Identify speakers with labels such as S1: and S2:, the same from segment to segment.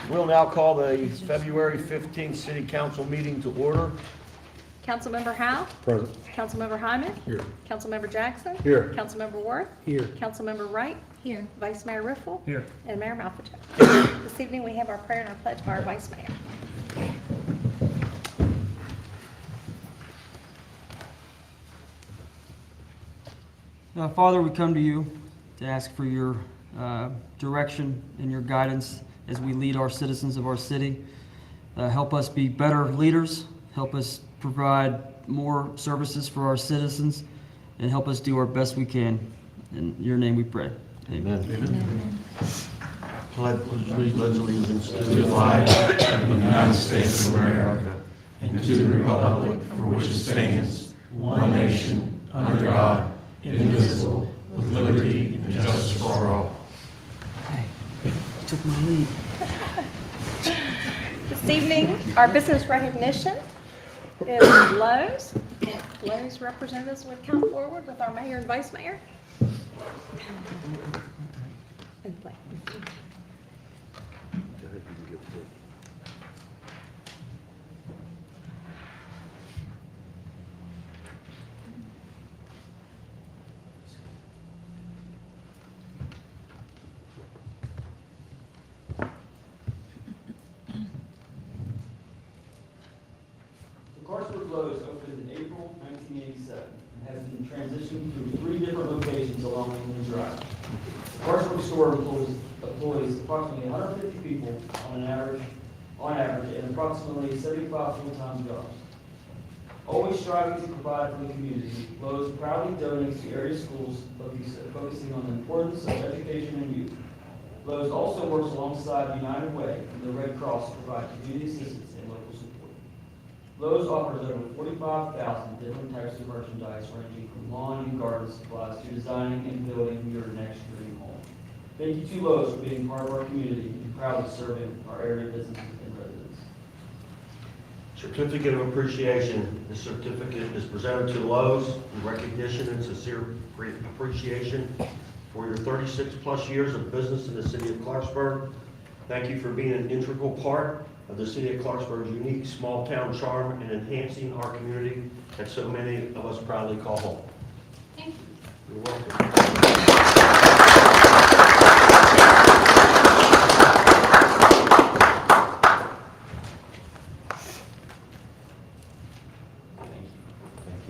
S1: We'll now call the February 15th City Council meeting to order.
S2: Councilmember Howe.
S3: Present.
S2: Councilmember Hyman.
S3: Here.
S2: Councilmember Jackson.
S3: Here.
S2: Councilmember Worth.
S3: Here.
S2: Councilmember Wright. Here. Vice Mayor Riffle.
S3: Here.
S2: And Mayor Malfitch. This evening, we have our prayer and our pledge by our Vice Mayor.
S4: Father, we come to you to ask for your direction and your guidance as we lead our citizens of our city. Help us be better leaders, help us provide more services for our citizens, and help us do our best we can. In your name we pray. Amen.
S1: Amen. Pledge allegiance to
S5: the flag of the United States of America and to the republic for which it stands, one nation, under God, indivisible, with liberty and justice for all.
S4: Hey, you took my lead.
S2: This evening, our business recognition is Lowe's. Lowe's representatives would come forward with our mayor and vice mayor. And play.
S4: The Clarksburg Lowe's opened in April 1987 and has been transitioned through 3 different locations along England Drive. The Clarksburg store employs approximately 150 people on average, and approximately 75 full-time jobs. Always striving to provide for the community, Lowe's proudly donates to area schools, focusing on the importance of education and youth. Lowe's also works alongside United Way and the Red Cross to provide community assistance and local support. Lowe's offers over 45,000 different types of merchandise ranging from lawn and garden supplies to designing and building your next dream home. Thank you to Lowe's for being part of our community and proudly serving our area businesses and residents.
S1: Certificate of Appreciation. This certificate is presented to Lowe's in recognition and sincere appreciation for your 36-plus years of business in the city of Clarksburg. Thank you for being an integral part of the city of Clarksburg's unique small-town charm and enhancing our community that so many of us proudly call home.
S2: Thank you.
S1: You're welcome.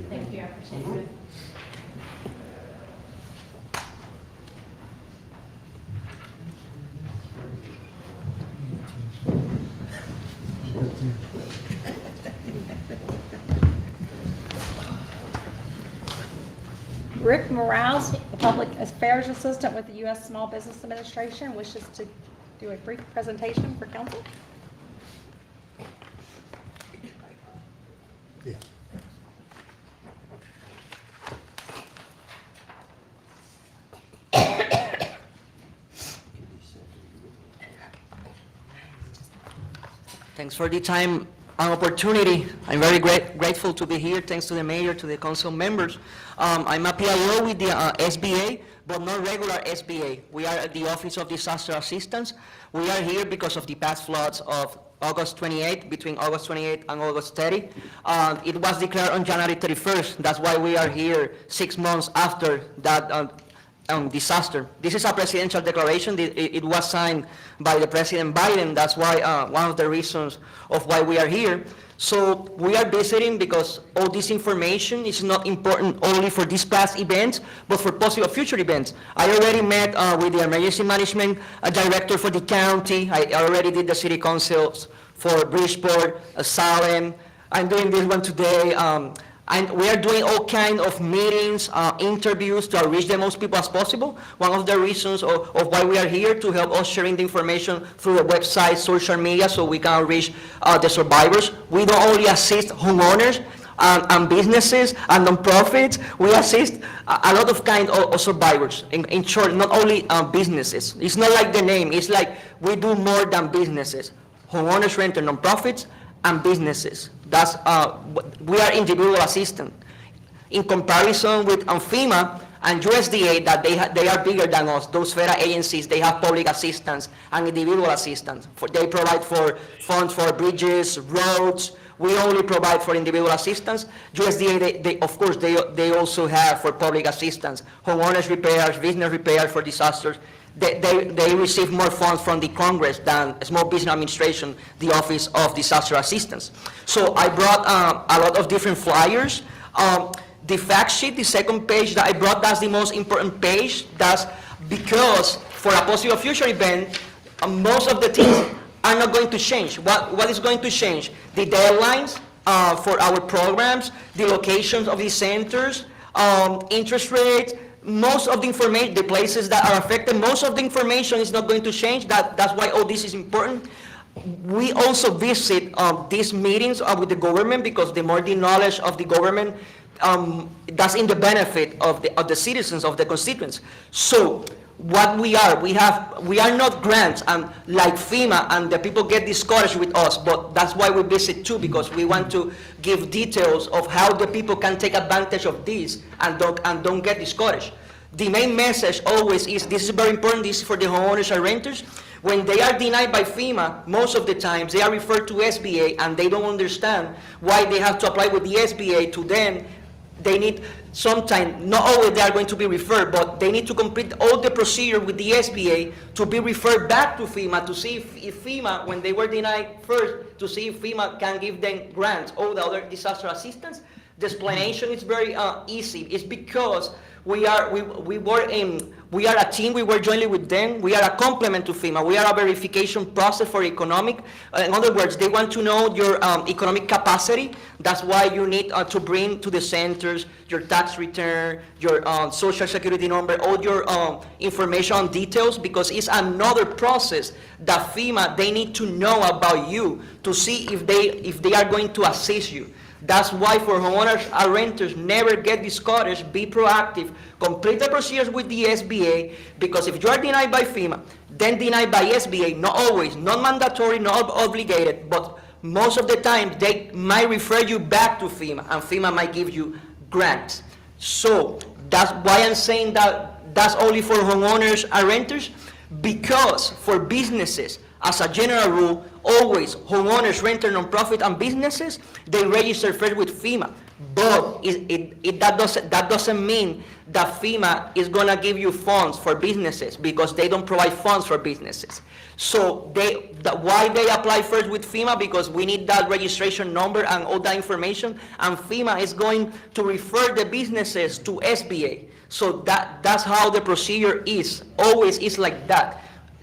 S2: Thank you, I appreciate it. Rick Morales, the Public Affairs Assistant with the U.S. Small Business Administration, wishes to do a brief presentation for council.
S6: Thanks for the time and opportunity. I'm very grateful to be here. Thanks to the mayor, to the council members. I'm a PIO with the SBA, but not regular SBA. We are at the Office of Disaster Assistance. We are here because of the past floods of August 28, between August 28 and August 30. It was declared on January 31st. That's why we are here 6 months after that disaster. This is a presidential declaration. It was signed by the President Biden. That's why one of the reasons of why we are here. So we are visiting because all this information is not important only for these past events, but for possible future events. I already met with the emergency management director for the county. I already did the city councils for Bridgeport, Salem. I'm doing this one today. And we are doing all kinds of meetings, interviews to reach the most people as possible. One of the reasons of why we are here to help us sharing the information through the website, social media, so we can reach the survivors. We don't only assist homeowners and businesses and nonprofits. We assist a lot of kind of survivors. In short, not only businesses. It's not like the name. It's like we do more than businesses. Homeowners, renters, nonprofits, and businesses. That's we are individual assistant. In comparison with FEMA, and USDA, that they are bigger than us. Those federal agencies, they have public assistance and individual assistance. They provide for funds for bridges, roads. We only provide for individual assistance. USDA, of course, they also have for public assistance, homeowners repairs, business repairs for disasters. They receive more funds from the Congress than Small Business Administration, the Office of Disaster Assistance. So I brought a lot of different flyers. The fact sheet, the second page that I brought, that's the most important page. That's because for a possible future event, most of the things are not going to change. What is going to change? The deadlines for our programs, the locations of the centers, interest rates, most of the information, the places that are affected, most of the information is not going to change. That's why all this is important. We also visit these meetings with the government, because the more the knowledge of the government, that's in the benefit of the citizens, of the constituents. So what we are not grants and like FEMA, and the people get discouraged with us, but that's why we visit too, because we want to give details of how the people can take advantage of this and don't get discouraged. The main message always is, this is very important, this is for the homeowners and renters. When they are denied by FEMA, most of the times they are referred to SBA, and they don't understand why they have to apply with the SBA. To them, they need, sometimes, not always they are going to be referred, but they need to complete all the procedure with the SBA to be referred back to FEMA, to see if FEMA, when they were denied first, to see if FEMA can give them grants or the other disaster assistance. The explanation is very easy. It's because we are a team. We work jointly with them. We are a complement to FEMA. We are a verification process for economic. In other words, they want to know your economic capacity. That's why you need to bring to the centers your tax return, your social security number, all your information on details, because it's another process that FEMA, they need to know about you to see if they are going to assist you. That's why for homeowners and renters, never get discouraged, be proactive, complete the procedures with the SBA, because if you are denied by FEMA, then denied by SBA, not always, not mandatory, not obligated, but most of the time they might refer you back to FEMA, and FEMA might give you grants. So that's why I'm saying that that's only for homeowners and renters, because for businesses, as a general rule, always homeowners, renters, nonprofit, and businesses, they register first with FEMA. But that doesn't mean that FEMA is going to give you funds for businesses, because they don't provide funds for businesses. So why they apply first with FEMA? Because we need that registration number and all that information, and FEMA is going to refer the businesses to SBA. So that's how the procedure is. Always is like that.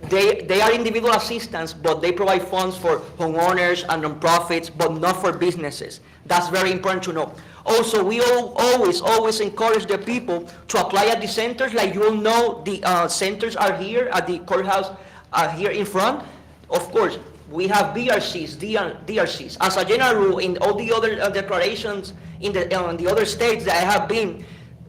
S6: They are individual assistance, but they provide funds for homeowners and nonprofits, but not for businesses. That's very important to know. Also, we always encourage the people to apply at the centers. Like you all know, the centers are here at the courthouse, here in front. Of course, we have BRCs, DRCs. As a general rule, in all the other declarations in the other states that I have been,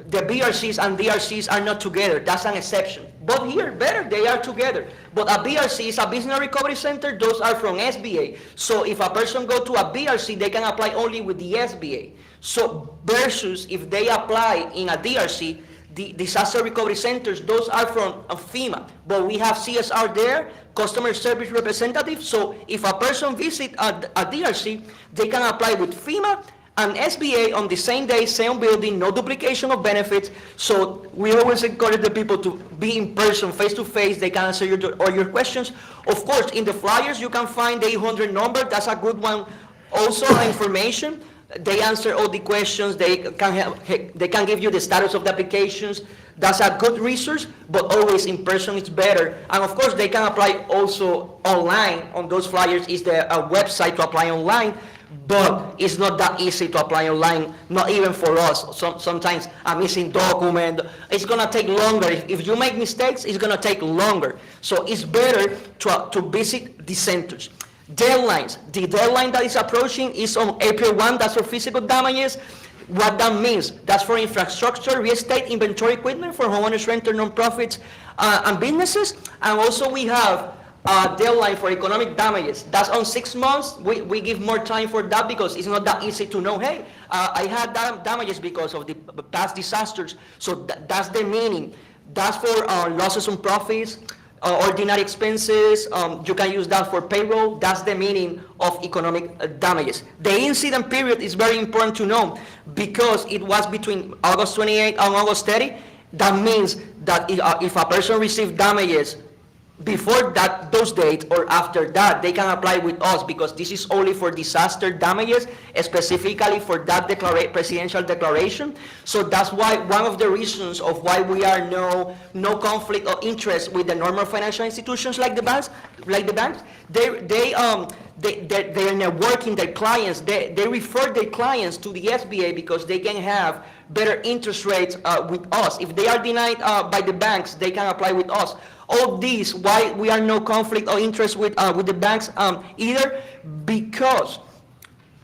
S6: the BRCs and DRCs are not together. That's an exception. But here, better, they are together. But a BRC is a Business Recovery Center. Those are from SBA. So if a person go to a BRC, they can apply only with the SBA. So versus if they apply in a DRC, the Disaster Recovery Centers, those are from FEMA. But we have CSR there, Customer Service Representative. So if a person visit a DRC, they can apply with FEMA and SBA on the same day, same building, no duplication of benefits. So we always encourage the people to be in person, face to face. They can answer all your questions. Of course, in the flyers, you can find the 800 number. That's a good one. Also, information. They answer all the questions. They can give you the status of the applications. That's a good resource, but always in person is better. And of course, they can apply also online. On those flyers is the website to apply online. But it's not that easy to apply online, not even for us. Sometimes a missing document, it's going to take longer. If you make mistakes, it's going to take longer. So it's better to visit the centers. Deadlines. The deadline that is approaching is on April 1. That's for physical damages. What that means, that's for infrastructure, real estate, inventory equipment for homeowners, renters, nonprofits, and businesses. And also we have deadline for economic damages. That's on 6 months. We give more time for that because it's not that easy to know, hey, I had damages because of the past disasters. So that's the meaning. That's for losses on profits, ordinary expenses. You can use that for payroll. That's the meaning of economic damages. The incident period is very important to know because it was between August 28 and August 30. That means that if a person received damages before those dates or after that, they can apply with us because this is only for disaster damages, specifically for that presidential declaration. So that's why one of the reasons of why we are no conflict of interest with the normal financial institutions like the banks. They're networking their clients. They refer their clients to the SBA because they can have better interest rates with us. If they are denied by the banks, they can apply with us. All these, why we are no conflict of interest with the banks either, because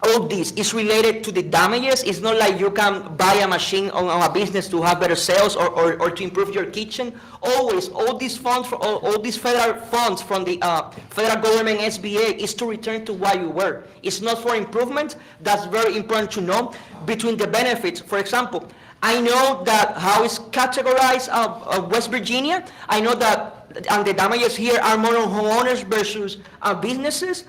S6: all this is related to the damages. It's not like you can buy a machine on a business to have better sales or to improve your kitchen. Always, all these funds, all these federal funds from the federal government SBA is to return to what you were. It's not for improvement. That's very important to know. Between the benefits, for example, I know that how it's categorized West Virginia. I know that the damages here are more on homeowners versus businesses.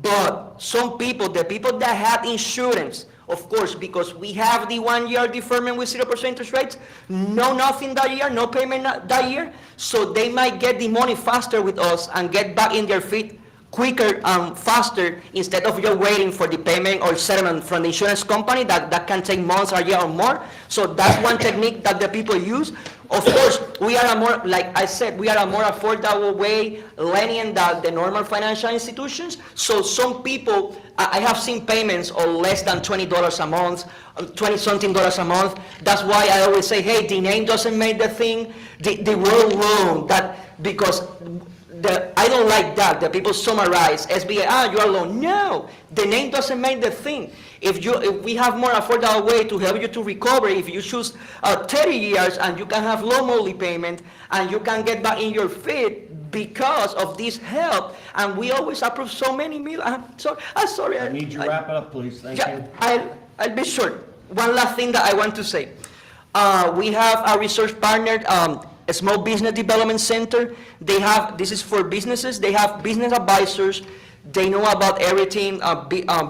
S6: But some people, the people that have insurance, of course, because we have the 1 year deferment with 0% interest rates, nothing that year, no payment that year. So they might get the money faster with us and get back in their feet quicker and faster instead of just waiting for the payment or settlement from the insurance company that can take months or a year or more. So that's one technique that the people use. Of course, we are a more, like I said, we are a more affordable way lenient than the normal financial institutions. So some people, I have seen payments of less than $20 a month, $20-something a month. That's why I always say, hey, the name doesn't make the thing, the word wrong, that because I don't like that. The people summarize SBA, you are alone. No, the name doesn't make the thing. If we have more affordable way to help you to recover, if you choose 30 years and you can have low monthly payment and you can get back in your feet because of this help, and we always approve so many million. I'm sorry.
S1: I need you to wrap it up, please. Thank you.
S6: I'll be short. One last thing that I want to say. We have a research partner, a small business development center. This is for businesses. They have business advisors. They know about everything,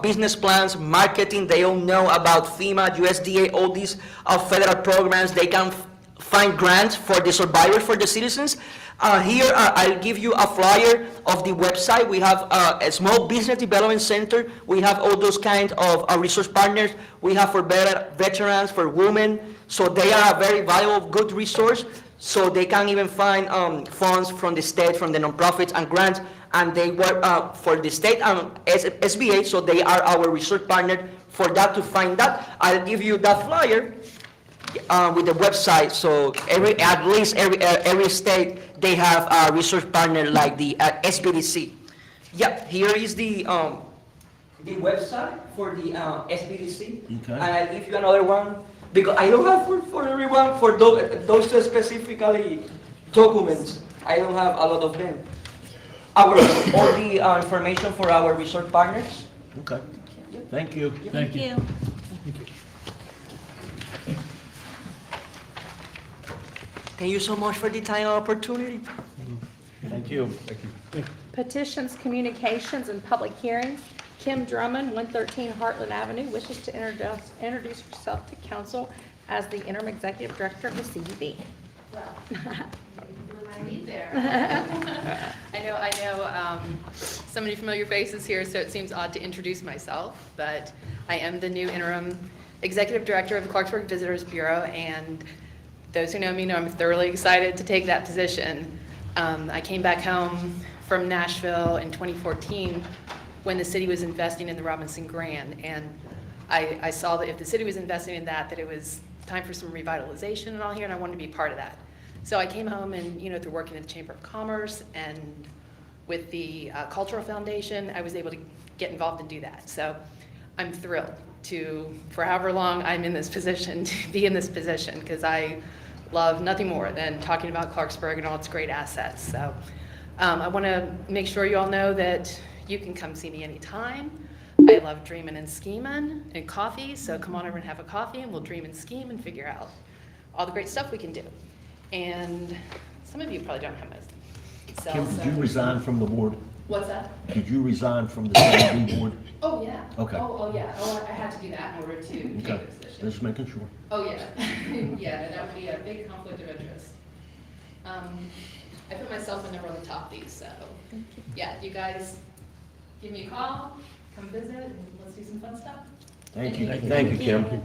S6: business plans, marketing. They all know about FEMA, USDA, all these federal programs. They can find grants for the survivors, for the citizens. Here, I'll give you a flyer of the website. We have a small business development center. We have all those kinds of resource partners. We have for veterans, for women. So they are a very valuable, good resource. So they can even find funds from the state, from the nonprofits and grants, and they work for the state and SBA, so they are our research partner for that to find that. I'll give you that flyer with the website, so at least every state, they have a research partner like the SBDC. Yeah, here is the website for the SBDC. Okay. And I'll give you another one, because I don't have for everyone, for those specifically documents, I don't have a lot of them. All the information for our research partners.
S1: Okay. Thank you.
S5: Thank you.
S6: Thank you so much for the time and opportunity.
S1: Thank you.
S2: Petitions, communications, and public hearings. Kim Drummond, 113 Heartland Avenue, wishes to introduce herself to council as the interim executive director of the CDB.
S3: Well, you blew my lead there. I know so many familiar faces here, so it seems odd to introduce myself, but I am the new interim executive director of the Clarksburg Visitors Bureau, and those who know me know I'm thoroughly excited to take that position. I came back home from Nashville in 2014 when the city was investing in the Robinson Grand, and I saw that if the city was investing in that it was time for some revitalization and all here, and I wanted to be part of that. So I came home and, through working at the Chamber of Commerce and with the Cultural Foundation, I was able to get involved and do that. So I'm thrilled for however long I'm in this position, to be in this position, because I love nothing more than talking about Clarksburg and all its great assets. So I want to make sure you all know that you can come see me anytime. I love dreaming and scheming and coffee, so come on over and have a coffee and we'll dream and scheme and figure out all the great stuff we can do. And some of you probably don't have my cell.
S7: Kim, did you resign from the board?
S3: What's that?
S7: Did you resign from the CID board?
S3: Oh, yeah.
S7: Okay.
S3: Oh, yeah. Oh, I had to do that in order to take the
S7: Okay,
S3: position.
S7: just making sure.
S3: Oh, yeah. Yeah, that would be a big conflict of interest. I put myself a number on the top of these, so, yeah, you guys give me a call, come visit, and let's do some fun stuff.
S7: Thank you.
S1: Thank you, Kim.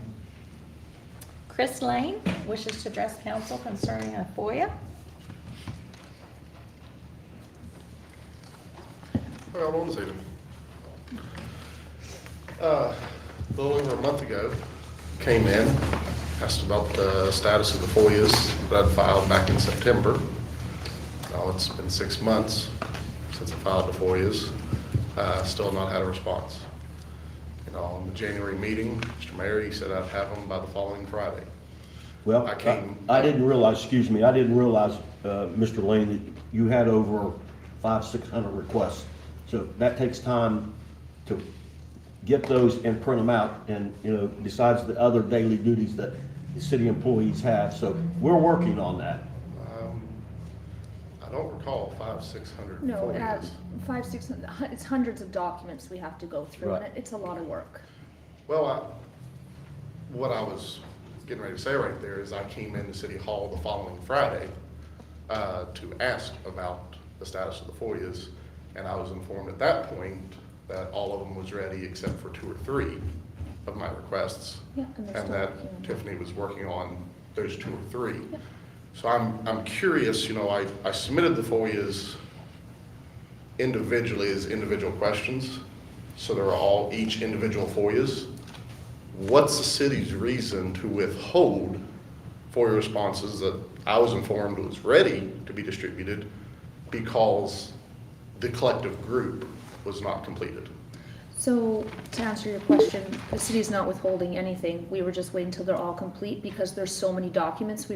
S2: Chris Lane wishes to address council concerning a FOIA.
S8: Well, hold on a second. A little over a month ago, came in, asked about the status of the FOIAs that I'd filed back in September. Now, it's been 6 months since I filed the FOIAs. Still not had a response. You know, on the January meeting, Mr. Mayor, he said I'd have them by the following Friday.
S1: Well, I didn't realize, excuse me, I didn't realize, Mr. Lane, that you had over 500-600 requests. So that takes time to get those and print them out, and, you know, besides the other daily duties that the city employees have. So we're working on that.
S8: I don't recall 500-600
S9: No,
S8: FOIAs.
S9: 500-600, it's hundreds of documents we have to go through, and
S1: Right.
S9: it's a lot of work.
S8: Well, what I was getting ready to say right there is I came into City Hall the following Friday to ask about the status of the FOIAs, and I was informed at that point that all of them was ready except for 2 or 3 of my requests,
S9: Yeah, and they're
S8: and
S9: still
S8: that
S9: working on them.
S8: Tiffany was working on those 2 or 3.
S9: Yeah.
S8: So I'm curious, you know, I submitted the FOIAs individually as individual questions, so they're all each individual FOIAs. What's the city's reason to withhold FOIA responses that I was informed was ready to be distributed because the collective group was not completed?
S9: So, to answer your question, the city's not withholding anything. We were just waiting until they're all complete because there's so many documents.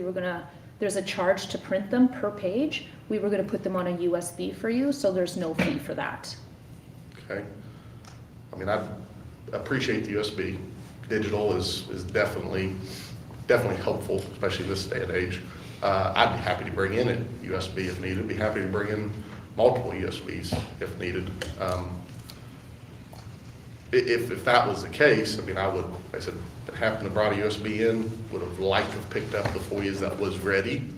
S9: There's a charge to print them per page. We were gonna put them on a USB for you, so there's no fee for that.
S8: Okay? I mean, I appreciate the USB. Digital is definitely helpful, especially this day and age. I'd be happy to bring in a USB if needed, be happy to bring in multiple USBs if needed. If that was the case, I mean, I said, if it happened to brought a USB in, would have liked to have picked up the FOIAs that was ready,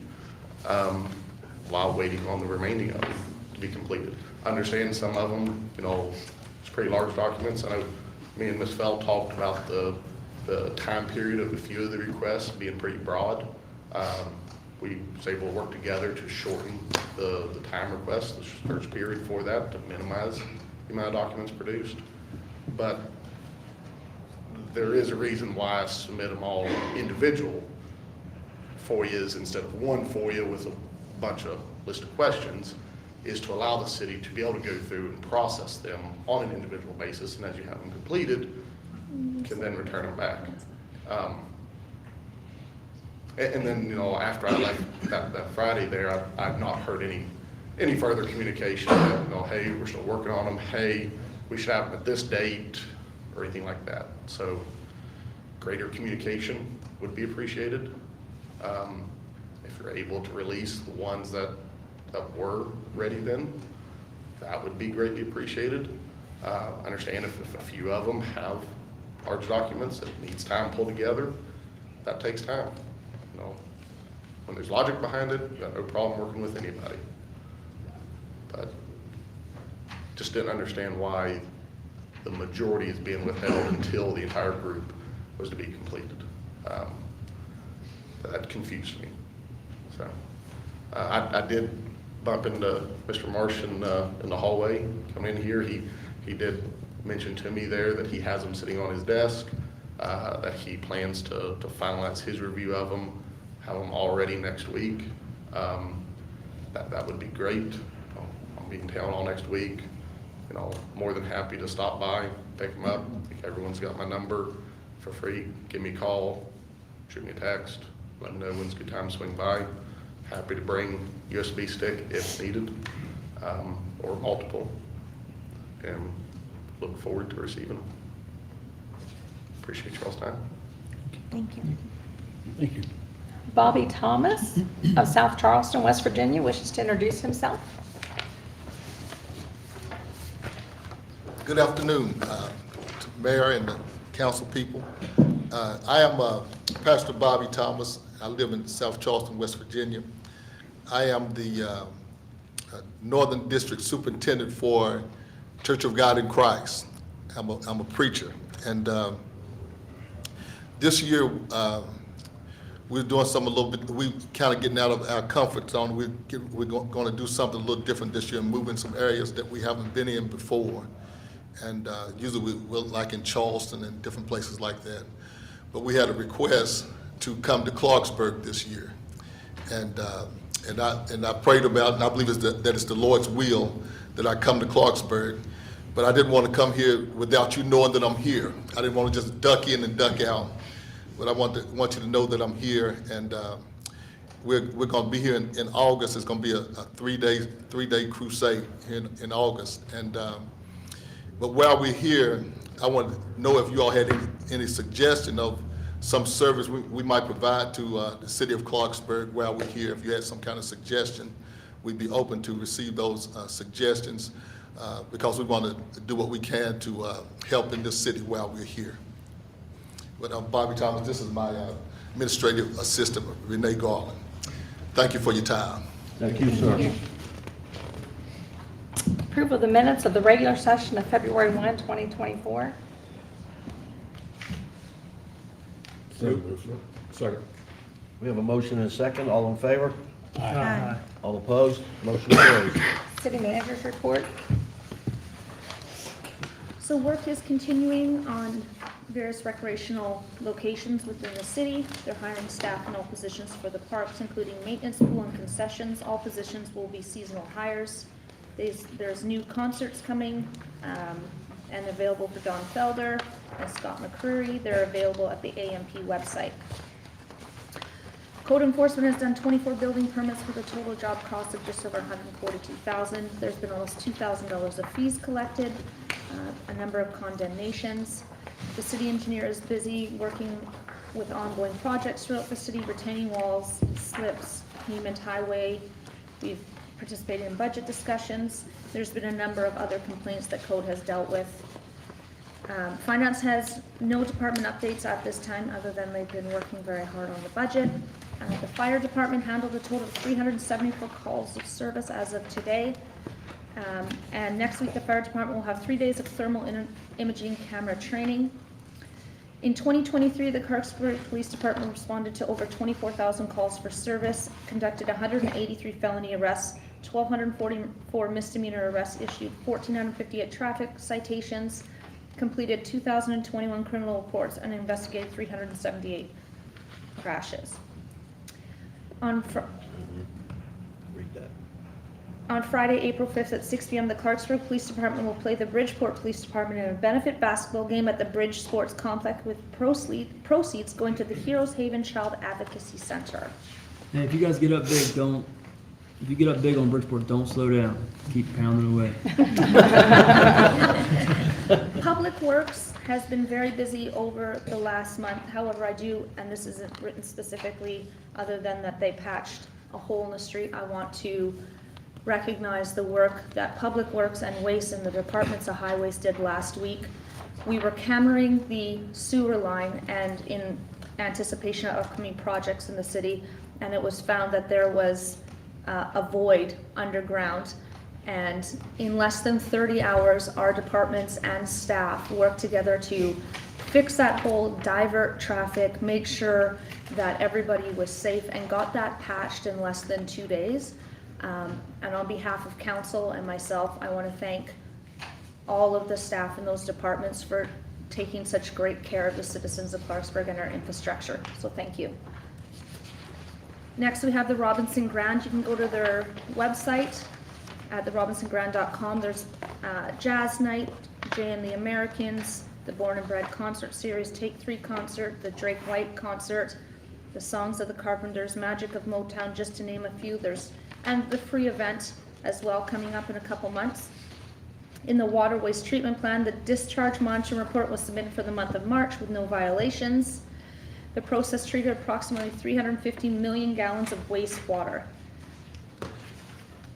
S8: while waiting on the remaining of them to be completed. Understand some of them, you know, it's pretty large documents. I know me and Ms. Feld talked about the time period of a few of the requests being pretty broad. We was able to work together to shorten the time request, the search period for that, to minimize the amount of documents produced. But there is a reason why I submit them all individual FOIAs instead of one FOIA with a bunch of list of questions, is to allow the city to be able to go through and process them on an individual basis, and as you have them completed, can then return them back. And then, you know, after I left that Friday there, I've not heard any further communication that, you know, hey, we're still working on them, hey, we should have them at this date, or anything like that. So greater communication would be appreciated. If you're able to release the ones that were ready then, that would be greatly appreciated. I understand if a few of them have large documents that needs time pulled together, that takes time. You know, when there's logic behind it, you've got no problem working with anybody. But just didn't understand why the majority is being withheld until the entire group was to be completed. That confused me. So I did bump into Mr. Marsh in the hallway coming in here. He did mention to me there that he has them sitting on his desk, that he plans to finalize his review of them, have them all ready next week. That would be great. I'll be in town all next week. You know, more than happy to stop by, pick them up. I think everyone's got my number for free. Give me a call, shoot me a text, let me know when's a good time to swing by. Happy to bring USB stick if needed. or multiple, and look forward to receiving them. Appreciate y'all's time.
S2: Thank you.
S7: Thank you.
S2: Bobby Thomas of South Charleston, West Virginia, wishes to introduce himself.
S10: Good afternoon, to Mayor and the council people. I am Pastor Bobby Thomas. I live in South Charleston, West Virginia. I am the Northern District Superintendent for Church of God in Christ. I'm a preacher. And this year, we're doing something a little bit, we kind of getting out of our comfort zone. We're going to do something a little different this year, move in some areas that we haven't been in before. And usually we're like in Charleston and different places like that. But we had a request to come to Clarksburg this year. And I prayed about it, and I believe that it's the Lord's will that I come to Clarksburg. But I didn't want to come here without you knowing that I'm here. I didn't want to just duck in and duck out. But I want you to know that I'm here, and we're going to be here in August. It's going to be a three-day crusade in August. And but while we're here, I want to know if you all had any suggestion of some service we might provide to the city of Clarksburg while we're here. If you had some kind of suggestion, we'd be open to receive those suggestions because we want to do what we can to help in this city while we're here. But Bobby Thomas, this is my administrative assistant, Renee Garland. Thank you for your time.
S7: Thank you, sir.
S2: Approval of the minutes of the regular session of February 1, 2024.
S5: Second.
S7: We have a motion and a second. All in favor?
S2: Aye.
S7: All opposed? Motion carries.
S2: City manager's report.
S9: So work is continuing on various recreational locations within the city. They're hiring staff in all positions for the parks, including maintenance, pool, and concessions. All positions will be seasonal hires. There's new concerts coming and available for Don Felder and Scott McCreary. They're available at the AMP website. Code enforcement has done 24 building permits with a total job cost of just over $142,000. There's been almost $2,000 of fees collected, a number of condemnations. The city engineer is busy working with ongoing projects throughout the city, retaining walls, slips, Neiman Highway. We've participated in budget discussions. There's been a number of other complaints that Code has dealt with. Finance has no department updates at this time, other than they've been working very hard on the budget. The fire department handled a total of 374 calls of service as of today. And next week, the fire department will have 3 days of thermal imaging camera training. In 2023, the Clarksburg Police Department responded to over 24,000 calls for service, conducted 183 felony arrests, 1,244 misdemeanor arrests, issued 1,458 traffic citations, completed 2,021 criminal reports, and investigated 378 crashes. On Friday, April 5th at 6 p.m., the Clarksburg Police Department will play the Bridgeport Police Department in a benefit basketball game at the Bridge Sports Complex, with proceeds going to the Heroes Haven Child Advocacy Center.
S4: And if you guys get up big, if you get up big on Bridgeport, don't slow down. Keep pounding away.
S9: Public Works has been very busy over the last month. However, I do, and this isn't written specifically, other than that they patched a hole in the street, I want to recognize the work that Public Works and Waste and the Departments of Highways did last week. We were cammering the sewer line and in anticipation of upcoming projects in the city, and it was found that there was a void underground. And in less than 30 hours, our departments and staff worked together to fix that hole, divert traffic, make sure that everybody was safe, and got that patched in less than 2 days. And on behalf of council and myself, I want to thank all of the staff in those departments for taking such great care of the citizens of Clarksburg and our infrastructure. So thank you. Next, we have the Robinson Grand. You can go to their website at therobinsongrand.com. There's Jazz Night, Jay and the Americans, the Born and Bred Concert Series, Take 3 concert, the Drake White concert, the Songs of the Carpenters, Magic of Motown, just to name a few. And the free event as well coming up in a couple months. In the water waste treatment plan, the discharge monitoring report was submitted for the month of March with no violations. The process treated approximately 350 million gallons of wastewater.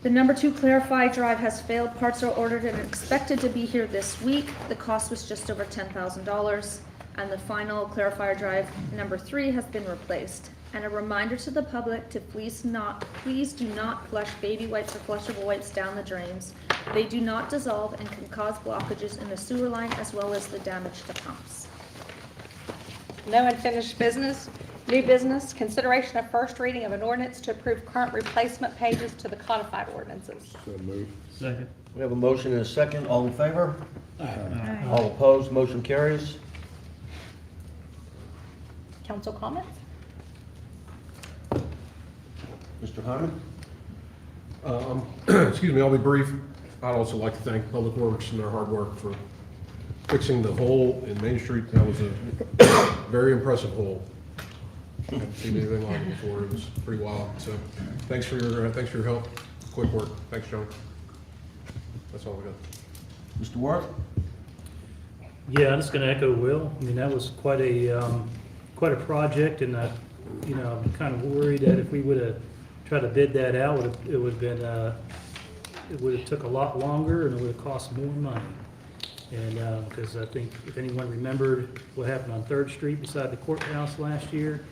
S9: The number 2 Clarify drive has failed. Parts are ordered and expected to be here this week. The cost was just over $10,000. And the final Clarifier drive number 3 has been replaced. And a reminder to the public to please do not flush baby wipes or flushable wipes down the drains. They do not dissolve and can cause blockages in the sewer line as well as the damage to pumps.
S2: No unfinished business. New business, consideration of first reading of an ordinance to approve current replacement pages to the codified ordinances.
S7: So moved.
S5: Second.
S7: We have a motion and a second. All in favor?
S5: Aye.
S7: All opposed? Motion carries.
S2: Council comments?
S7: Mr. Hyman?
S11: Excuse me, I'll be brief. I'd also like to thank Public Works and their hard work for fixing the hole in Main Street. That was a very impressive hole. I haven't seen anything like it before. It was pretty wild. So thanks for your help. Quick work. Thanks, John. That's all I got.
S7: Mr. Worth?
S5: Yeah, I'm just gonna echo Will. I mean, that was quite a project, and I'm kind of worried that if we would've tried to bid that out, it would've been, it would've took a lot longer and it would've cost more money. And, because I think if anyone remembered what happened on 3rd Street beside the courthouse last year,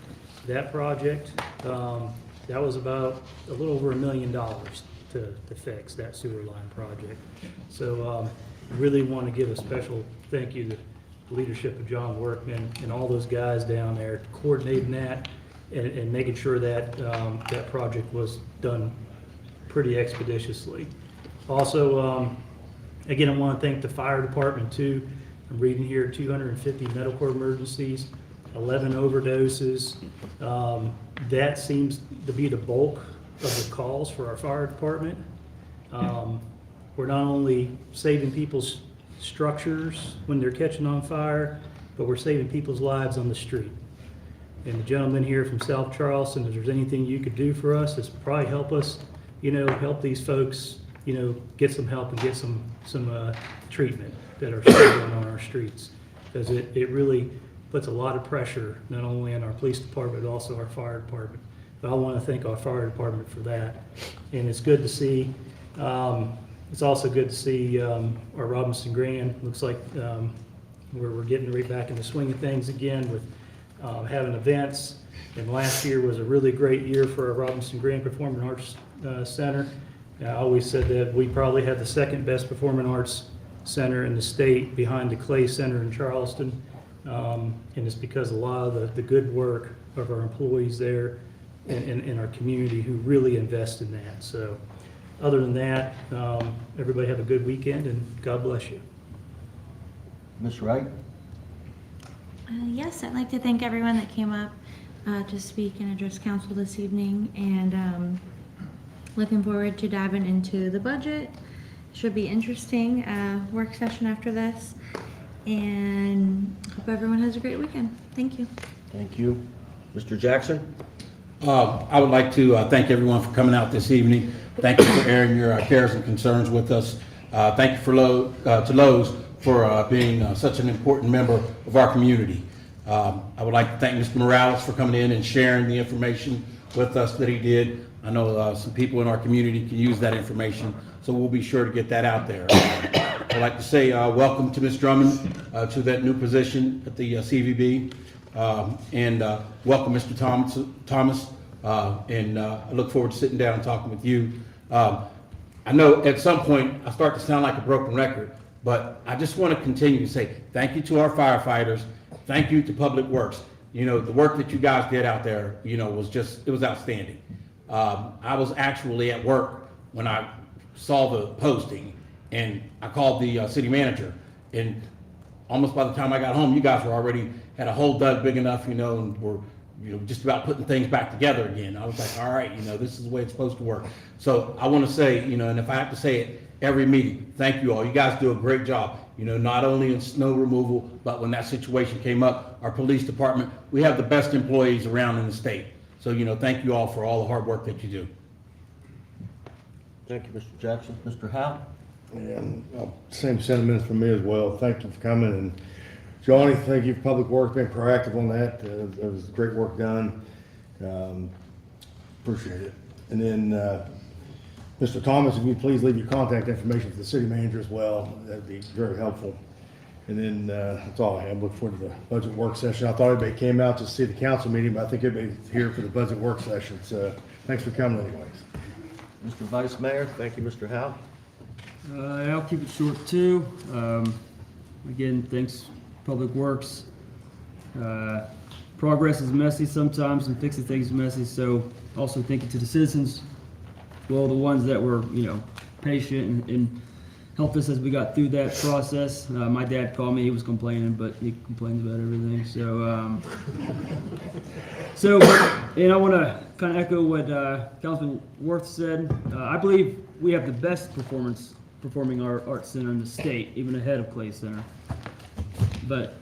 S5: that project, that was about a little over $1 million to fix that sewer line project. So, really want to give a special thank you to the leadership of John Workman and all those guys down there coordinating that and making sure that that project was done pretty expeditiously. Also, again, I want to thank the fire department too. I'm reading here 250 medical emergencies, 11 overdoses. That seems to be the bulk of the calls for our fire department. We're not only saving people's structures when they're catching on fire, but we're saving people's lives on the street. And the gentleman here from South Charleston, if there's anything you could do for us, it's probably help us, help these folks, get some help and get some treatment that are struggling on our streets. Because it really puts a lot of pressure, not only on our police department, but also our fire department. But I want to thank our fire department for that. And it's good to see, it's also good to see our Robinson Grand. Looks like we're getting right back in the swing of things again with having events. And last year was a really great year for our Robinson Grand Performing Arts Center. I always said that we probably had the second best performing arts center in the state behind the Clay Center in Charleston. And it's because a lot of the good work of our employees there and our community who really invest in that. So other than that, everybody have a good weekend and God bless you.
S7: Ms. Wright?
S12: Yes, I'd like to thank everyone that came up to speak and address council this evening, and looking forward to diving into the budget. Should be interesting work session after this, and hope everyone has a great weekend. Thank you.
S7: Thank you. Mr. Jackson?
S13: I would like to thank everyone for coming out this evening. Thank you for airing your cares and concerns with us. Thank you to Lowe's for being such an important member of our community. I would like to thank Mr. Morales for coming in and sharing the information with us that he did. I know some people in our community can use that information, so we'll be sure to get that out there. I'd like to say welcome to Ms. Drummond to that new position at the CVB. And welcome, Mr. Thomas, and I look forward to sitting down and talking with you. I know at some point I start to sound like a broken record, but I just want to continue to say thank you to our firefighters, thank you to Public Works. The work that you guys did out there, it was outstanding. I was actually at work when I saw the posting, and I called the city manager, and almost by the time I got home, you guys were already had a hole dug big enough, and were, just about putting things back together again. I was like, all right, this is the way it's supposed to work. So I want to say, and if I have to say it every meeting, thank you all. You guys do a great job, not only in snow removal, but when that situation came up, our police department, we have the best employees around in the state. So, thank you all for all the hard work that you do.
S7: Thank you, Mr. Jackson. Mr. Howe?
S14: And same sentiments from me as well. Thank you for coming. And Johnny, thank you for Public Works being proactive on that. It was great work done. Appreciate it. And then, Mr. Thomas, if you'd please leave your contact information for the city manager as well, that'd be very helpful. And then, that's all I have. Look forward to the budget work session. I thought everybody came out to see the council meeting, but I think everybody's here for the budget work session. So thanks for coming anyways.
S7: Mr. Vice Mayor? Thank you, Mr. Howe.
S4: I'll keep it short too. Again, thanks, Public Works. Progress is messy sometimes and fixing things is messy, so also thank you to the citizens, well, the ones that were, patient and helped us as we got through that process. My dad called me, he was complaining, but he complains about everything, and I want to kind of echo what Councilman Worth said. I believe we have the best performing arts center in the state, even ahead of Clay Center. But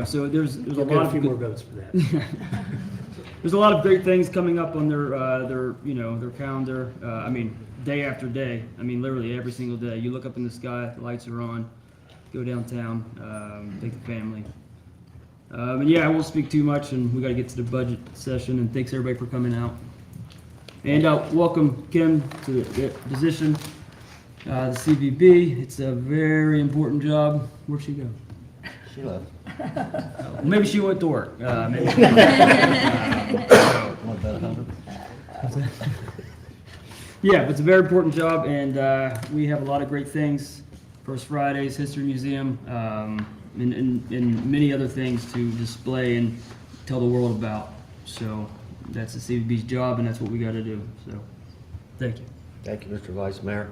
S4: so there's a lot of
S11: few
S4: good,
S11: more votes for that.
S4: there's a lot of great things coming up on their calendar. Day after day. Literally every single day. You look up in the sky, the lights are on. Go downtown, take the family. I won't speak too much, and we got to get to the budget session. And thanks everybody for coming out. And welcome Kim to the position. The CVB, it's a very important job. Where'd she go?
S7: She left.
S4: Maybe she went to work. Maybe.
S7: Want to bet 100?
S4: Yeah, but it's a very important job, and we have a lot of great things. First Fridays, History Museum, and many other things to display and tell the world about. So that's the CVB's job, and that's what we got to do. So thank you.
S7: Thank you, Mr. Vice Mayor.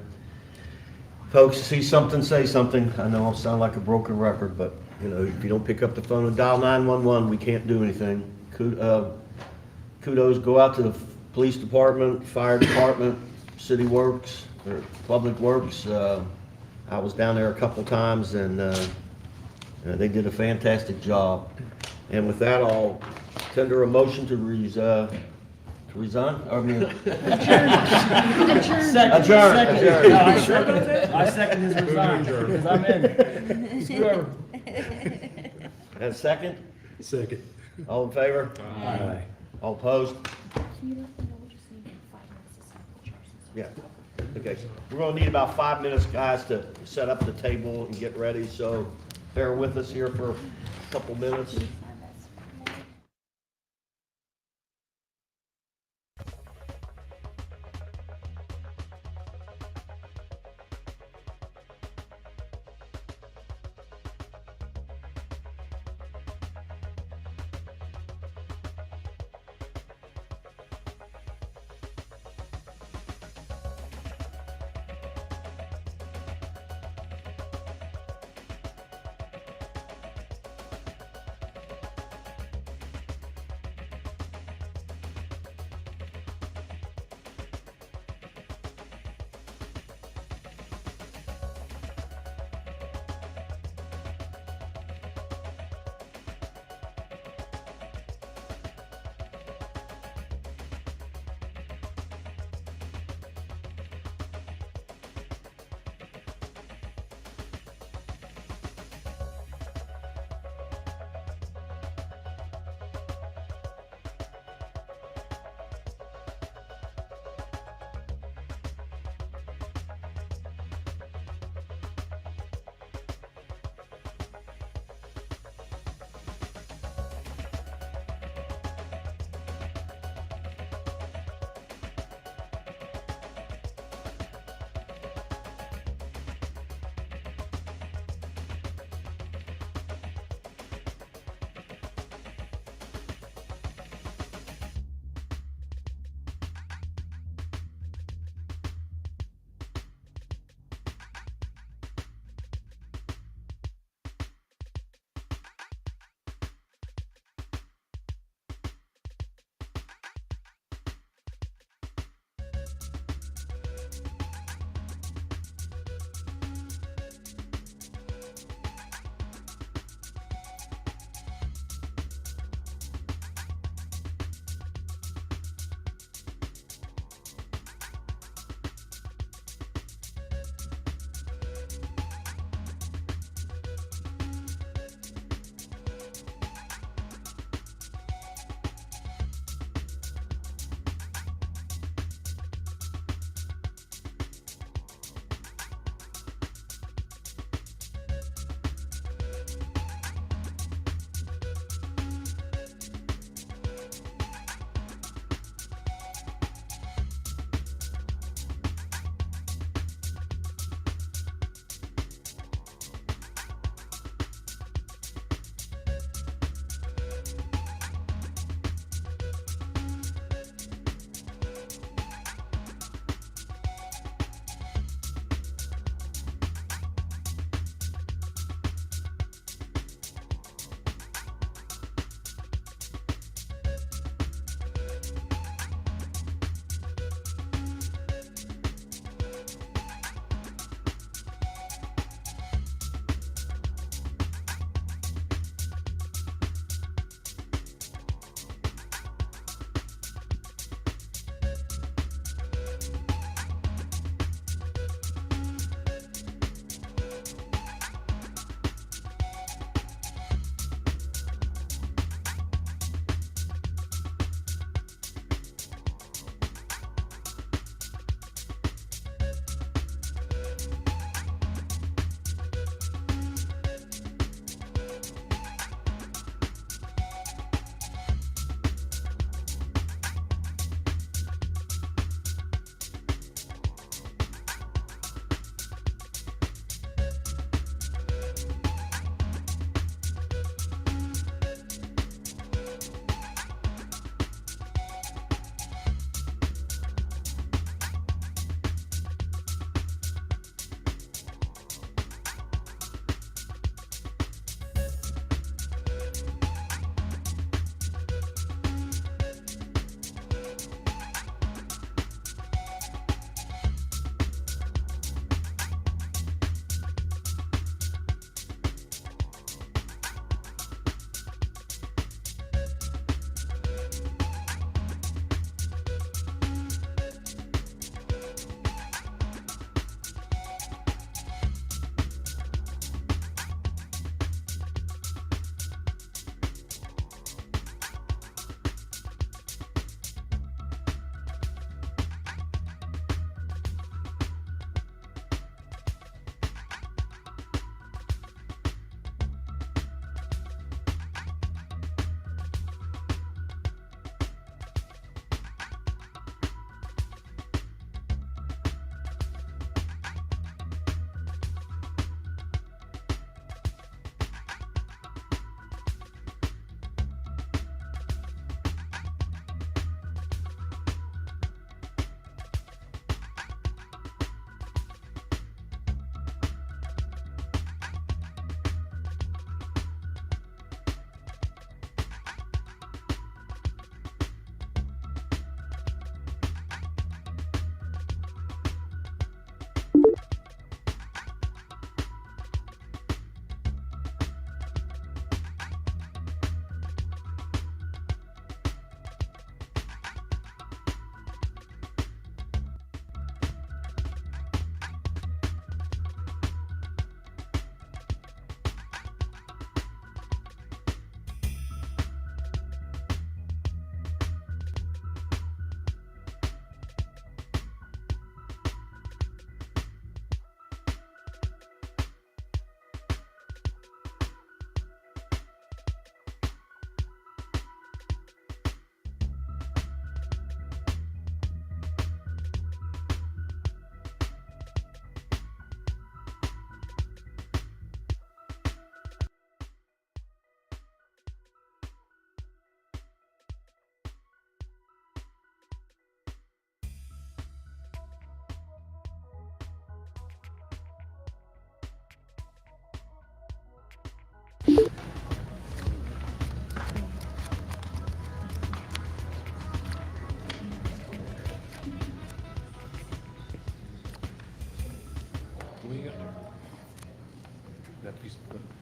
S7: Folks, see something, say something. I know I sound like a broken record, but if you don't pick up the phone and dial 911, we can't do anything. Kudos go out to the police department, fire department, city works, or public works. I was down there a couple times, and they did a fantastic job. And with that, I'll tender a motion to resign. Adjourn.
S4: I second his resign because I'm in. Whoever.
S7: And a second?
S11: Second.
S7: All in favor?
S11: Aye.
S7: All opposed?
S9: Can you let them know we just need 5 minutes to sign the chairs?
S7: Yeah. Okay. We're gonna need about 5 minutes, guys, to set up the table and get ready, so bear with us here for a couple minutes.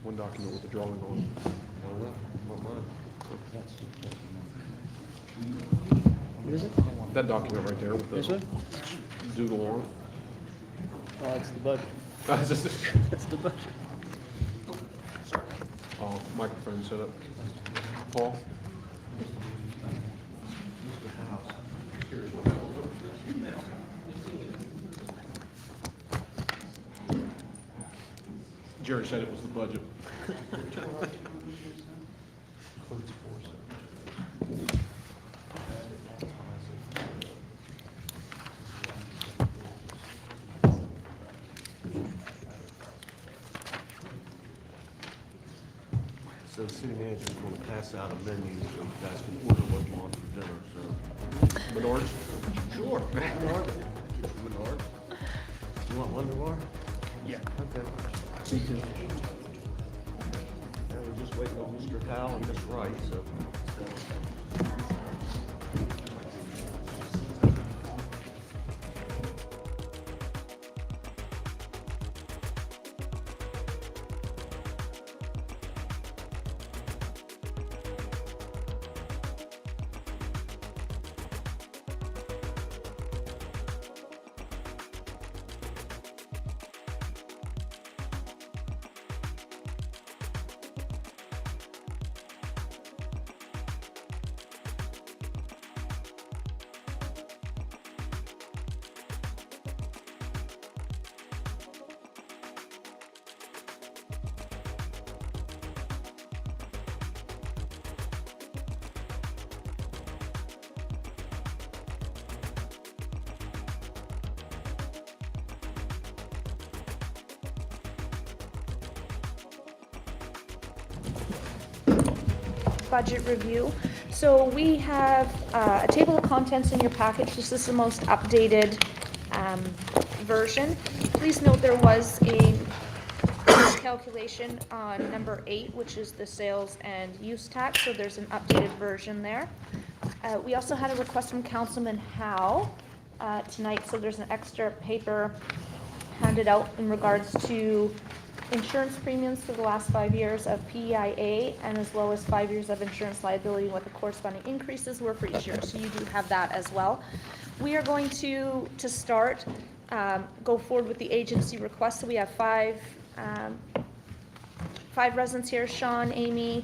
S11: one document with the drawing on. That document right there with the doodle on.
S4: Oh, it's the budget.
S11: It's the budget. Oh, microphone set up. Paul? Jerry said it was the budget.
S1: So the city manager's going to pass out a menu so you guys can order what you want for dinner, so.
S11: Menards?
S1: Sure. Menard. Menard. You want Wonder Bar?
S11: Yeah.
S1: Okay. Me too. Yeah, we're just waiting on Mr. Howell and Miss Wright, so.
S2: Budget review. So we have a table of contents in your package. This is the most updated version. Please note there was a miscalculation on number 8, which is the sales and use tax, so there's an updated version there. We also had a request from Councilman Howe tonight, so there's an extra paper handed out in regards to insurance premiums for the last 5 years of PEIA, and as well as 5 years of insurance liability and what the corresponding increases were for each year. So you do have that as well. We are going to start, go forward with the agency request. So we have five residents here: Sean, Amy,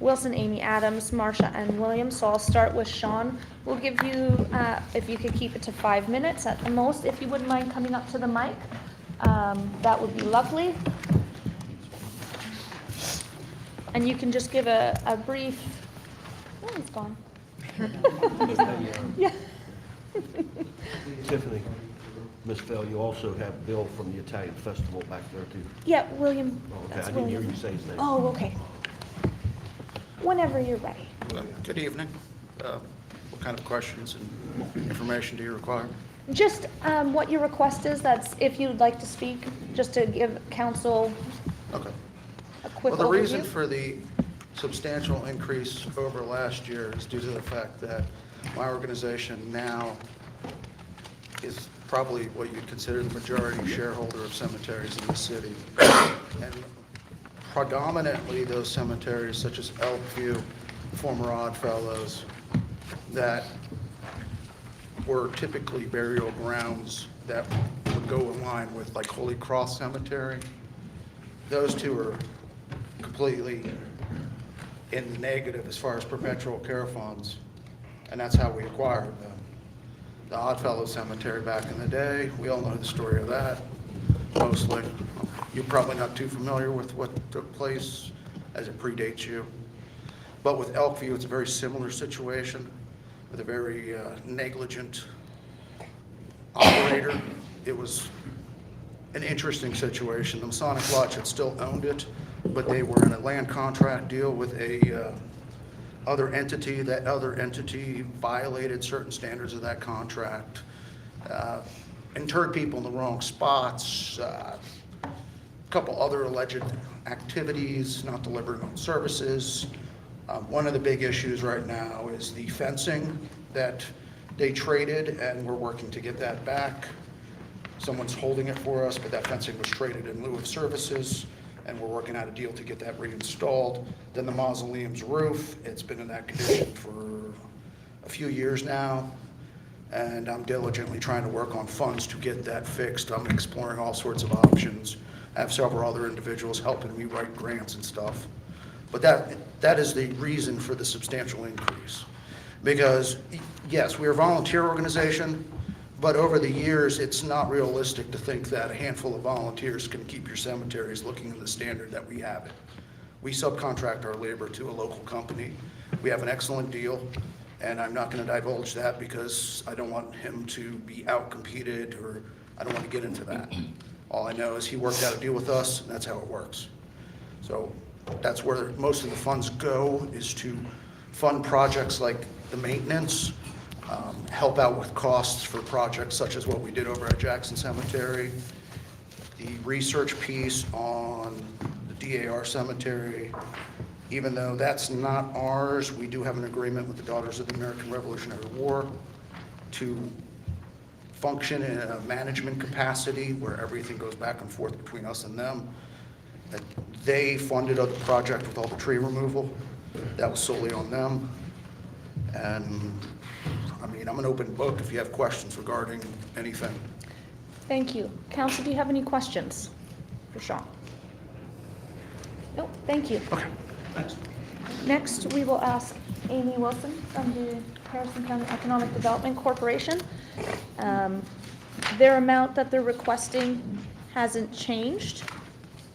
S2: Wilson, Amy, Adams, Marsha, and William. So I'll start with Sean. We'll give you, if you could keep it to 5 minutes at the most. If you wouldn't mind coming up to the mic, that would be lovely. And you can just give a brief, oh, he's gone. Yeah.
S1: Tiffany, Miss Fell, you also have Bill from the Italian Festival back there too.
S2: Yeah, William.
S1: Oh, okay,
S2: That's
S1: I didn't hear
S2: William.
S1: you say his name.
S2: Oh, okay. Whenever you're ready.
S15: Good evening. What kind of questions and information do you require?
S2: Just what your request is, that's if you'd like to speak, just to give council
S15: Okay.
S2: a quick
S15: Well, the reason
S2: overview.
S15: for the substantial increase over last year is due to the fact that my organization now is probably what you'd consider the majority shareholder of cemeteries in the city. And predominantly those cemeteries such as Elkview, former Oddfellows, that were typically burial grounds that would go in line with like Holy Cross Cemetery. Those two are completely in the negative as far as perpetual care funds, and that's how we acquired them. The Oddfellow Cemetery back in the day, we all know the story of that, mostly. You're probably not too familiar with what took place as it predates you. But with Elkview, it's a very similar situation with a very negligent operator. It was an interesting situation. The Masonic Lodge had still owned it, but they were in a land contract deal with a other entity. That other entity violated certain standards of that contract, interred people in the wrong spots, a couple other alleged activities, not delivering on services. One of the big issues right now is the fencing that they traded, and we're working to get that back. Someone's holding it for us, but that fencing was traded in lieu of services, and we're working out a deal to get that reinstalled. Then the mausoleum's roof, it's been in that condition for a few years now, and I'm diligently trying to work on funds to get that fixed. I'm exploring all sorts of options. I have several other individuals helping me write grants and stuff. But that is the reason for the substantial increase. Because, yes, we're a volunteer organization, but over the years, it's not realistic to think that a handful of volunteers can keep your cemeteries looking in the standard that we have it. We subcontract our labor to a local company. We have an excellent deal, and I'm not going to divulge that because I don't want him to be outcompeted, or I don't want to get into that. All I know is he worked out a deal with us, and that's how it works. So that's where most of the funds go, is to fund projects like the maintenance, help out with costs for projects such as what we did over at Jackson Cemetery, the research piece on the DAR Cemetery. Even though that's not ours, we do have an agreement with the Daughters of the American Revolutionary War to function in a management capacity where everything goes back and forth between us and them. They funded the project with all the tree removal. That was solely on them. And, I mean, I'm an open book if you have questions regarding anything.
S9: Thank you. Council, do you have any questions for Sean? Nope, thank you.
S15: Okay, thanks.
S9: Next, we will ask Amy Wilson from the Harrison County Economic Development Corporation. Their amount that they're requesting hasn't changed.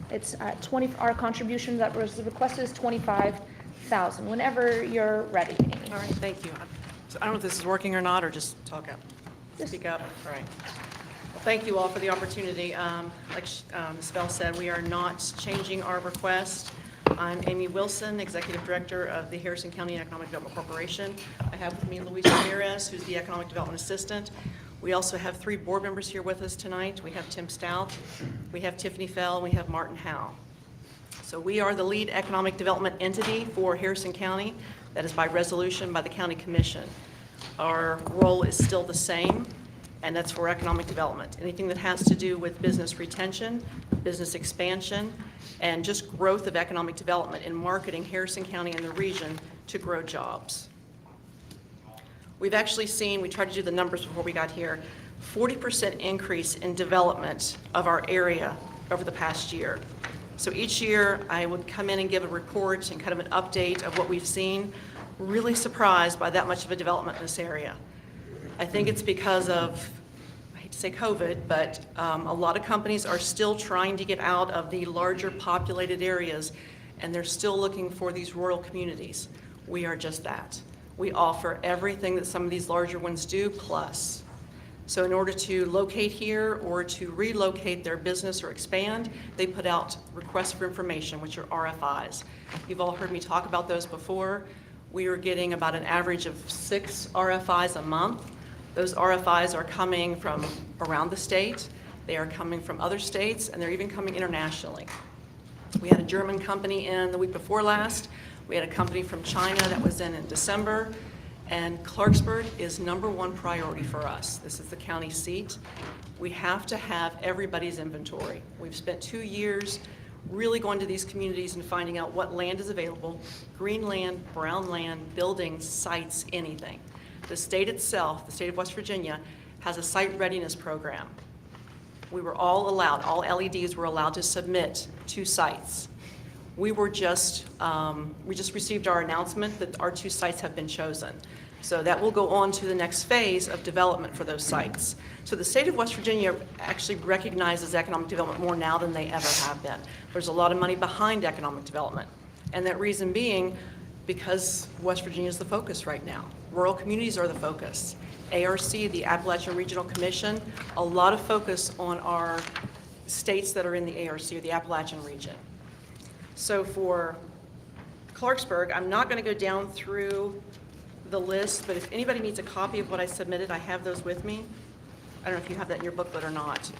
S9: It's at 20, our contribution that was requested is 25,000. Whenever you're ready, Amy.
S16: All right, thank you. So I don't know if this is working or not, or just talk up, speak up. All right. Well, thank you all for the opportunity. Like Ms. Bell said, we are not changing our request. I'm Amy Wilson, Executive Director of the Harrison County Economic Development Corporation. I have with me Luis Ramirez, who's the Economic Development Assistant. We also have 3 board members here with us tonight. We have Tim Stout, we have Tiffany Fell, and we have Martin Howe. So we are the lead economic development entity for Harrison County. That is by resolution by the County Commission. Our role is still the same, and that's for economic development. Anything that has to do with business retention, business expansion, and just growth of economic development in marketing Harrison County and the region to grow jobs. We've actually seen, we tried to do the numbers before we got here, 40% increase in development of our area over the past year. So each year I would come in and give a report and kind of an update of what we've seen. Really surprised by that much of a development in this area. I think it's because of, I hate to say COVID, but a lot of companies are still trying to get out of the larger populated areas, and they're still looking for these rural communities. We are just that. We offer everything that some of these larger ones do, plus. So in order to locate here or to relocate their business or expand, they put out requests for information, which are RFIs. You've all heard me talk about those before. We are getting about an average of 6 RFIs a month. Those RFIs are coming from around the state, they are coming from other states, and they're even coming internationally. We had a German company in the week before last. We had a company from China that was in December. And Clarksburg is #1 priority for us. This is the county seat. We have to have everybody's inventory. We've spent 2 years really going to these communities and finding out what land is available, green land, brown land, buildings, sites, anything. The state itself, the state of West Virginia, has a site readiness program. We were all allowed, all LEDs were allowed to submit to sites. We just received our announcement that our 2 sites have been chosen. So that will go on to the next phase of development for those sites. So the state of West Virginia actually recognizes economic development more now than they ever have been. There's a lot of money behind economic development. And that reason being because West Virginia is the focus right now. Rural communities are the focus. ARC, the Appalachian Regional Commission, a lot of focus on our states that are in the ARC, or the Appalachian region. So for Clarksburg, I'm not going to go down through the list, but if anybody needs a copy of what I submitted, I have those with me. I don't know if you have that in your booklet or not,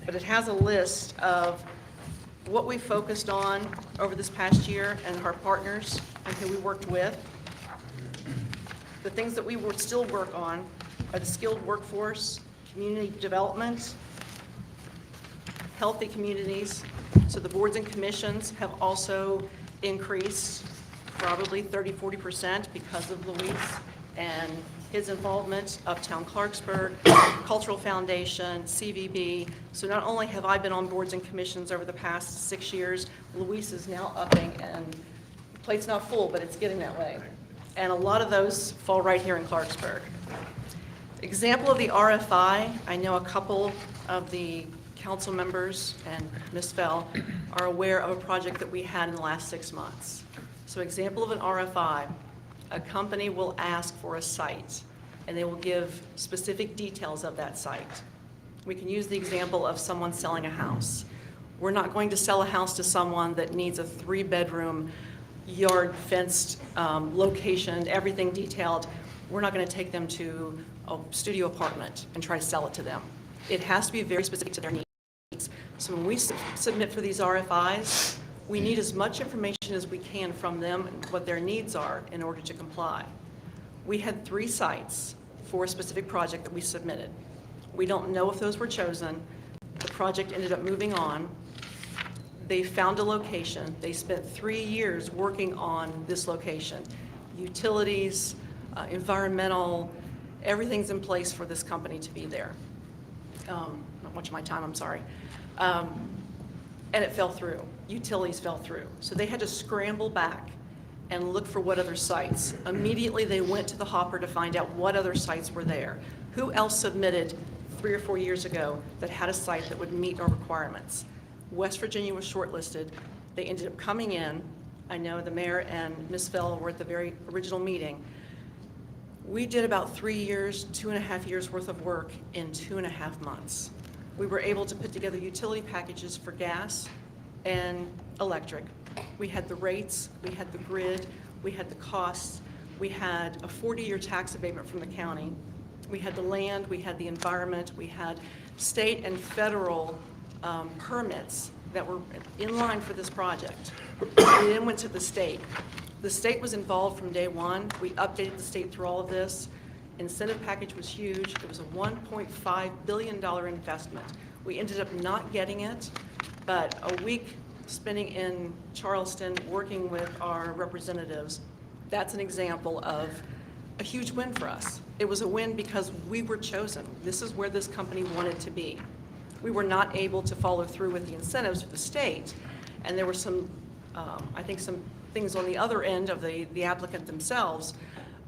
S16: but it has a list of what we focused on over this past year and our partners and who we worked with. The things that we will still work on are the skilled workforce, community development, healthy communities, So the boards and commissions have also increased probably 30-40% because of Luis and his involvement, Uptown Clarksburg, Cultural Foundation, CVB. So not only have I been on boards and commissions over the past 6 years, Luis is now upping, and the plate's not full, but it's getting that way. And a lot of those fall right here in Clarksburg. Example of the RFI, I know a couple of the council members and Ms. Fell are aware of a project that we had in the last 6 months. So example of an RFI, a company will ask for a site and they will give specific details of that site. We can use the example of someone selling a house. We're not going to sell a house to someone that needs a 3-bedroom, yard fenced location, everything detailed. We're not going to take them to a studio apartment and try to sell it to them. It has to be very specific to their needs. So when we submit for these RFIs, we need as much information as we can from them and what their needs are in order to comply. We had 3 sites for a specific project that we submitted. We don't know if those were chosen. The project ended up moving on. They found a location. They spent 3 years working on this location. Utilities, environmental, everything's in place for this company to be there. Not much of my time, I'm sorry. And it fell through. Utilities fell through. So they had to scramble back and look for what other sites. Immediately they went to the hopper to find out what other sites were there. Who else submitted 3 or 4 years ago that had a site that would meet our requirements? West Virginia was shortlisted. They ended up coming in. I know the mayor and Ms. Fell were at the very original meeting. We did about 3 years, 2.5 years worth of work in 2.5 months. We were able to put together utility packages for gas and electric. We had the rates, we had the grid, we had the costs, we had a 40-year tax abatement from the county, we had the land, we had the environment, we had state and federal permits that were in line for this project. We then went to the state. The state was involved from day one. We updated the state through all of this. Incentive package was huge. It was a $1.5 billion investment. We ended up not getting it, but a week spending in Charleston working with our representatives, that's an example of a huge win for us. It was a win because we were chosen. This is where this company wanted to be. We were not able to follow through with the incentives for the state, and there were some, I think some things on the other end of the applicant themselves,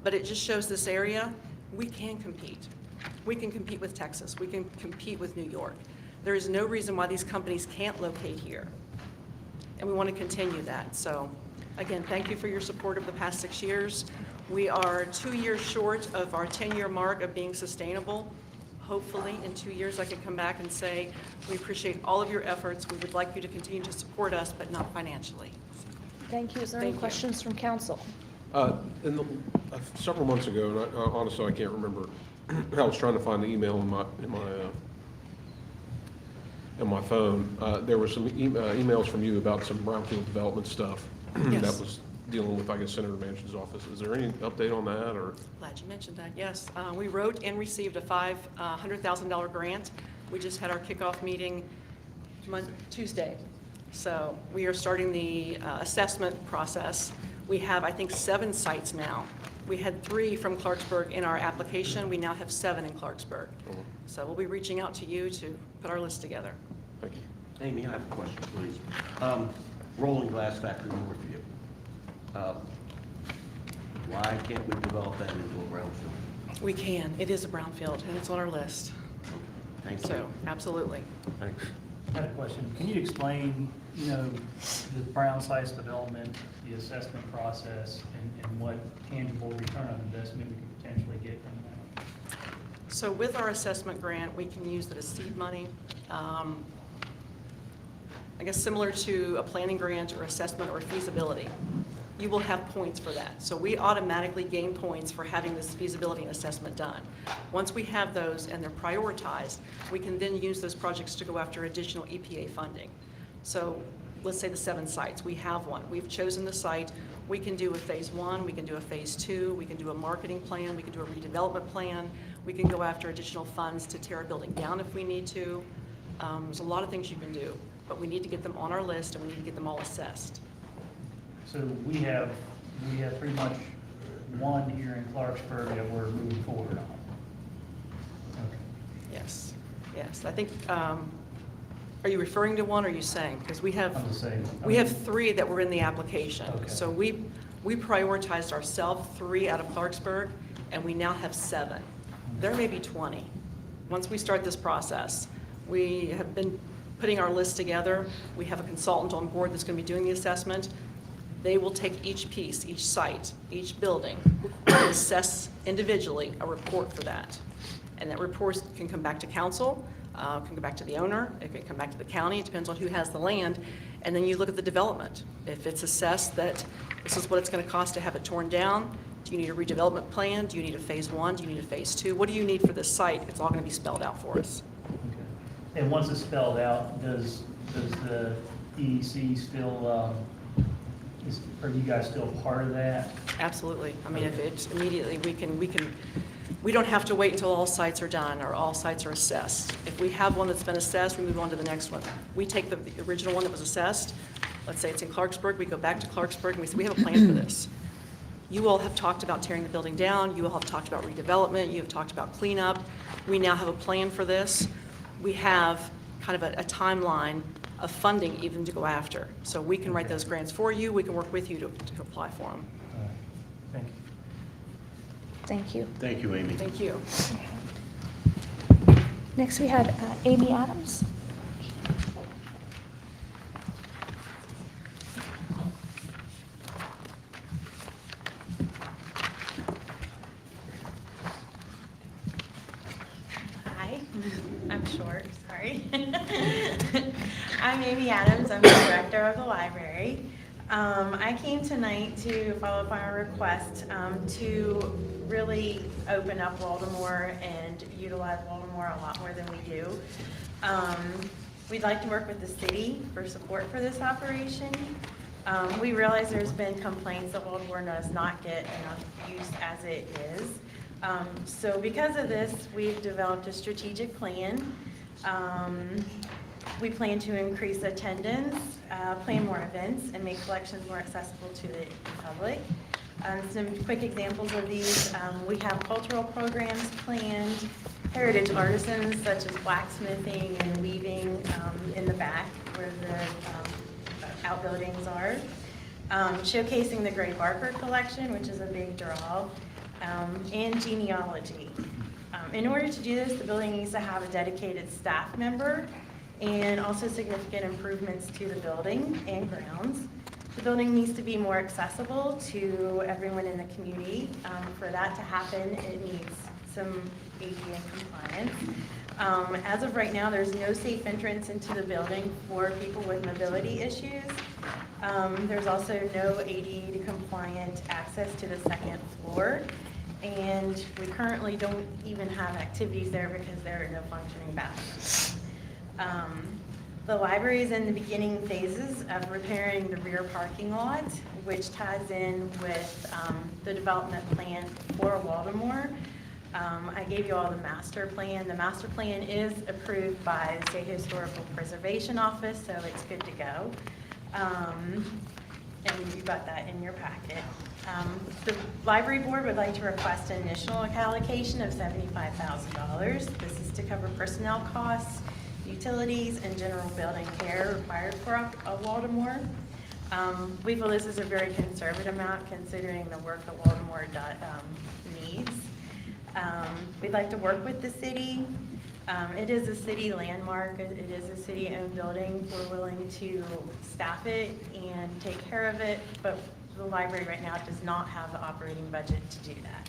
S16: but it just shows this area, we can compete. We can compete with Texas. We can compete with New York. There is no reason why these companies can't locate here, and we want to continue that. So again, thank you for your support over the past 6 years. We are 2 years short of our 10-year mark of being sustainable. Hopefully, in 2 years, I can come back and say, we appreciate all of your efforts. We would like you to continue to support us, but not financially.
S2: Thank you. Is there any questions from council?
S11: Several months ago, and honestly, I can't remember, I was trying to find the email in my phone. There were some emails from you about some brownfield development stuff.
S16: Yes.
S11: That was dealing with, I guess, Senator Manchin's office. Is there any update on that, or?
S16: Glad you mentioned that. Yes, we wrote and received a $500,000 grant. We just had our kickoff meeting Tuesday. So we are starting the assessment process. We have, I think, 7 sites now. We had 3 from Clarksburg in our application. We now have 7 in Clarksburg. So we'll be reaching out to you to put our list together.
S11: Thank you.
S1: Amy, I have a question, please. Rolling glass factory Northview. Why can't we develop that into a brownfield?
S16: We can. It is a brownfield, and it's on our list.
S1: Thank you.
S16: So, absolutely.
S1: Thanks.
S17: I had a question. Can you explain, the brown size development, the assessment process, and what tangible return on investment we could potentially get from that?
S16: So with our assessment grant, we can use it as seed money. I guess similar to a planning grant or assessment or feasibility. You will have points for that. So we automatically gain points for having this feasibility and assessment done. Once we have those and they're prioritized, we can then use those projects to go after additional EPA funding. So let's say the 7 sites, we have one. We've chosen the site. We can do a phase 1, we can do a phase 2, we can do a marketing plan, we can do a redevelopment plan, we can go after additional funds to tear a building down if we need to. There's a lot of things you can do. but we need to get them on our list, and we need to get them all assessed.
S17: So we have pretty much one here in Clarksburg that we're moving forward on. Okay.
S16: Yes, yes. I think, are you referring to one, or are you saying? Because we have,
S17: I'm just saying.
S16: we have 3 that were in the application.
S17: Okay.
S16: So we prioritized ourselves 3 out of Clarksburg, and we now have 7. There may be 20. Once we start this process, we have been putting our list together. We have a consultant on board that's going to be doing the assessment. They will take each piece, each site, each building, and assess individually a report for that. And that report can come back to council, can go back to the owner, it can come back to the county, it depends on who has the land. And then you look at the development. If it's assessed that this is what it's going to cost to have it torn down, do you need a redevelopment plan? Do you need a phase 1? Do you need a phase 2? What do you need for this site? It's all going to be spelled out for us.
S17: Okay. And once it's spelled out, does the EDC still, are you guys still part of that?
S16: Absolutely. I mean, if it's immediately, we don't have to wait until all sites are done or all sites are assessed. If we have one that's been assessed, we move on to the next one. We take the original one that was assessed, let's say it's in Clarksburg, we go back to Clarksburg and we say, we have a plan for this. You all have talked about tearing the building down, you all have talked about redevelopment, you have talked about cleanup. We now have a plan for this. We have kind of a timeline of funding even to go after. So we can write those grants for you, we can work with you to apply for them.
S17: All right. Thank you.
S9: Thank you.
S7: Thank you, Amy.
S16: Thank you.
S9: Next, we had Amy Adams.
S18: Hi, I'm short, sorry. I'm Amy Adams, I'm the director of the library. I came tonight to follow up on a request to really open up Waldemore and utilize Waldemore a lot more than we do. We'd like to work with the city for support for this operation. We realize there's been complaints that Waldemore does not get enough use as it is. So because of this, we've developed a strategic plan. We plan to increase attendance, plan more events, and make collections more accessible to the public. Some quick examples of these, we have cultural programs planned, heritage artisans such as blacksmithing and weaving in the back where the outbuildings are. Showcasing the Gray Barker collection, which is a big draw, and genealogy. In order to do this, the building needs to have a dedicated staff member and also significant improvements to the building and grounds. The building needs to be more accessible to everyone in the community. For that to happen, it needs some ADA compliance. As of right now, there's no safe entrance into the building for people with mobility issues. There's also no ADA compliant access to the second floor. And we currently don't even have activities there because there are no functioning bathrooms. The library is in the beginning phases of repairing the rear parking lot, which ties in with the development plan for Waldemore. I gave you all the master plan. The master plan is approved by the State Historical Preservation Office, so it's good to go. And you got that in your packet. The library board would like to request an initial allocation of $75,000. This is to cover personnel costs, utilities, and general building care required for a Waldemore. We feel this is a very conservative amount considering the work that Waldemore needs. We'd like to work with the city. It is a city landmark. It is a city-owned building. We're willing to staff it and take care of it, but the library right now does not have the operating budget to do that.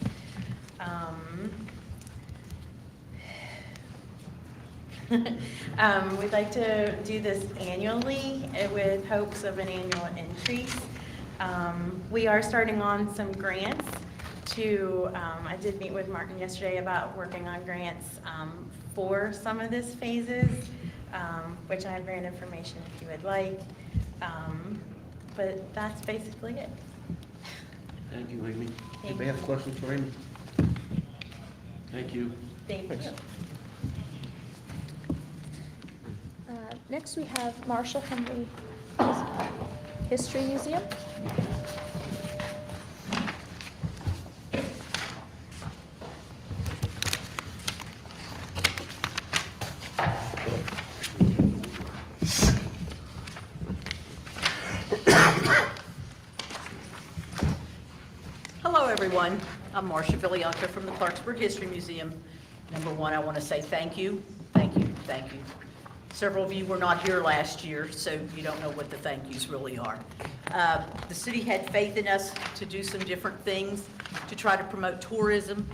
S18: We'd like to do this annually with hopes of an annual increase. We are starting on some grants to, I did meet with Martin yesterday about working on grants for some of these phases, which I have grant information if you would like. But that's basically it.
S7: Thank you, Amy. Anybody have questions for Amy? Thank you.
S18: Thank you.
S2: Next, we have Marshall from the History Museum.
S19: Hello, everyone. I'm Marcia Vilianca from the Clarksburg History Museum. Number one, I want to say thank you, thank you, thank you. Several of you were not here last year, so you don't know what the thank yous really are. The city had faith in us to do some different things to try to promote tourism.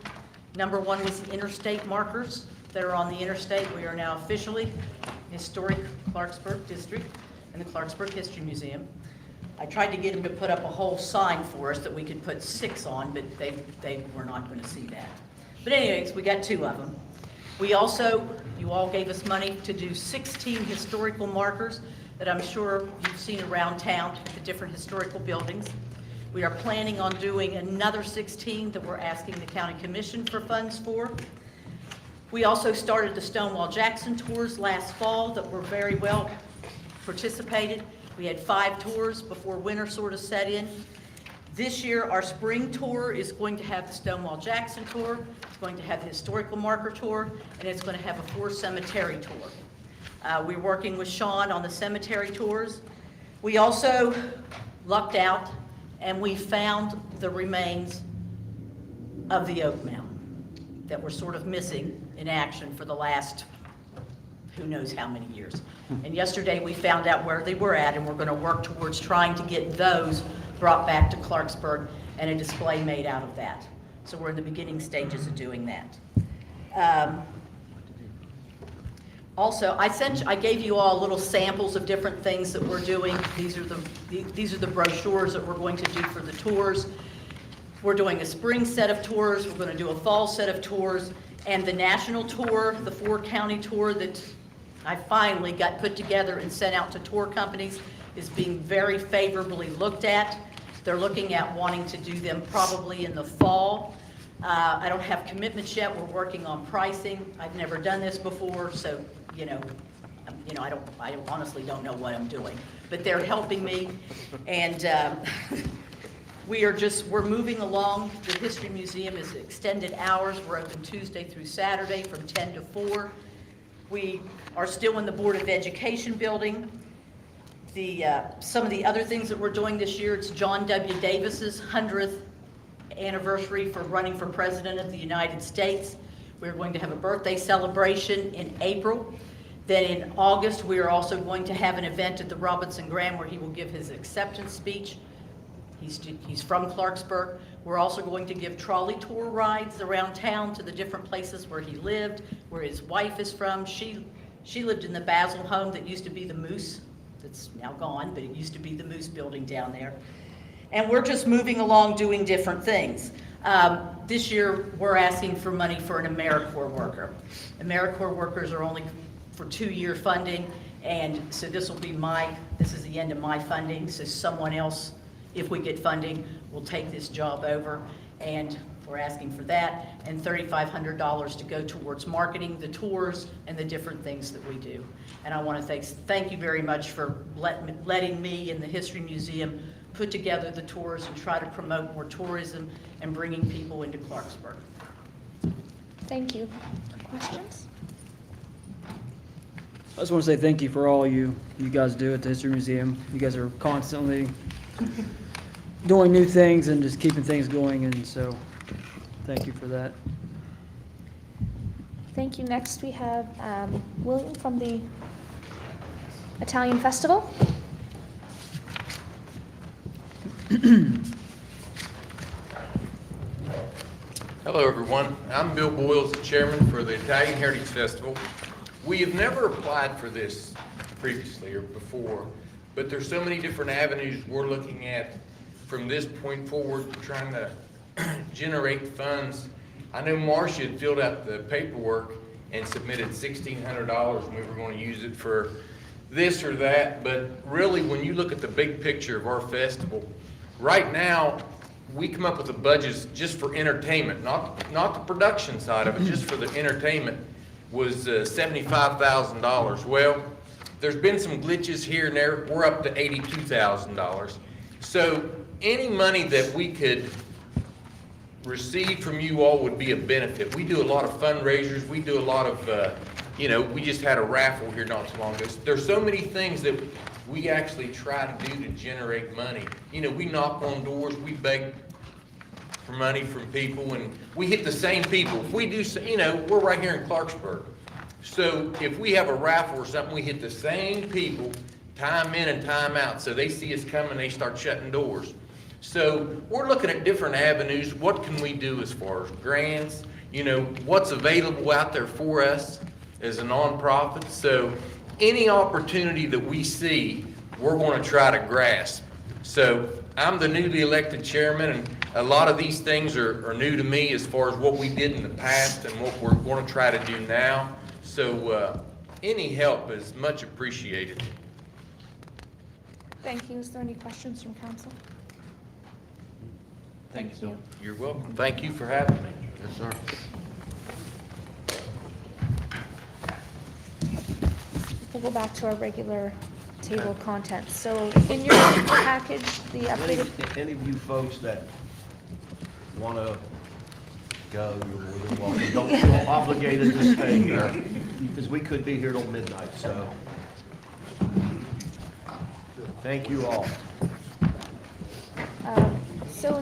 S19: Number one was the interstate markers that are on the interstate. We are now officially historic Clarksburg District and the Clarksburg History Museum. I tried to get them to put up a whole sign for us that we could put 6 on, but they were not going to see that. But anyways, we got 2 of them. We also, you all gave us money to do 16 historical markers that I'm sure you've seen around town at the different historical buildings. We are planning on doing another 16 that we're asking the county commission for funds for. We also started the Stonewall Jackson tours last fall that were very well participated. We had 5 tours before winter sort of set in. This year, our spring tour is going to have the Stonewall Jackson tour, it's going to have the historical marker tour, and it's going to have a 4 cemetery tour. We're working with Sean on the cemetery tours. We also lucked out and we found the remains of the Oak Mountain that were sort of missing in action for the last who knows how many years. And yesterday we found out where they were at, and we're going to work towards trying to get those brought back to Clarksburg and a display made out of that. So we're in the beginning stages of doing that. Also, I gave you all little samples of different things that we're doing. These are the brochures that we're going to do for the tours. We're doing a spring set of tours, we're going to do a fall set of tours, and the national tour, the 4-county tour that I finally got put together and sent out to tour companies is being very favorably looked at. They're looking at wanting to do them probably in the fall. I don't have commitments yet. We're working on pricing. I've never done this before, so I honestly don't know what I'm doing. But they're helping me, and we're moving along. The History Museum is extended hours. We're open Tuesday through Saturday from 10 to 4. We are still in the Board of Education building. Some of the other things that we're doing this year, it's John W. Davis's 100th anniversary for running for President of the United States. We're going to have a birthday celebration in April. Then in August, we are also going to have an event at the Robinson Graham where he will give his acceptance speech. He's from Clarksburg. We're also going to give trolley tour rides around town to the different places where he lived, where his wife is from. She lived in the Basil home that used to be the Moose. That's now gone, but it used to be the Moose building down there. And we're just moving along doing different things. This year, we're asking for money for an AmeriCorps worker. AmeriCorps workers are only for 2-year funding, and so this is the end of my funding, so someone else, if we get funding, will take this job over, and we're asking for that, and $3,500 to go towards marketing the tours and the different things that we do. And I want to thank you very much for letting me and the History Museum put together the tours and try to promote more tourism and bringing people into Clarksburg.
S2: Thank you. Questions?
S20: I just want to say thank you for all you guys do at the History Museum. You guys are constantly doing new things and just keeping things going, and so thank you for that.
S2: Thank you. Next, we have William from the Italian Festival.
S21: Hello, everyone. I'm Bill Boyles, the chairman for the Italian Heritage Festival. We have never applied for this previously or before, but there's so many different avenues we're looking at from this point forward, trying to generate funds. I know Marcia had filled out the paperwork and submitted $1,600 and we were going to use it for this or that, but really when you look at the big picture of our festival, right now we come up with the budgets just for entertainment, not the production side of it, just for the entertainment was $75,000. Well, there's been some glitches here and there. We're up to $82,000. So any money that we could receive from you all would be a benefit. We do a lot of fundraisers. We do a lot of, we just had a raffle here not too long ago. There's so many things that we actually try to do to generate money. We knock on doors, we beg for money from people, and we hit the same people. If we do, we're right here in Clarksburg. So if we have a raffle or something, we hit the same people time in and time out. So they see us coming, they start shutting doors. So we're looking at different avenues. What can we do as far as grants? What's available out there for us as a nonprofit? So any opportunity that we see, we're going to try to grasp. So I'm the newly elected chairman, and a lot of these things are new to me as far as what we did in the past and what we're going to try to do now. So any help is much appreciated.
S2: Thank you. Is there any questions from council?
S21: Thank you. You're welcome. Thank you for having me.
S7: Yes, sir.
S2: We'll go back to our regular table of contents. So in your package, the updated,
S7: Any of you folks that want to go, you're more than welcome. Don't feel obligated to stay here, because we could be here till midnight, so. Thank you all.
S2: so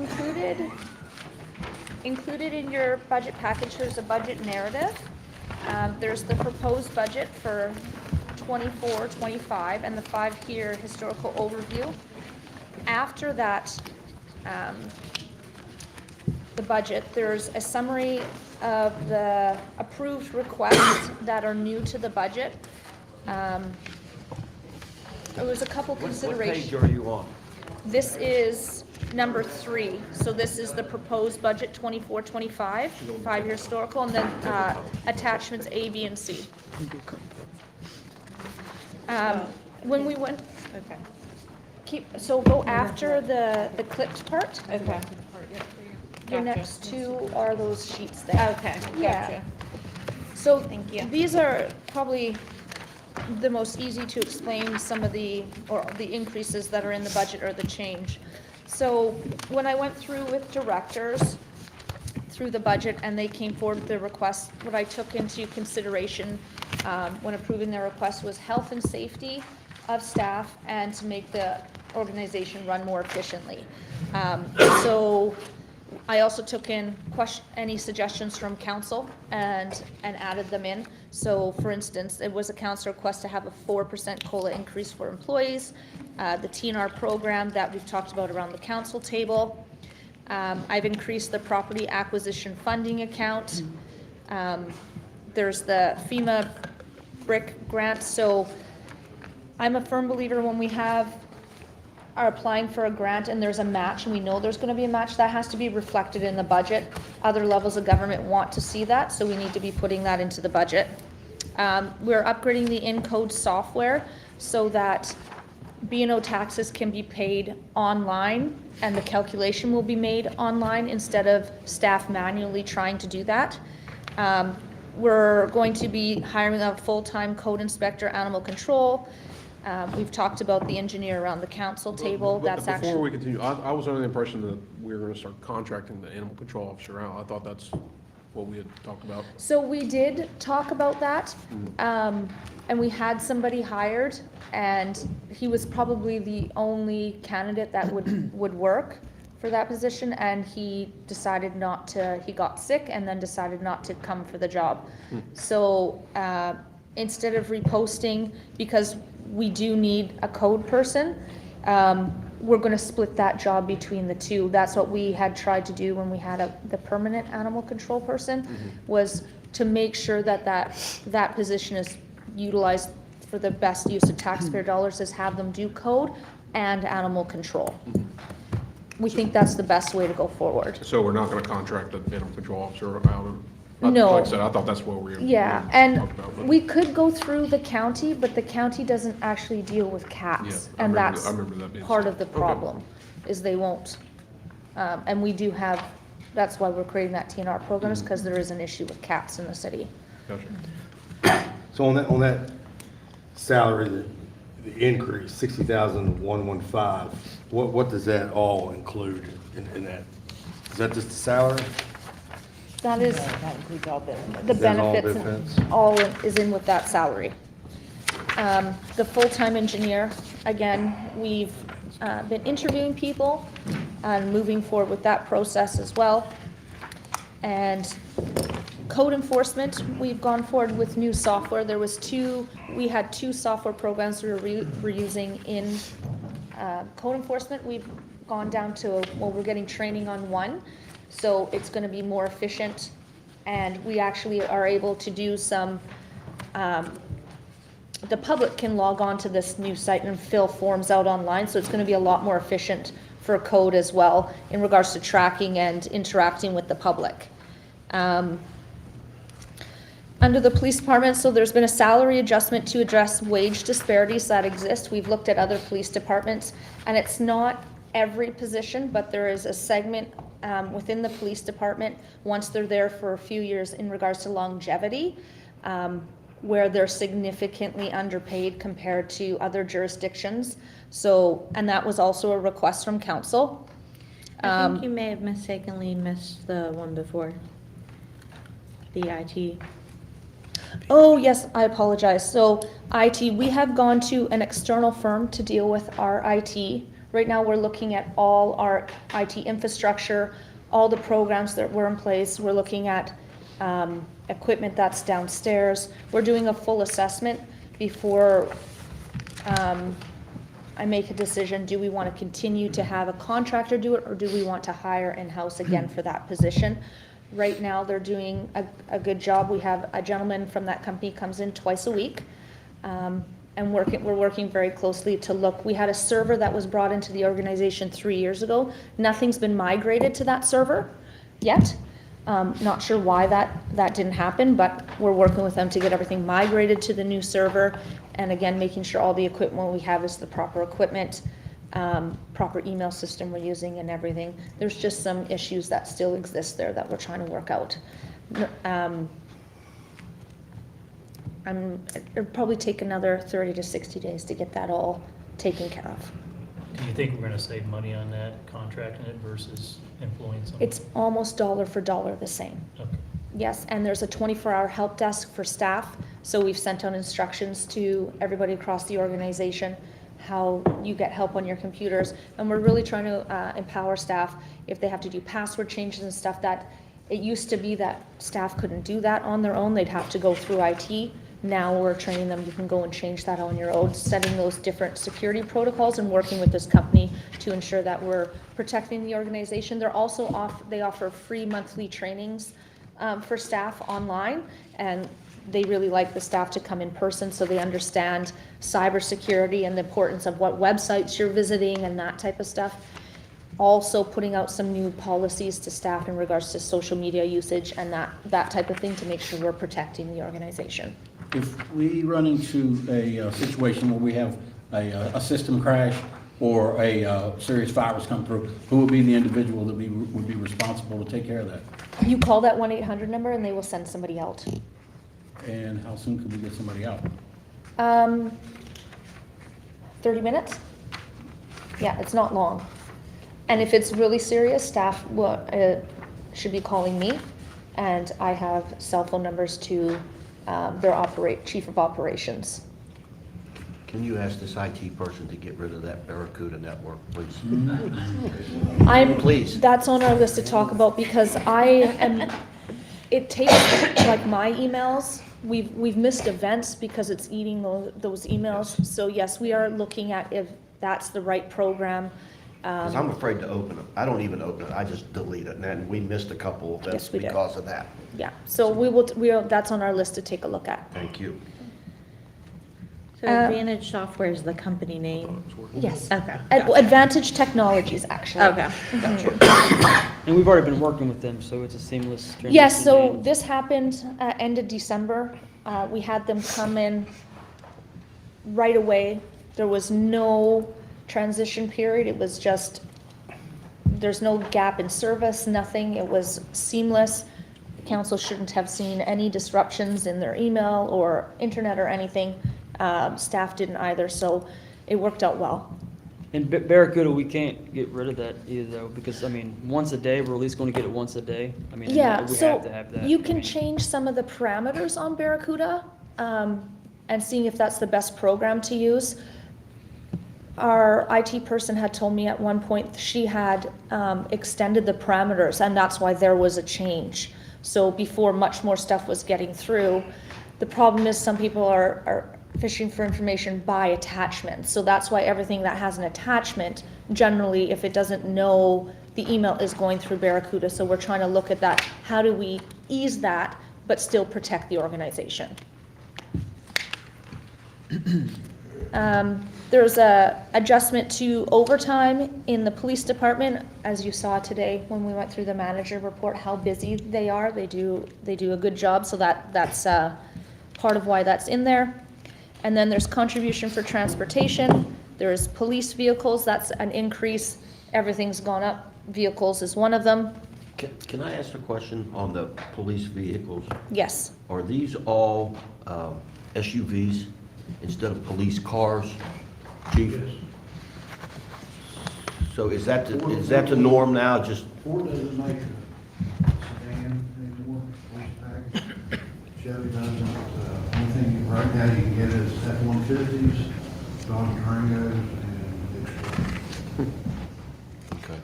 S2: included in your budget package, there's a budget narrative. There's the proposed budget for 24-25 and the 5-year historical overview. After that, the budget, there's a summary of the approved requests that are new to the budget. There was a couple considerations.
S7: What page are you on?
S2: This is number 3. So this is the proposed budget 24-25, 5-year historical, and then attachments A, B, and C. When we went, so go after the clipped part.
S16: Okay.
S2: The next two are those sheets there.
S16: Okay,
S2: Yeah.
S16: gotcha.
S2: So
S16: Thank you.
S2: these are probably the most easy to explain some of the increases that are in the budget or the change. So when I went through with directors through the budget and they came forward with their request, what I took into consideration when approving their request was health and safety of staff and to make the organization run more efficiently. So I also took in any suggestions from council and added them in. So for instance, it was a council request to have a 4% COLA increase for employees, the TNR program that we've talked about around the council table. I've increased the property acquisition funding account. There's the FEMA brick grant. So I'm a firm believer when we are applying for a grant and there's a match and we know there's going to be a match, that has to be reflected in the budget. Other levels of government want to see that, so we need to be putting that into the budget. We're upgrading the in-code software so that B&O taxes can be paid online and the calculation will be made online instead of staff manually trying to do that. We're going to be hiring a full-time code inspector, animal control. We've talked about the engineer around the council table. That's
S11: Before
S2: actually.
S11: we continue, I was under the impression that we were going to start contracting the animal control officer out. I thought that's what we had talked about.
S2: So we did talk about that, and we had somebody hired, and he was probably the only candidate that would work for that position, and he decided not to, he got sick and then decided not to come for the job. So instead of reposting, because we do need a code person, we're going to split that job between the two. That's what we had tried to do when we had the permanent animal control person, was to make sure that position is utilized for the best use of taxpayer dollars, is have them do code and animal control. We think that's the best way to go forward.
S11: So we're not going to contract the animal control officer out?
S2: No.
S11: Like I said, I thought that's what we were
S2: Yeah,
S11: talking
S2: and
S11: about, but-
S2: we could go through the county, but the county doesn't actually deal with cats.
S11: Yeah, I
S2: And
S11: remember-
S2: that's
S11: I remember that being
S2: part
S11: said.
S2: of the
S11: Okay.
S2: problem, is they won't. And we do have, that's why we're creating that TNR programs, because there is an issue with cats in the city.
S11: Gotcha.
S14: So on that salary, the increase, 60,115, what does that all include in that? Is that just the salary?
S2: That is,
S9: That includes all the.
S2: the
S14: Is that all
S2: benefits,
S14: benefits?
S2: all is in with that salary. The full-time engineer, again, we've been interviewing people and moving forward with that process as well. And code enforcement, we've gone forward with new software. We had two software programs we're using in code enforcement. We've gone down to, we're getting training on one, so it's gonna be more efficient. And we actually are able to do some, the public can log on to this new site and fill forms out online, so it's gonna be a lot more efficient for code as well in regards to tracking and interacting with the public. Under the police department, so there's been a salary adjustment to address wage disparities that exist. We've looked at other police departments, and it's not every position, but there is a segment within the police department, once they're there for a few years in regards to longevity, where they're significantly underpaid compared to other jurisdictions. So, and that was also a request from council.
S12: I think you may have mistakenly missed the one before. The IT.
S2: Oh, yes, I apologize. So IT, we have gone to an external firm to deal with our IT. Right now, we're looking at all our IT infrastructure, all the programs that were in place. We're looking at equipment that's downstairs. We're doing a full assessment before I make a decision. Do we want to continue to have a contractor do it, or do we want to hire in-house again for that position? Right now, they're doing a good job. We have a gentleman from that company comes in twice a week. And we're working very closely to look. We had a server that was brought into the organization 3 years ago. Nothing's been migrated to that server yet. Not sure why that didn't happen, but we're working with them to get everything migrated to the new server. And again, making sure all the equipment we have is the proper equipment, proper email system we're using and everything. There's just some issues that still exist there that we're trying to work out. It'll probably take another 30 to 60 days to get that all taken care of.
S17: Do you think we're gonna save money on that, contracting it versus employing someone?
S2: It's almost dollar for dollar the same.
S17: Okay.
S2: Yes, and there's a 24-hour help desk for staff, so we've sent out instructions to everybody across the organization how you get help on your computers, and we're really trying to empower staff if they have to do password changes and stuff. That it used to be that staff couldn't do that on their own, they'd have to go through IT. Now we're training them, you can go and change that on your own, setting those different security protocols and working with this company to ensure that we're protecting the organization. They're also they offer free monthly trainings for staff online, and they really like the staff to come in person so they understand cybersecurity and the importance of what websites you're visiting and that type of stuff. Also putting out some new policies to staff in regards to social media usage and that type of thing to make sure we're protecting the organization.
S13: If we run into a situation where we have a system crash or a serious virus come through, who would be the individual that would be responsible to take care of that?
S2: You call that 1-800 number and they will send somebody out.
S13: And how soon could we get somebody out?
S2: 30 minutes? Yeah, it's not long. And if it's really serious, staff should be calling me, and I have cell phone numbers to their chief of operations.
S7: Can you ask this IT person to get rid of that Barracuda network, please? Please.
S2: That's on our list to talk about because it takes like my emails. We've missed events because it's eating those emails. So yes, we are looking at if that's the right program.
S7: Because I'm afraid to open it. I don't even open it. I just delete it. And then we missed a couple of events because of that.
S2: Yeah, so that's on our list to take a look at.
S7: Thank you.
S12: So Advantage Software is the company name?
S2: Yes.
S12: Okay.
S2: Advantage Technologies, actually.
S12: Okay.
S20: And we've already been working with them, so it's a seamless transition.
S2: Yes, so this happened end of December. We had them come in right away. There was no transition period. It was just, there's no gap in service, nothing. It was seamless. The council shouldn't have seen any disruptions in their email or internet or anything.
S9: Staff didn't either, so it worked out well.
S20: In Barracuda, we can't get rid of that either, though, because, I mean, once a day, we're at least going to get it once a day. I mean,
S9: Yeah,
S20: we have
S9: so
S20: to have that.
S9: you
S20: I
S9: can
S20: mean,
S9: change some of the parameters on Barracuda, and seeing if that's the best program to use. Our IT person had told me at one point she had extended the parameters, and that's why there was a change. So before much more stuff was getting through, the problem is some people are fishing for information by attachment. So that's why everything that has an attachment, generally, if it doesn't know the email is going through Barracuda. So we're trying to look at that. How do we ease that, but still protect the organization? There's a adjustment to overtime in the police department. As you saw today when we went through the manager report, how busy they are. They do a good job, so that's part of why that's in there. And then there's contribution for transportation. There's police vehicles, that's an increase. Everything's gone up. Vehicles is one of them.
S7: Can I ask a question on the police vehicles?
S9: Yes.
S7: Are these all SUVs instead of police cars, Chief? So is that the norm now, just?
S5: Ford doesn't make a sedan anymore, police package. Chevy doesn't. Only thing right now you can get is F-150s, Dodge Durangos, and Explorers.
S7: Okay.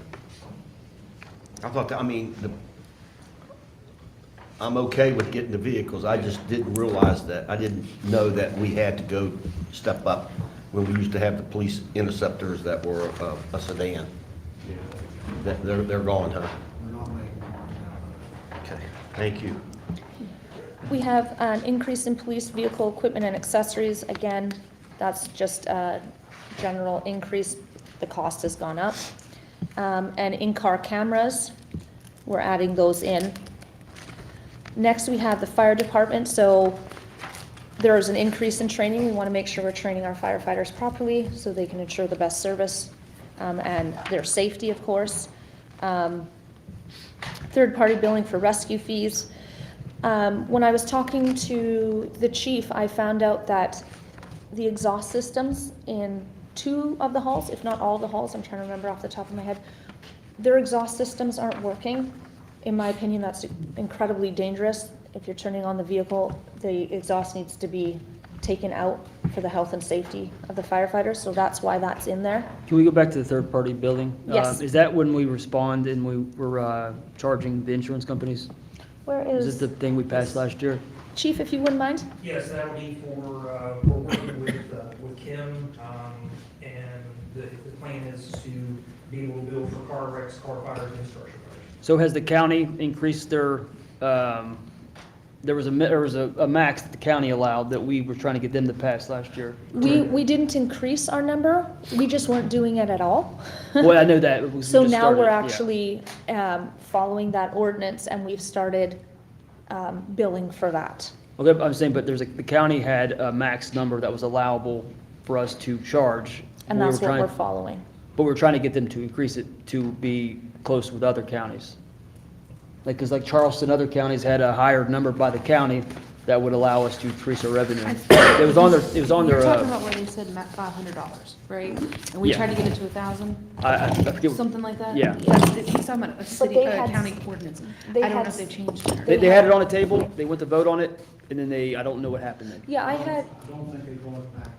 S7: I thought that, I mean, I'm okay with getting the vehicles, I just didn't realize that, I didn't know that we had to go step up when we used to have the police interceptors that were a sedan. That they're gone, huh?
S5: We're not making one now.
S7: Okay, thank you.
S9: We have an increase in police vehicle equipment and accessories. Again, that's just a general increase. The cost has gone up. And in-car cameras, we're adding those in. Next, we have the fire department. So there is an increase in training. We want to make sure we're training our firefighters properly so they can ensure the best service and their safety, of course. Third-party billing for rescue fees. When I was talking to the chief, I found out that the exhaust systems in 2 of the halls, if not all the halls, I'm trying to remember off the top of my head, their exhaust systems aren't working. In my opinion, that's incredibly dangerous. If you're turning on the vehicle, the exhaust needs to be taken out for the health and safety of the firefighters, so that's why that's in there.
S20: Can we go back to the third-party billing?
S9: Yes.
S20: Is that when we respond and we were charging the insurance companies?
S9: Where
S20: Is
S9: is,
S20: this the thing we passed last year?
S9: Chief, if you wouldn't mind?
S6: Yes, that would be for, we're working with Kim, and the plan is to be able to bill for car wrecks, car fires, and structure fires.
S20: So has the county increased their, there was a max that the county allowed that we were trying to get them to pass last year?
S9: We didn't increase our number, we just weren't doing it at all.
S20: Well, I know that. We
S9: So
S20: just
S9: now
S20: started,
S9: we're
S20: yeah.
S9: actually following that ordinance, and we've started billing for that.
S20: Okay, I'm saying, but the county had a max number that was allowable for us to charge.
S9: And
S20: We
S9: that's
S20: were
S9: what
S20: trying-
S9: we're following.
S20: But we're trying to get them to increase it to be close with other counties. Like, because like Charleston, other counties had a higher number by the county that would allow us to increase our revenue. It was on their,
S22: You're talking about where they said $500, right? And we
S20: Yeah.
S22: tried to get it to 1,000?
S20: I forget.
S22: Something like that?
S20: Yeah.
S22: He's talking about a city,
S9: they had-
S22: county ordinance.
S9: they
S22: I don't know
S9: had-
S22: if they've changed it.
S20: They had it on the table, they went to vote on it, and then I don't know what happened then.
S9: Yeah, I had,
S5: I don't think they brought it back up.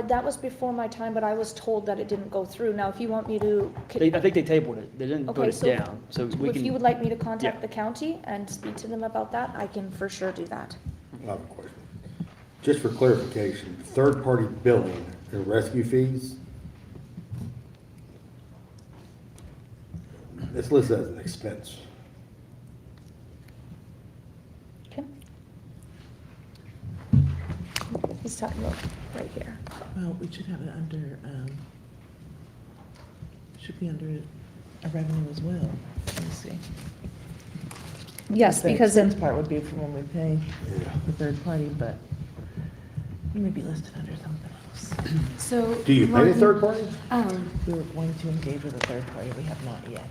S9: that was before my time, but I was told that it didn't go through. Now, if you want me to,
S20: I think they tabled it, they didn't
S9: Okay,
S20: put it
S9: so
S20: down, so we
S9: if you
S20: can,
S9: would like me to contact
S20: Yeah.
S9: the county and speak to them about that, I can for sure do that.
S14: I have a question. Just for clarification, third-party billing and rescue fees, it's listed as an expense.
S9: Okay. He's talking about right here.
S23: Well, we should have it under, should be under a revenue as well. Let me see.
S9: Yes,
S23: The
S9: because
S23: expense part would be for when we pay the third party, but it may be listed under something else.
S22: So.
S14: Do you pay a
S22: Martin,
S14: third party?
S23: We were going to engage with a third party, we have not yet.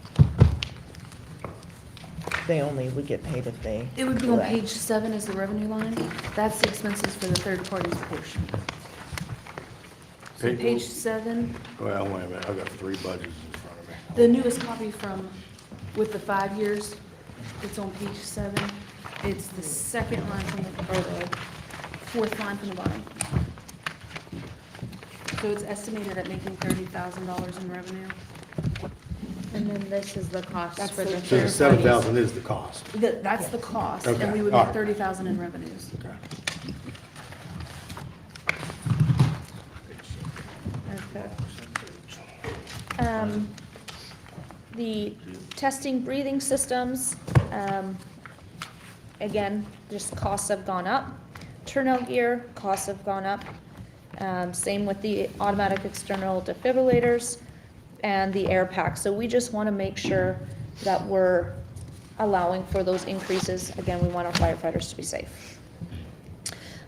S23: they only would get paid if they.
S9: It would be on
S23: collect.
S9: page 7 is the revenue line. That's the expenses for the third party's portion. So page 7,
S14: Well, wait a minute, I've got 3 budgets in front of me.
S9: the newest copy from, with the 5 years, it's on page 7. It's the second line from the, or the fourth line from the bottom. So it's estimated at making $30,000 in revenue.
S23: And then this is the cost
S9: That's
S23: for
S9: the-
S23: the.
S14: So the 7,000 is the cost.
S9: That's the cost, and
S14: Okay,
S9: we would
S14: all
S9: make
S14: right.
S9: 30,000 in revenues.
S23: Okay.
S9: The testing breathing systems, again, just costs have gone up. Turnout gear, costs have gone up. Same with the automatic external defibrillators and the air pack. So we just want to make sure that we're allowing for those increases. Again, we want our firefighters to be safe.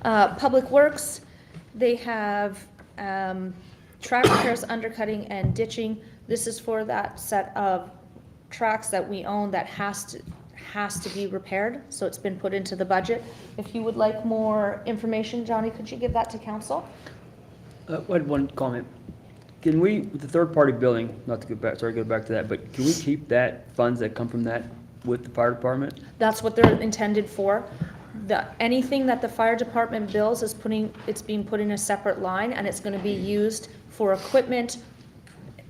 S9: Public Works, they have track repairs, undercutting, and ditching. This is for that set of tracks that we own that has to be repaired, so it's been put into the budget. If you would like more information, Johnny, could you give that to council?
S20: I had one comment. Can we, with the third-party billing, not to go back to that, but can we keep that, funds that come from that with the fire department?
S9: That's what they're intended for. Anything that the fire department bills is it's being put in a separate line, and it's gonna be used for equipment.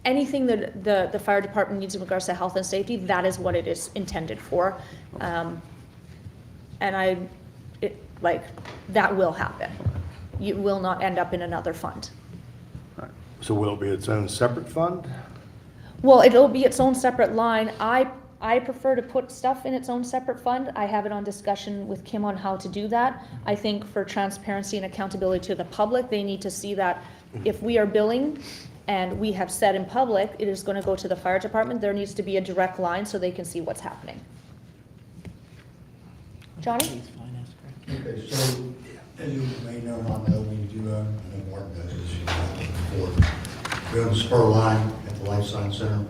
S9: Anything that the fire department needs in regards to health and safety, that is what it is intended for. And that will happen. You will not end up in another fund.
S14: So will it be its own separate fund?
S9: Well, it'll be its own separate line. I prefer to put stuff in its own separate fund. I have it on discussion with Kim on how to do that. I think for transparency and accountability to the public, they need to see that if we are billing and we have said in public, it is going to go to the fire department, there needs to be a direct line so they can see what's happening. Johnny?
S3: Okay, so, as you may know, I know we do own, I know Mark knows this, you've done it before. We own the spur line at the Life Science Center.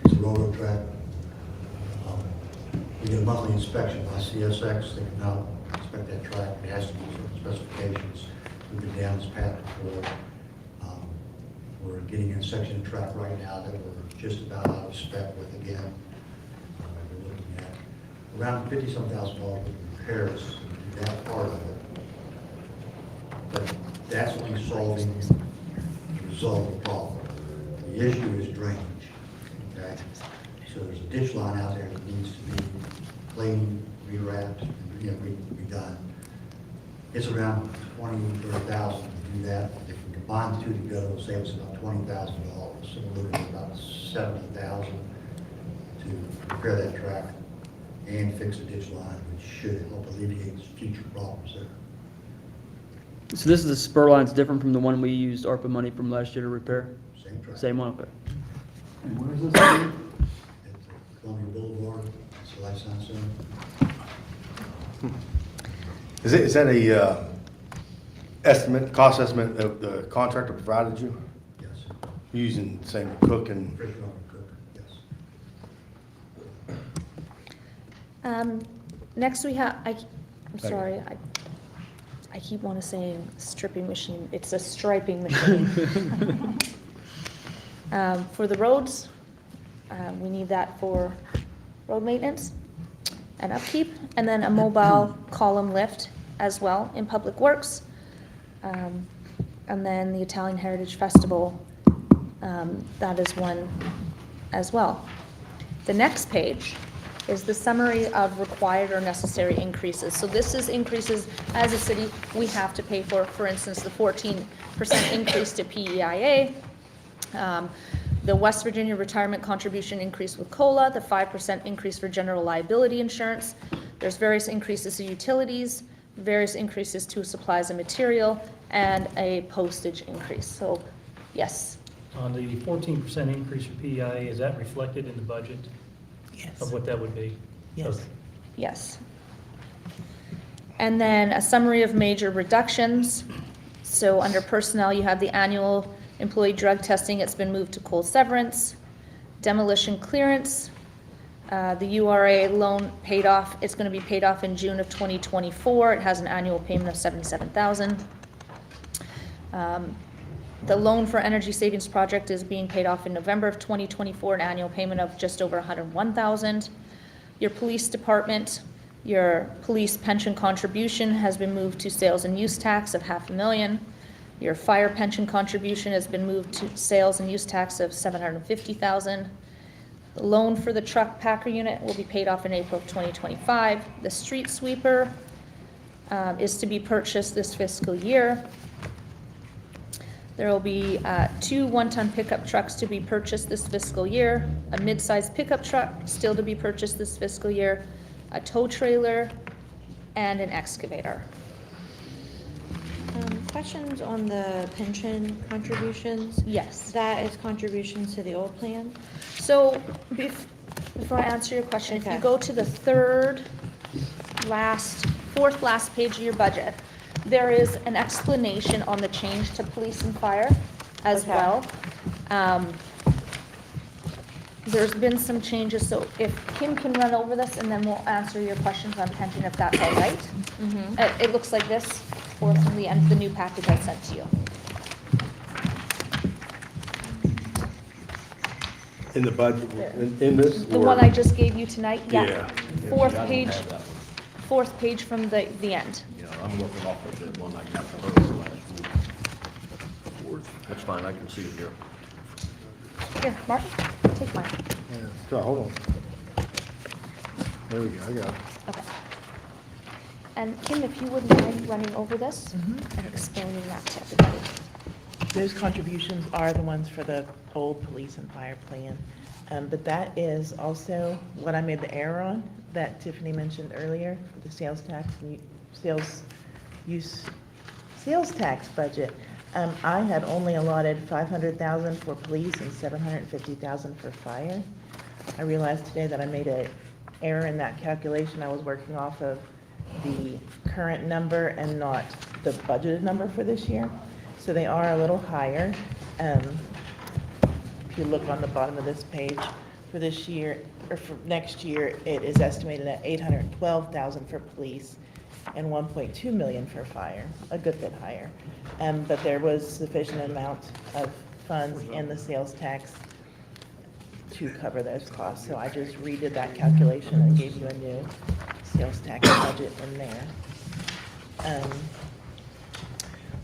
S3: It's a railroad track. We get a monthly inspection by CSX. They cannot inspect that track. It has to meet certain specifications. We've been down this path before. We're getting in a section of track right now that we're just about out of spec with again. We're looking at around $50,000 worth of repairs to that part of it. But that's only solving the result of the problem. The issue is drainage. Okay? So there's a ditch line out there that needs to be cleaned, rewrapped, and redone. It's around $20,000 to do that. If we combine the two together, it'll save us about $20,000. So we're looking at about $70,000 to repair that track and fix the ditch line, which should help alleviate future problems there.
S20: So this is the spur line's different from the one we used ARPA money from last year to repair?
S3: Same track.
S20: Same one, okay.
S3: And where is this at? At Columbia Boulevard, it's the Life Science Center.
S14: Is that a cost estimate of the contractor provided you?
S3: Yes.
S14: Using the same cook and?
S3: Fresh Cook, yes.
S9: Next we have, I'm sorry, I keep wanting to say stripping machine. It's a striping machine. For the roads, we need that for road maintenance and upkeep, and then a mobile column lift as well in Public Works. And then the Italian Heritage Festival, that is one as well. The next page is the summary of required or necessary increases. So this is increases as a city we have to pay for instance, the 14% increase to PEIA, the West Virginia retirement contribution increase with COLA, the 5% increase for general liability insurance. There's various increases to utilities, various increases to supplies and material, and a postage increase. So, yes.
S17: On the 14% increase for PEI, is that reflected in the budget?
S23: Yes.
S17: Of what that would be?
S23: Yes.
S9: Yes. And then a summary of major reductions. So under personnel, you have the annual employee drug testing. It's been moved to cold severance. Demolition clearance. The URA loan paid off, it's gonna be paid off in June of 2024. It has an annual payment of $77,000. The loan for energy savings project is being paid off in November of 2024, an annual payment of just over $101,000. Your police department, your police pension contribution has been moved to sales and use tax of $500,000. Your fire pension contribution has been moved to sales and use tax of $750,000. The loan for the truck packer unit will be paid off in April of 2025. The street sweeper is to be purchased this fiscal year. There will be 2 one-ton pickup trucks to be purchased this fiscal year, a mid-sized pickup truck still to be purchased this fiscal year, a tow trailer, and an excavator.
S12: Questions on the pension contributions?
S9: Yes.
S12: That is contributions to the old plan?
S9: So before I answer your question, if you
S12: Okay.
S9: go to the fourth last page of your budget, there is an explanation on the change to police and fire as
S12: Okay.
S9: well. There's been some changes, so if Kim can run over this, and then we'll answer your questions on pension, if that's all right. It looks like this, or from the end of the new package I sent to you.
S14: In the budget, in this?
S9: The one I just gave you tonight, yeah.
S14: Yeah.
S9: Fourth
S7: I don't
S9: page,
S7: have that one.
S9: fourth page from the end.
S7: Yeah, I'm looking off of the one I got from her last week. That's fine, I can see it here.
S9: Here, Martin, take mine.
S14: Yeah, so, hold on. There we go, I got it.
S9: Okay. And Kim, if you wouldn't mind running over this and explaining that to everybody.
S23: Those contributions are the ones for the old police and fire plan. But that is also what I made the error on, that Tiffany mentioned earlier, the sales tax, and sales tax budget. I had only allotted $500,000 for police and $750,000 for fire. I realized today that I made an error in that calculation. I was working off of the current number and not the budgeted number for this year. So they are a little higher. If you look on the bottom of this page, for this year, or for next year, it is estimated at $812,000 for police and $1.2 million for fire, a good bit higher. But there was sufficient amount of funds in the sales tax to cover those costs. So I just redid that calculation and gave you a new sales tax budget in there.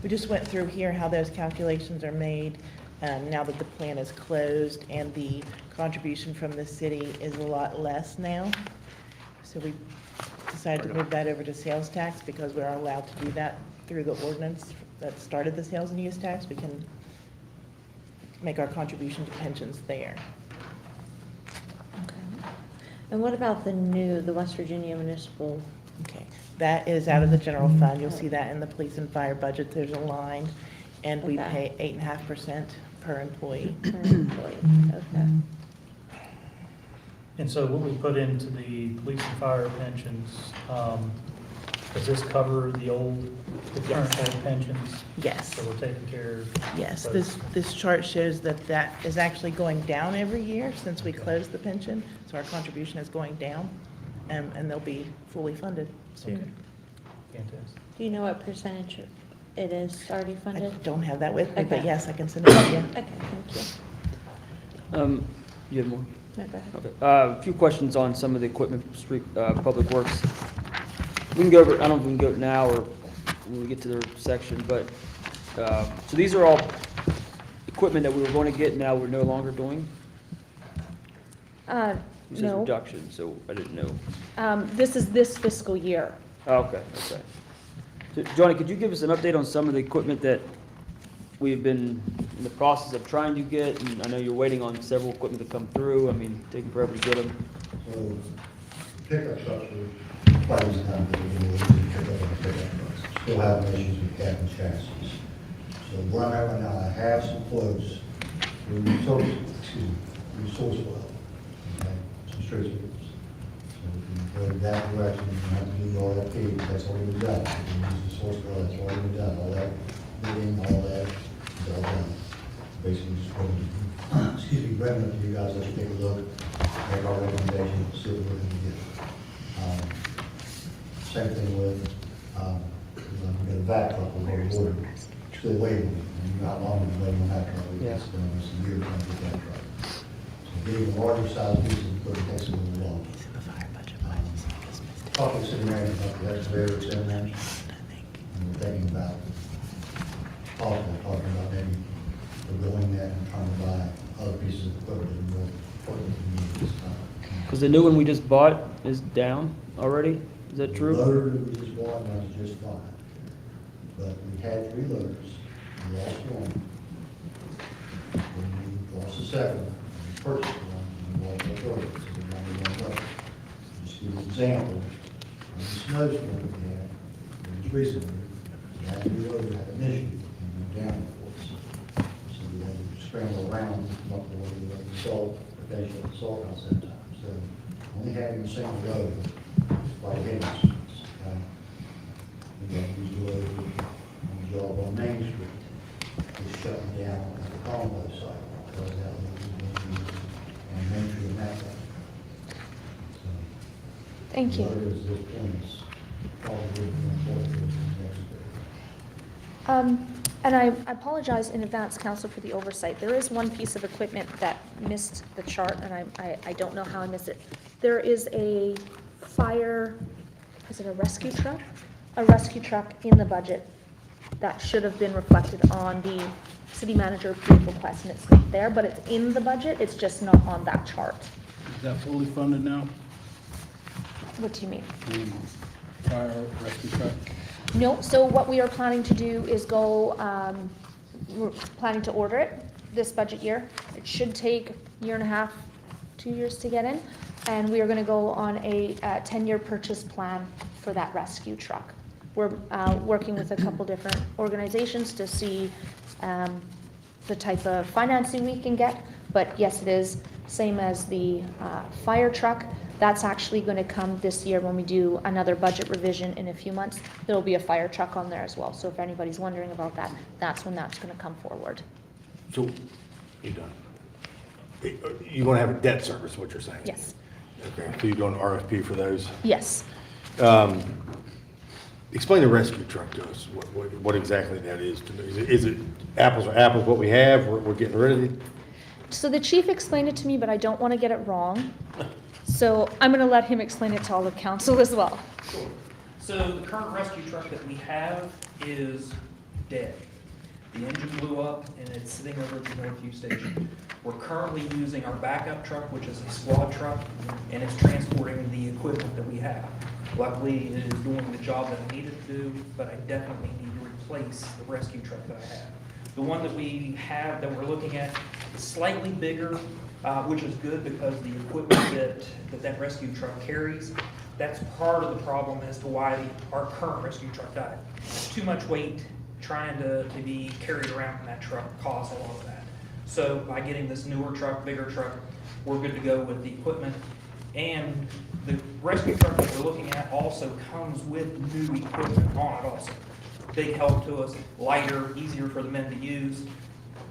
S23: We just went through here how those calculations are made now that the plan is closed, and the contribution from the city is a lot less now. So we decided to move that over to sales tax because we're allowed to do that through the ordinance that started the sales and use tax. We can make our contribution to pensions there.
S12: And what about the West Virginia municipal?
S23: Okay, that is out of the general fund. You'll see that in the police and fire budget. There's a line, and we
S12: Okay.
S23: pay 8.5% per employee.
S12: Per employee? Okay.
S17: And so what we put into the police and fire pensions, does this cover the current old pensions?
S23: Yes.
S17: So we're taking care of?
S23: Yes,
S17: those.
S23: this chart shows that that is actually going down every year since we closed the pension. So our contribution is going down, and they'll be fully funded soon.
S17: Okay. Fantastic.
S12: Do you know what percentage it is already
S23: I
S12: funded?
S23: don't have that with me, but
S12: Okay.
S23: yes, I can send it to you.
S12: Okay, thank you.
S20: You have more?
S12: No, go ahead.
S20: Okay. A few questions on some of the equipment, street, public works. We can go over, I don't know if we can go now or when we get to their section, but, so these are all equipment that we were going to get, now we're no longer doing? It says
S9: No.
S20: reduction, so I didn't know.
S9: This is this fiscal year.
S20: Oh, okay, okay. So, Johnny, could you give us an update on some of the equipment that we've been in the process of trying to get? And I know you're waiting on several equipment to come through, I mean, taking forever to get them.
S3: So pickup trucks are probably not going to be pickup trucks. Still having issues with cab and chassis. So where I'm at right now, I have some quotes for resource well, okay, some street sweepers. So if you go in that direction, you have to do all that paving, that's already been done. If you use the source well, that's already been done, all that bidding, all that is all done. Basically, just going to excuse me, bring them to you guys, let's take a look, make our recommendations, see what we're going to get. Same thing with, we got a vac truck we're going to order, still waiting, and you know how long we've been waiting on that truck, it's been almost a year trying to get that truck. So getting a larger size piece of equipment takes a little long. Talking to the city manager about the excavators in there, and we're thinking about, talking about maybe going that and trying to buy other pieces of equipment and more equipment we need this time.
S20: Because the new one we just bought is down already? Is that true?
S3: The loader that we just bought was just fine, but we had 3 loaders, we lost one. When we lost the second one, we purchased one, and we lost the third, so we only one loader. Just to give you an example, on the snowstorm we had, just recently, we had 3 loaders had an issue, and went down for us. So we had to scramble around, come up with the salt, potential salt house that time. So only having a single load is quite a hindrance. We got these loads on the job on Main Street, it's shutting down at the Conway site, because that was on Main Street and that way. So,
S2: Thank you.
S3: loaders at this point is probably important for the next year.
S2: And I apologize in advance, Council, for the oversight. There is one piece of equipment that missed the chart, and I don't know how I missed it. There is a fire, is it a rescue truck? A rescue truck in the budget that should have been reflected on the city manager approved request, and it's not there, but it's in the budget, it's just not on that chart.
S13: Is that fully funded now?
S2: What do you mean?
S13: Fire rescue truck?
S2: No, so what we are planning to do is go, we're planning to order it this budget year. It should take a year and a half, 2 years to get in. And we are gonna go on a 10-year purchase plan for that rescue truck. We're working with a couple different organizations to see the type of financing we can get. But yes, it is same as the fire truck. That's actually going to come this year when we do another budget revision in a few months. There will be a fire truck on there as well. So if anybody's wondering about that, that's when that's going to come forward.
S14: So, you done? You want to have a debt service, what you're saying?
S2: Yes.
S14: Okay, so you're doing an RFP for those?
S2: Yes.
S14: Explain the rescue truck to us, what exactly that is to me. Is it apples or apples, what we have, we're getting rid of it?
S2: So the chief explained it to me, but I don't want to get it wrong. So I'm going to let him explain it to all of council as well.
S6: Sure. So the current rescue truck that we have is dead. The engine blew up and it's sitting over at the Northview Station. We're currently using our backup truck, which is a squad truck, and it's transporting the equipment that we have. Luckily, it is doing the job that I needed to do, but I definitely need to replace the rescue truck that I have. The one that we have that we're looking at is slightly bigger, which is good because the equipment that rescue truck carries, that's part of the problem as to why our current rescue truck died. Too much weight trying to be carried around in that truck caused a lot of that. So by getting this newer truck, bigger truck, we're good to go with the equipment. And the rescue truck that we're looking at also comes with new equipment on it also. Big help to us, lighter, easier for the men to use,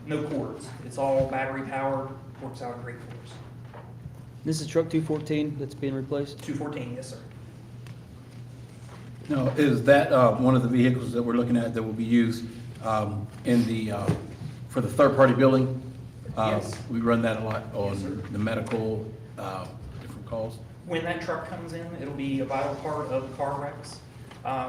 S6: no cords. It's all battery powered, works out great for us.
S20: This is truck 214 that's being replaced?
S6: 214, yes, sir.
S13: Now, is that one of the vehicles that we're looking at that will be used in the, for the third-party billing?
S6: Yes.
S13: We run that a lot on
S6: Yes, sir.
S13: the medical, different calls.
S6: When that truck comes in, it'll be a vital part of the car wrecks,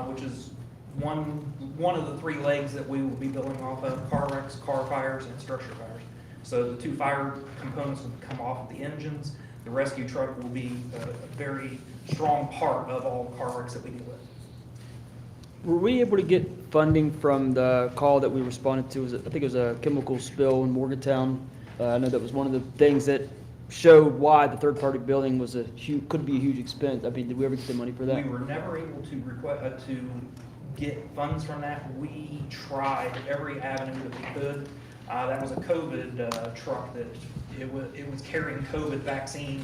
S6: which is one of the 3 legs that we will be building off of: car wrecks, car fires, and structure fires. So the 2 fire components will come off of the engines. The rescue truck will be a very strong part of all the car wrecks that we deal with.
S20: Were we able to get funding from the call that we responded to? I think it was a chemical spill in Morgantown. I know that was one of the things that showed why the third-party billing was could be a huge expense. I mean, did we ever get the money for that?
S6: We were never able to get funds from that. We tried every avenue that we could. That was a COVID truck that it was carrying COVID vaccine,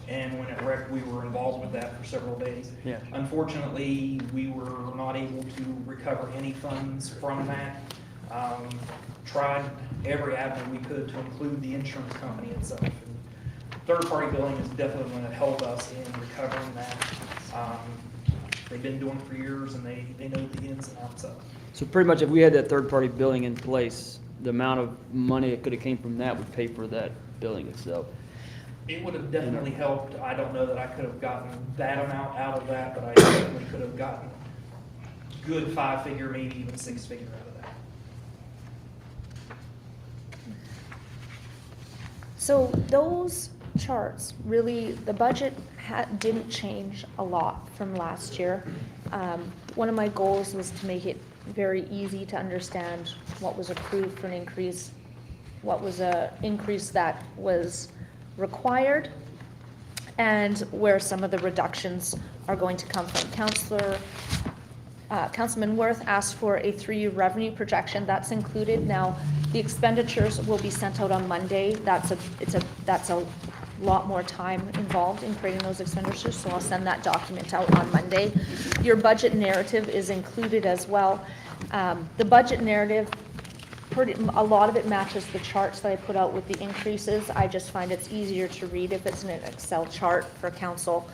S6: and when it wrecked, we were involved with that for several days.
S20: Yeah.
S6: Unfortunately, we were not able to recover any funds from that. Tried every avenue we could to include the insurance company itself. And third-party billing is definitely going to help us in recovering that. They've been doing it for years, and they know the ins and outs of it.
S20: So pretty much if we had that third-party billing in place, the amount of money that could have came from that would pay for that billing itself.
S6: It would have definitely helped. I don't know that I could have gotten that amount out of that, but I definitely could have gotten good 5-figure, maybe even 6-figure out of that.
S9: So those charts, really, the budget didn't change a lot from last year. One of my goals was to make it very easy to understand what was approved for an increase, what was an increase that was required, and where some of the reductions are going to come from. Councilman Worth asked for a 3-year revenue projection. That's included. Now, the expenditures will be sent out on Monday. That's a lot more time involved in creating those expenditures, so I'll send that document out on Monday. Your budget narrative is included as well. The budget narrative, a lot of it matches the charts that I put out with the increases. I just find it's easier to read if it's in an Excel chart for council,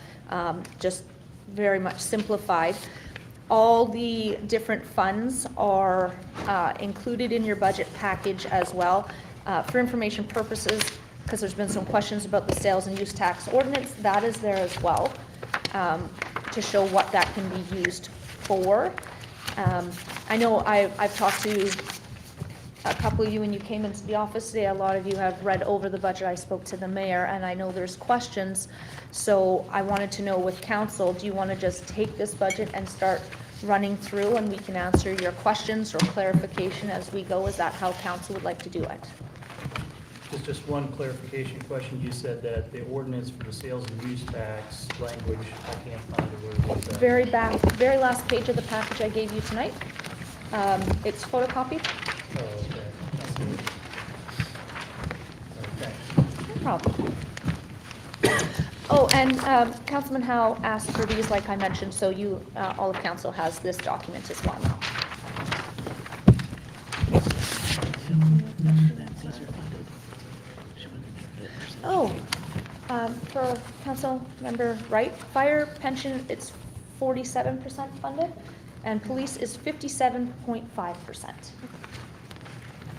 S9: just very much simplified. All the different funds are included in your budget package as well. For information purposes, because there's been some questions about the sales and use tax ordinance, that is there as well, to show what that can be used for. I know I've talked to a couple of you when you came into the office today. A lot of you have read over the budget. I spoke to the mayor, and I know there's questions. So I wanted to know with council, do you want to just take this budget and start running through, and we can answer your questions or clarification as we go? Is that how council would like to do it?
S17: Just one clarification question. You said that the ordinance for the sales and use tax language, I can't find it. Where was that?
S9: Very last page of the package I gave you tonight. It's photocopied.
S17: Oh, okay. That's good. Okay.
S9: No problem. Oh, and Councilman Howe asked for these, like I mentioned, so you, all of council has this document as well. Oh, for Council Member Wright, fire pension, it's 47% funded, and police is 57.5%.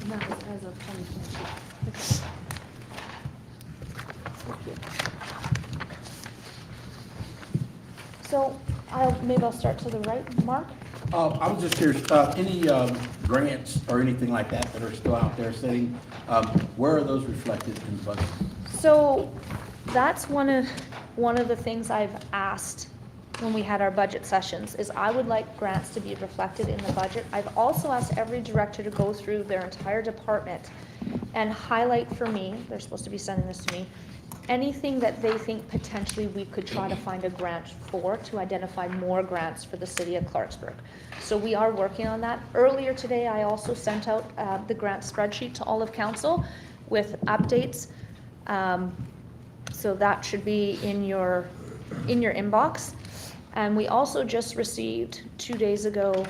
S9: And that was as of 2022. So maybe I'll start to the right. Mark?
S13: I was just curious, any grants or anything like that that are still out there sitting, where are those reflected in the budget?
S9: So that's one of the things I've asked when we had our budget sessions, is I would like grants to be reflected in the budget. I've also asked every director to go through their entire department and highlight for me, they're supposed to be sending this to me, anything that they think potentially we could try to find a grant for, to identify more grants for the city of Clarksburg. So we are working on that. Earlier today, I also sent out the grant spreadsheet to all of council with updates. So that should be in your inbox. And we also just received 2 days ago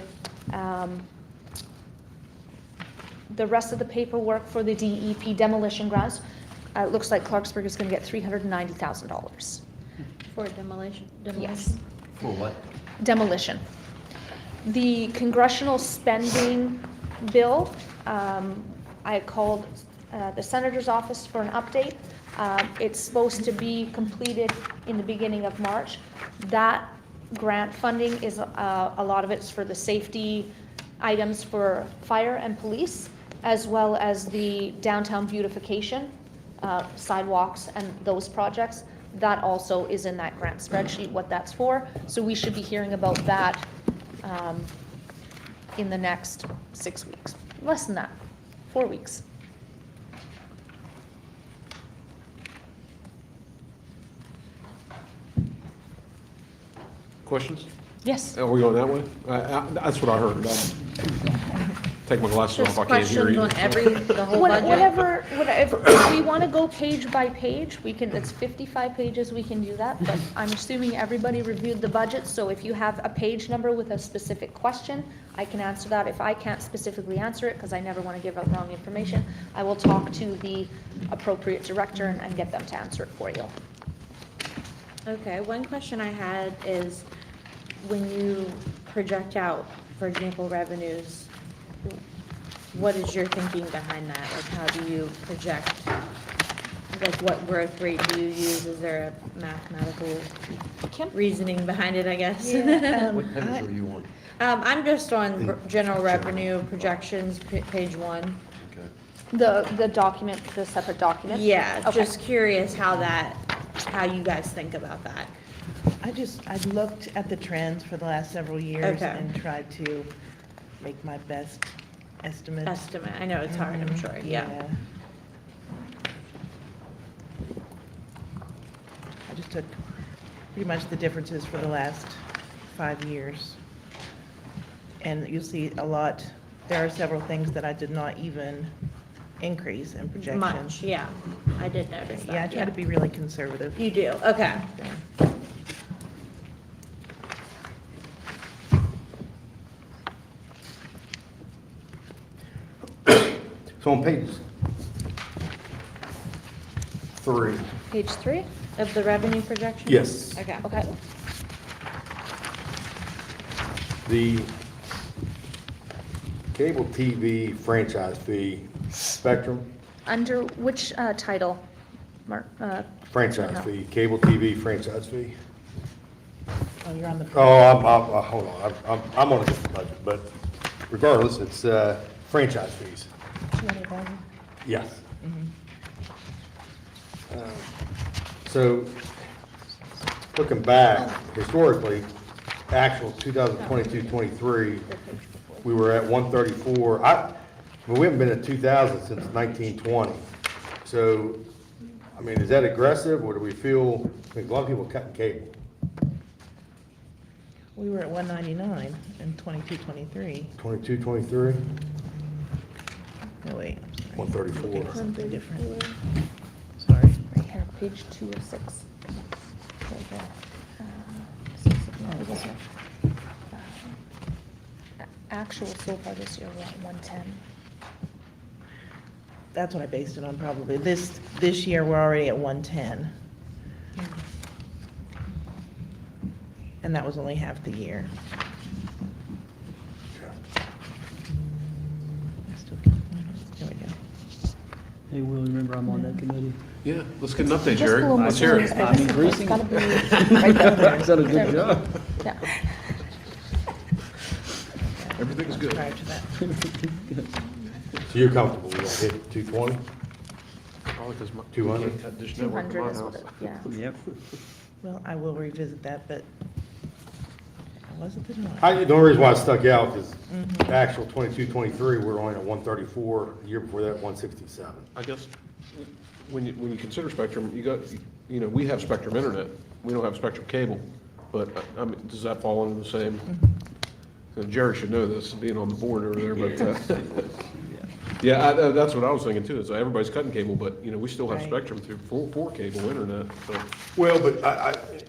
S9: the rest of the paperwork for the DEP demolition grants. It looks like Clarksburg is going to get $390,000.
S12: For demolition?
S9: Yes.
S7: For what?
S9: Demolition. The congressional spending bill, I called the senator's office for an update. It's supposed to be completed in the beginning of March. That grant funding is, a lot of it's for the safety items for fire and police, as well as the downtown beautification, sidewalks and those projects. That also is in that grant spreadsheet, what that's for. So we should be hearing about that in the next 6 weeks. Less than that, 4 weeks.
S11: Questions?
S9: Yes.
S11: Are we going that way? That's what I heard. take my glasses
S12: Just
S11: off, I can't hear
S12: questions
S11: you.
S12: on the whole budget?
S2: Whatever, if we want to go page by page, we can, it's 55 pages, we can do that, but I'm assuming everybody reviewed the budget, so if you have a page number with a specific question, I can answer that. If I can't specifically answer it, because I never want to give out wrong information, I will talk to the appropriate director and get them to answer it for you.
S12: Okay, one question I had is, when you project out, for example, revenues, what is your thinking behind that? Like, how do you project, like, what growth rate do you use? Is there a mathematical reasoning behind it, I guess?
S1: What page are you on?
S12: I'm just on general revenue projections, page 1.
S2: The document, the separate document?
S12: Yeah,
S2: Okay.
S12: just curious how you guys think about that.
S23: I looked at the trends for the last several years
S12: Okay.
S23: and tried to make my best estimate.
S12: I know it's hard, I'm sure, yeah.
S23: I just took pretty much the differences for the last 5 years. And you'll see a lot, there are several things that I did not even increase in projections.
S12: Much, yeah, I did notice that.
S23: Yeah, I try to be really conservative.
S12: You do, okay.
S14: So on page 3,
S2: Page 3?
S12: Of the revenue projection?
S14: yes,
S12: Okay.
S2: Okay.
S14: the cable TV franchise fee, Spectrum,
S2: Under which title, Mark?
S14: franchise
S2: No.
S14: fee, cable TV franchise fee.
S23: Oh, you're on the.
S14: Hold on, I'm on a different budget, but regardless, it's franchise fees.
S23: 200,000.
S14: Yes. So, looking back, historically, actual 2022-23, we were at 134. We haven't been at 2,000 since 1920. So, I mean, is that aggressive, or do we feel, I think a lot of people are cutting cable?
S23: We were at 199 in 22-23.
S14: 22-23,
S23: No, wait, I'm sorry.
S14: 134.
S23: Something different. Sorry.
S2: Right here, page 206. Right there. No, this one. Actual so far this year, we're at 110.
S23: That's what I based it on probably. This year, we're already at 110. And that was only half the year. There we go.
S20: Hey, Will, remember I'm on that committee?
S11: Yeah, let's get an update,
S2: Just
S11: Jerry.
S2: a little
S11: Let's hear it.
S2: more.
S20: I'm increasing.
S2: It's gotta be right down there.
S20: He's done a good job.
S2: Yeah.
S11: Everything's good.
S23: Prior to that.
S14: So you're comfortable, we're gonna hit 220?
S11: Probably 'cause my-
S14: 200?
S11: we can't cut Dish Network in
S2: 200
S11: my
S2: is what
S11: house.
S2: it, yeah.
S20: Yep.
S23: Well, I will revisit that, but I wasn't the
S14: The only reason why it stuck out is actual 22-23, we're only at 134, the year before that, 167.
S11: I guess, when you consider Spectrum, we have Spectrum Internet, we don't have Spectrum Cable, but, I mean, does that fall under the same? Jerry should know this, being on the board over there, but, yeah, that's what I was thinking too, is everybody's cutting cable, but, we still have
S23: Right.
S11: Spectrum through for cable internet, so.
S14: Well, but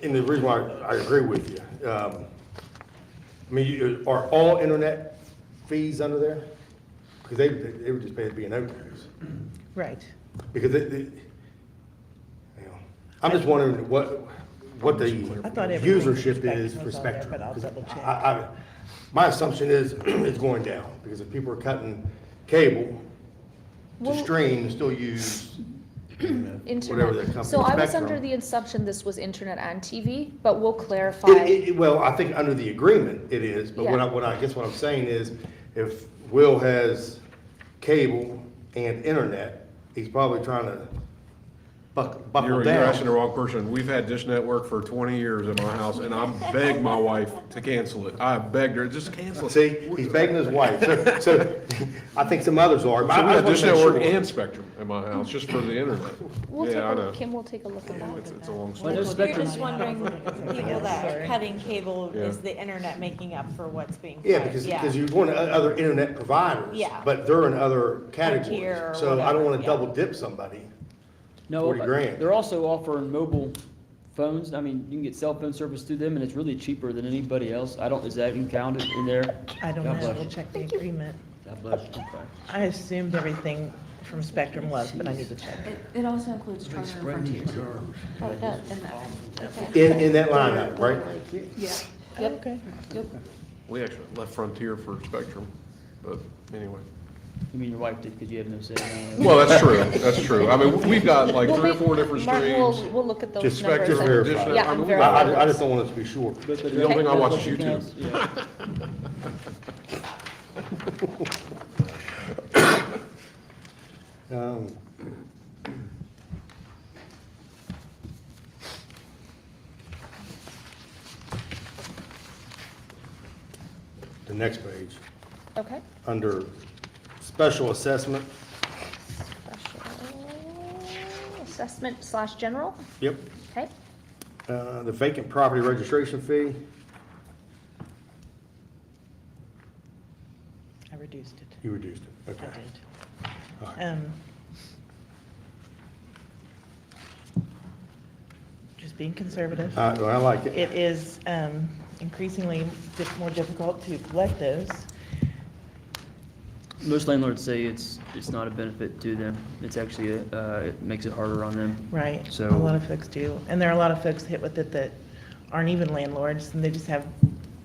S14: and the reason why I agree with you, I mean, are all internet fees under there? Because they would just pay the B&O tax.
S23: Right.
S14: Because I'm just wondering what the
S23: I thought everything
S14: usership is for
S23: was on there,
S14: Spectrum.
S23: but I'll
S14: 'Cause
S23: double check.
S14: My assumption is it's going down, because if people are cutting cable to
S2: Well-
S14: stream and still use whatever that
S2: Internet.
S14: company,
S2: So I was
S14: Spectrum.
S2: under the assumption this was internet and TV, but we'll clarify.
S14: Well, I think under the agreement it is, but
S2: Yeah.
S14: what I guess what I'm saying is, if Will has cable and internet, he's probably trying to buckle
S11: You're asking the
S14: down.
S11: wrong person. We've had Dish Network for 20 years in my house, and I begged my wife to cancel it. I begged her, just cancel it.
S14: See, he's begging his wife. So I think some others are. but
S11: So
S14: I
S11: we
S14: just
S11: have
S14: wanna
S11: Dish
S14: make
S11: Network
S14: sure.
S11: and Spectrum in my house, just for the internet. Yeah, I know.
S2: Kim will take a look at that.
S11: It's a long
S20: Well,
S11: story.
S20: no
S18: You're
S20: Spectrum.
S18: just wondering, people that are cutting cable,
S11: Yeah.
S18: is the internet making up for what's being cut?
S14: Yeah, because you're going to other internet providers.
S18: Yeah.
S14: But they're in other
S18: Frontier
S14: categories.
S18: or
S14: So I don't
S18: whatever,
S14: want to
S18: yeah.
S14: double dip somebody.
S20: No,
S14: 40 grand.
S20: they're also offering mobile phones. I mean, you can get cell phone service through them, and it's really cheaper than anybody else. Is that included in there?
S23: I don't
S20: God
S23: know,
S20: bless
S23: we'll
S20: you.
S23: check the agreement.
S20: God bless you. Okay.
S23: I assumed everything from Spectrum was, but I need to check.
S12: It also includes Charter and Frontier.
S2: Oh, it does, in that. Okay.
S14: In that line item, right?
S2: Yeah.
S23: Yep. Okay.
S11: We actually left Frontier for Spectrum, but anyway.
S20: You mean your wife did, because you have no say?
S11: Well, that's true, that's true. I mean, we've got like 3 or 4 different
S2: Martin,
S11: streams.
S2: we'll look at those
S14: Just
S2: numbers.
S14: Spectrum
S2: and-
S14: verified.
S2: Yeah,
S11: I
S2: and
S11: mean,
S2: verify
S14: I just
S2: those.
S14: don't want us to be sure.
S11: The only thing I watch is
S20: That's what
S11: YouTube.
S20: you can- Yeah.
S14: The next page,
S2: Okay.
S14: under special assessment.
S2: Assessment slash general,
S14: Yep.
S2: okay.
S14: The vacant property registration fee.
S23: I reduced it.
S14: You reduced it,
S23: I
S14: okay.
S23: did.
S14: All right.
S23: Just being conservative.
S14: Well, I like it.
S23: It is increasingly more difficult to collect those.
S20: Most landlords say it's not a benefit to them. It's actually, it makes it harder on them.
S23: Right,
S20: So-
S23: a lot of folks do. And there are a lot of folks hit with it that aren't even landlords, and they just have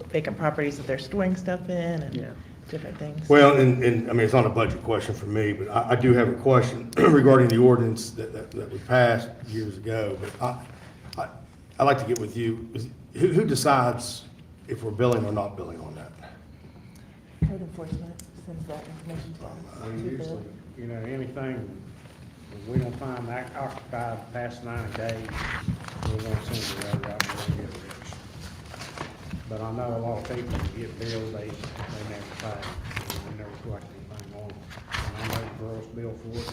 S23: vacant properties that they're storing stuff in
S20: Yeah.
S23: and different things.
S14: Well, and, I mean, it's not a budget question for me, but I do have a question regarding the ordinance that we passed years ago. But I'd like to get with you. Who decides if we're billing or not billing on that?
S23: Code enforcement sends that information to us.
S4: We usually, you know, anything, if we don't find that occupied past 90 days, we're gonna send the letter out and we'll get it registered. But I know a lot of people that get billed, they never pay, they never collect anything on them. And I know the girls bill for it,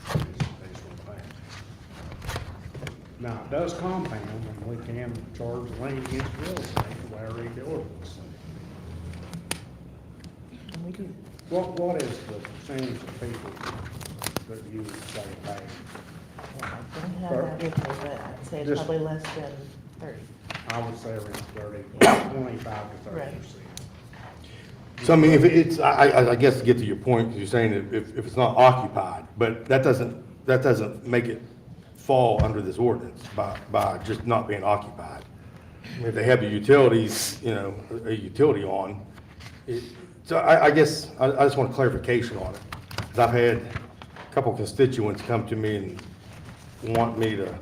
S4: but they just won't pay it. Now, it does compound, and we can charge a lien against real estate, the way I read the ordinance.
S23: And we do.
S4: What is the percentage of people that you say pay?
S23: Well, I don't have that with me, but I'd say it's
S4: Just-
S23: probably less than 30.
S4: I would say around 30, 25 to 30%.
S14: So I mean, if it's, I guess to get to your point, 'cause you're saying that if it's not occupied, but that doesn't make it fall under this ordinance by just not being occupied. I mean, if they have the utilities, you know, a utility on, so I guess, I just want clarification on it. 'Cause I've had a couple constituents come to me and want me to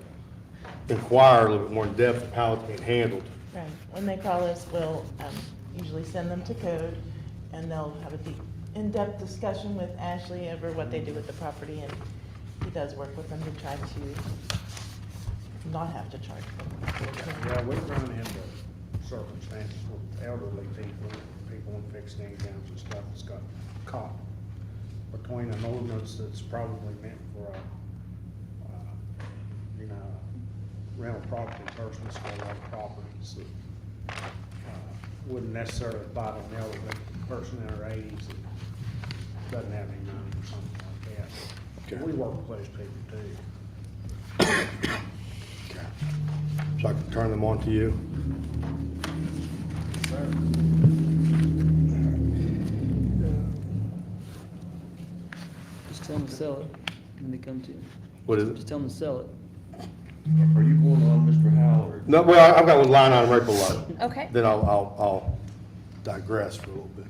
S14: inquire a little bit more in depth of how it's being handled.
S23: Right, when they call us, we'll usually send them to code, and they'll have a deep, in-depth discussion with Ashley over what they do with the property, and he does work with them to try to not have to charge them.
S4: Yeah, we've run into circumstances with elderly people on fixed incomes and stuff that's got caught between an ordinance that's probably meant for a, you know, rental property person that's got a lot of properties that wouldn't necessarily apply to an elderly person in their 80s that doesn't have any money or something like that.
S14: Okay.
S4: We work with those people too.
S14: So I can turn them on to you.
S20: Just tell them to sell it when they come to you.
S14: What is it?
S20: Just tell them to sell it.
S7: Are you going on, Mr. Howell, or?
S14: No, well, I've got one line item right below.
S2: Okay.
S14: Then I'll digress for a little bit.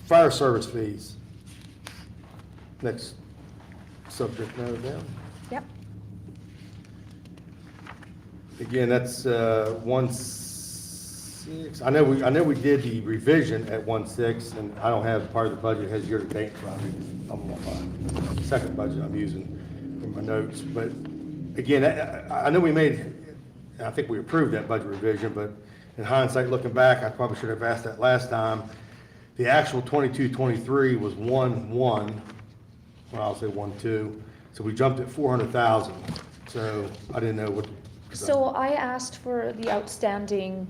S14: Fire service fees. Next subject noted down.
S2: Yep.
S14: Again, that's 1 1.6, I know we did the revision at 1.6, and I don't have part of the budget has year-to-date in front of me. I'm on my second budget I'm using in my notes, but again, I know we made, I think we approved that budget revision, but in hindsight, looking back, I probably should have asked that last time. The actual 22-23 was 1.1, well, I'll say 1.2, so we jumped at 400,000, so I didn't know what.
S9: So I asked for the outstanding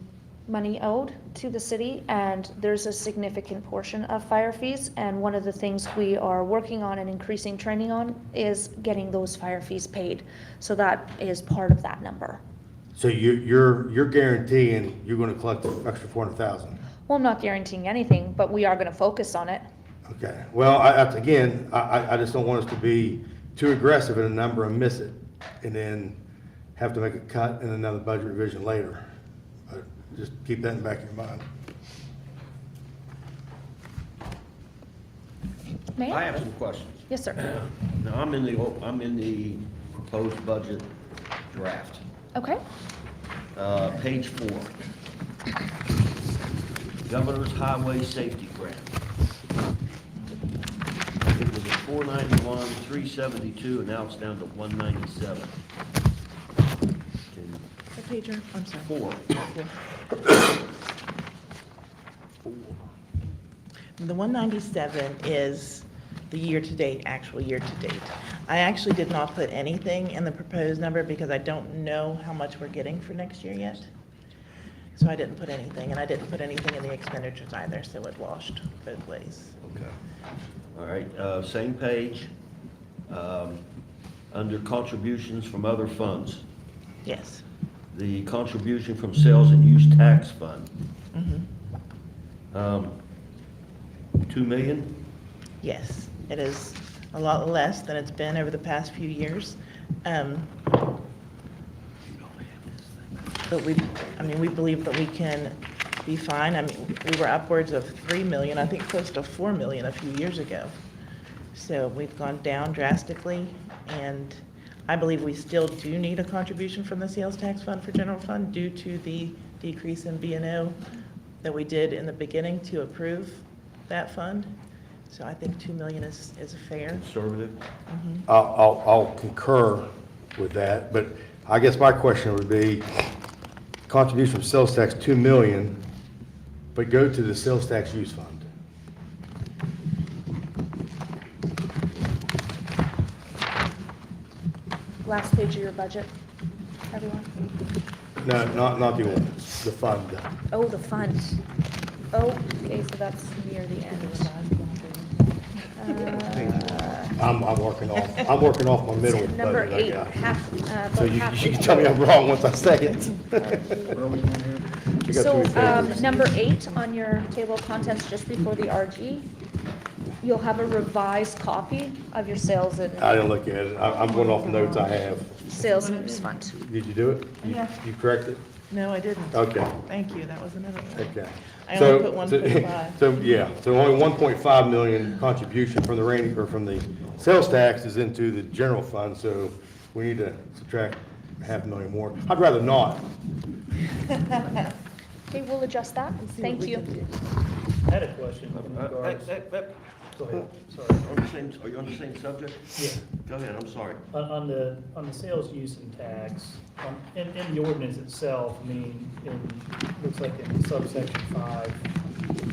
S9: money owed to the city, and there's a significant portion of fire fees, and one of the things we are working on and increasing training on is getting those fire fees paid. So that is part of that number.
S14: So you're guaranteeing you're gonna collect the extra 400,000?
S9: Well, I'm not guaranteeing anything, but we are gonna focus on it.
S14: Okay, well, I just don't want us to be too aggressive in a number and miss it, and then have to make a cut in another budget revision later. But just keep that in the back of your mind.
S9: Mayor?
S7: I have some questions.
S9: Yes, sir.
S7: Now, I'm in the proposed budget draft.
S9: Okay.
S7: Page 4. Governor's Highway Safety Grant. It was at 491, 372, and now it's down to 197.
S23: What page are, I'm sorry.
S7: 4.
S23: The 197 is the year-to-date, actual year-to-date. I actually did not put anything in the proposed number because I don't know how much we're getting for next year yet. So I didn't put anything, and I didn't put anything in the expenditures either, so it washed both ways.
S7: Okay. All right, same page, under contributions from other funds.
S23: Yes.
S7: The contribution from sales and use tax fund.
S23: Mhm.
S7: 2 million?
S23: Yes, it is a lot less than it's been over the past few years. But we believe that we can be fine. I mean, we were upwards of 3 million, I think close to 4 million a few years ago. So we've gone down drastically, and I believe we still do need a contribution from the sales tax fund for general fund due to the decrease in B&O that we did in the beginning to approve that fund. So I think 2 million is fair.
S7: Conservative?
S14: I'll concur with that, but I guess my question would be, contribution from sales tax, 2 million, but go to the sales tax use fund.
S9: Last page of your budget, everyone.
S14: No, not the ordinance, the fund.
S9: Oh, the fund. Oh, okay, so that's near the end.
S14: I'm working off my middle budget.
S9: Number
S14: I
S9: 8,
S14: got.
S9: half,
S14: So
S9: about
S14: you
S9: half.
S14: can tell me I'm wrong once I say it. You got
S9: So,
S14: too many papers.
S9: number 8 on your table of contents, just before the RG, you'll have a revised copy of your sales and,
S14: I didn't look at it. I'm going off the notes I have.
S9: sales and use fund.
S14: Did you do it?
S23: Yeah.
S14: You corrected?
S23: No, I didn't.
S14: Okay.
S23: Thank you, that was another one.
S14: Okay.
S23: I
S14: So-
S23: only put 1.5.
S14: So, yeah, so only 1.5 million contribution from from the sales tax is into the general fund, so we need to subtract 500,000 more. I'd rather not.
S9: Okay, we'll adjust that. Thank you.
S17: I had a question in regards, go ahead, sorry.
S7: Are you on the same subject?
S17: Yeah.
S7: Go ahead, I'm sorry.
S17: On the sales use and tax, in the ordinance itself, I mean, looks like in subsection 5,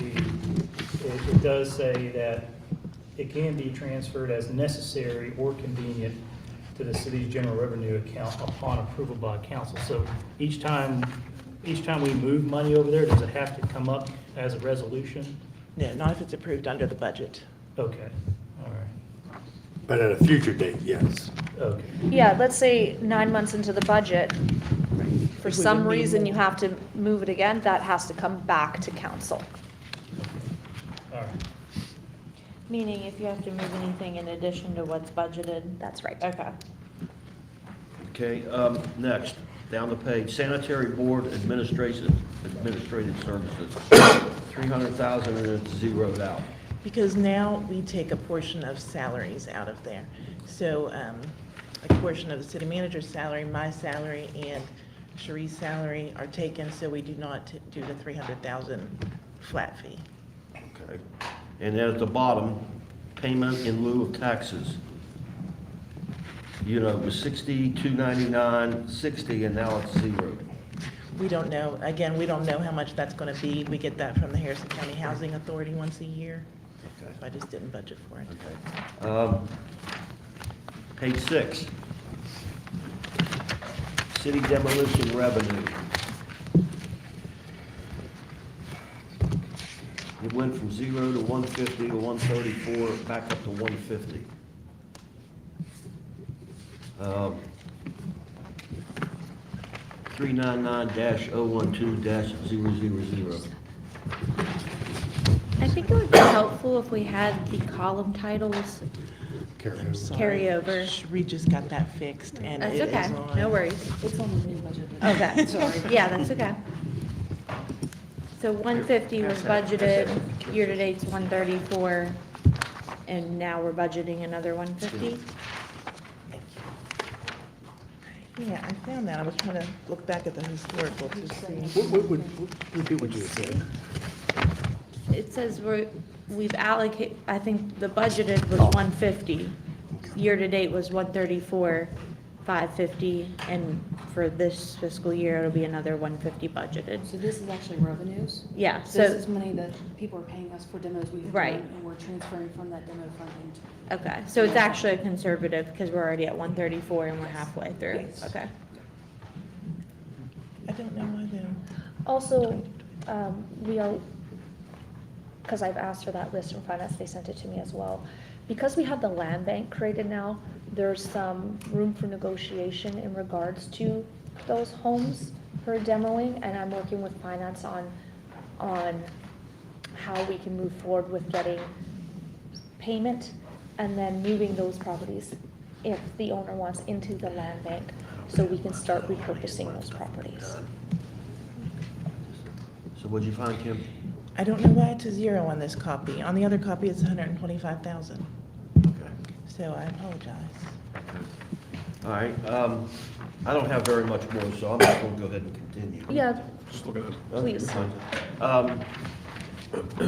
S17: it does say that it can be transferred as necessary or convenient to the city's general revenue account upon approval by council. So each time we move money over there, does it have to come up as a resolution?
S23: No, not if it's approved under the budget.
S17: Okay, all right,
S14: But at a future date, yes.
S17: okay.
S9: Yeah, let's say 9 months into the budget, for
S23: If we
S9: some
S23: would need
S9: reason
S23: more.
S9: you have to move it again, that has to come back to council.
S17: All right.
S12: Meaning if you have to move anything in addition to what's budgeted?
S9: That's right.
S12: Okay.
S7: Okay, next, down the page, sanitary board administrative services, 300,000 and it's zeroed out.
S23: Because now we take a portion of salaries out of there. So a portion of the city manager's salary, my salary, and Cherie's salary are taken, so we do not do the 300,000 flat fee.
S7: Okay. And then at the bottom, payment in lieu of taxes. You know, it was 62.99.60, and now it's 0.
S23: We don't know, again, we don't know how much that's going to be. We get that from the Harrison County Housing Authority once a year.
S7: Okay.
S23: So I just didn't budget for it.
S7: Okay. Page 6. City demolition revenue. It went from 0 to 150 to 134, back up to 150. 399-012-000.
S12: I think it would be helpful if we had the column titles
S23: I'm sorry.
S12: carry over.
S23: Cherie just got that fixed and
S12: That's
S23: it
S12: okay,
S23: is on.
S12: no worries.
S22: It's on the new budget.
S12: Okay,
S22: Sorry.
S12: yeah, that's okay. So 150 was budgeted, year-to-date's 134, and now we're budgeting another 150?
S23: Yeah, I found that. I was trying to look back at the historical to see.
S14: Repeat what you said.
S12: It says we've allocated, I think the budgeted was 150. Year-to-date was 134, 550, and for this fiscal year, it'll be another 150 budgeted.
S22: So this is actually revenues?
S12: Yeah,
S22: This
S12: so,
S22: is money that people are paying us for demos we've done.
S12: Right.
S22: And we're transferring from that demo fund into.
S12: okay, so it's actually a conservative, because we're already at 134 and we're halfway through.
S23: Yes.
S12: Okay.
S23: I don't know why though.
S2: Also, we are, because I've asked for that list from finance, they sent it to me as well. Because we have the land bank created now, there's some room for negotiation in regards to those homes for demoing, and I'm working with finance on how we can move forward with getting payment and then moving those properties, if the owner wants, into the land bank, so we can start repurposing those properties.
S7: So what'd you find, Kim?
S23: I don't know why it's a 0 on this copy. On the other copy, it's 125,000.
S7: Okay.
S23: So I apologize.
S7: All right, I don't have very much more, so I'm just gonna go ahead and continue.
S2: Yeah,
S11: Just look at it.
S2: please.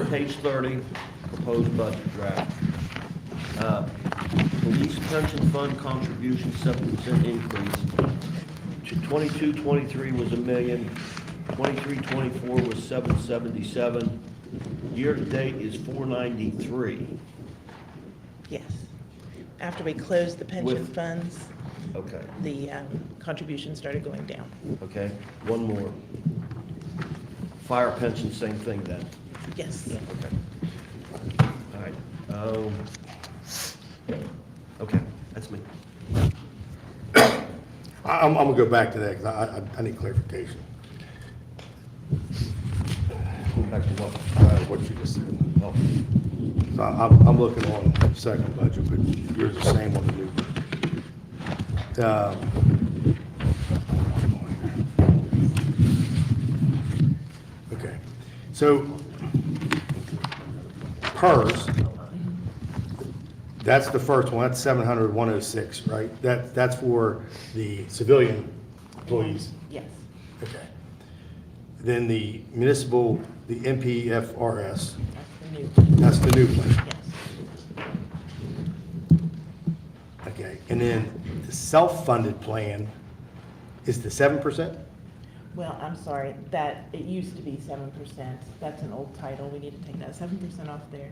S7: Page 30, proposed budget draft. Police pension fund contribution, 7% increase. 22-23 was $1 million, 23-24 was 777. Year-to-date is 493.
S23: Yes. After we closed the pension
S7: With-
S23: funds,
S7: Okay,
S23: the contribution started going down.
S7: okay, one more. Fire pension, same thing then.
S23: Yes.
S7: Okay. All right. Okay, that's me.
S14: I'm gonna go back to that, because I need clarification.
S7: Going back to what?
S14: What you just said.
S7: Oh,
S14: So I'm looking on the second budget, but yours is the same on the new. Okay, so PERS, that's the first one, that's 700-106, right? That's for the civilian employees.
S23: Yes.
S14: Okay. Then the municipal, the MPFRS,
S23: That's the new.
S14: that's the new plan.
S23: Yes.
S14: Okay, and then the self-funded plan is the 7%?
S23: Well, I'm sorry, that, it used to be 7%. That's an old title. We need to take that 7% off there.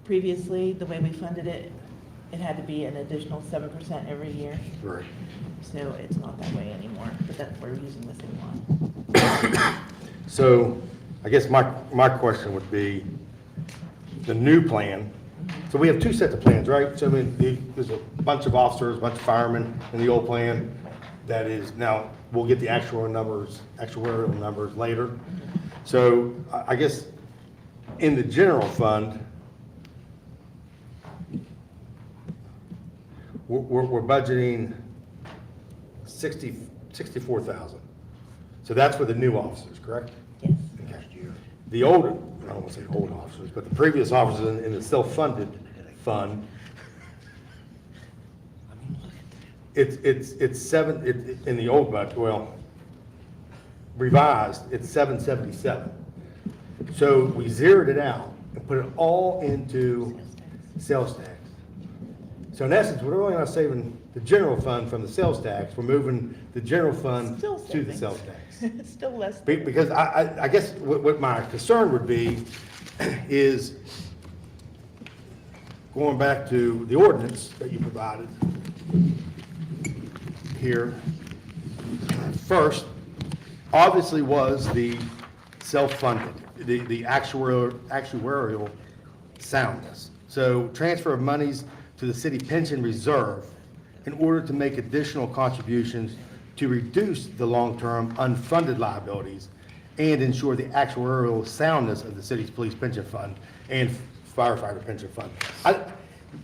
S23: Previously, the way we funded it, it had to be an additional 7% every year.
S14: Right.
S23: So it's not that way anymore, but that's, we're using the same one.
S14: So I guess my question would be, the new plan, so we have two sets of plans, right? So I mean, there's a bunch of officers, a bunch of firemen in the old plan that is, now, we'll get the actuarial numbers later. So I guess in the general fund, we're budgeting 64,000. So that's for the new officers, correct?
S23: Yes.
S14: Okay. The older, I don't want to say old officers, but the previous officers in the self-funded fund, in the old budget, well, revised, it's 777. So we zeroed it out and put it all into sales tax. So in essence, we're only not saving the general fund from the sales tax, we're moving the general fund
S23: Still
S14: to the
S23: savings.
S14: sales tax.
S23: Still less.
S14: Because I guess what my concern would be is going back to the ordinance that you provided here. First, obviously was the self-funded, the actuarial soundness. So transfer of monies to the city pension reserve in order to make additional contributions to reduce the long-term unfunded liabilities and ensure the actuarial soundness of the city's police pension fund and firefighter pension fund.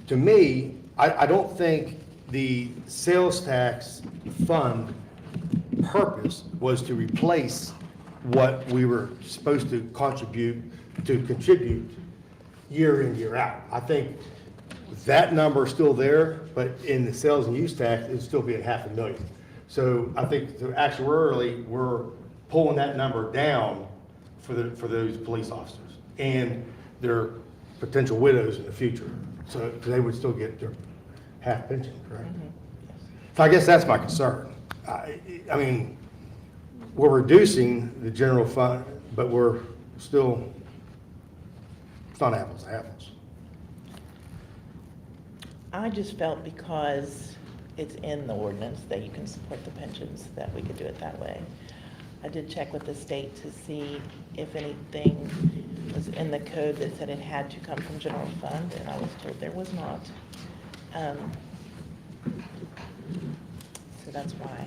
S14: To me, I don't think the sales tax fund purpose was to replace what we were supposed to contribute year in, year out. I think that number is still there, but in the sales and use tax, it'd still be at $500,000. So I think actuarially, we're pulling that number down for those police officers and their potential widows in the future. So they would still get their half pension, correct? So I guess that's my concern. I mean, we're reducing the general fund, but we're still, it's not apples to apples.
S23: I just felt because it's in the ordinance that you can support the pensions, that we could do it that way. I did check with the state to see if anything was in the code that said it had to come from general fund, and I was told there was not. So that's why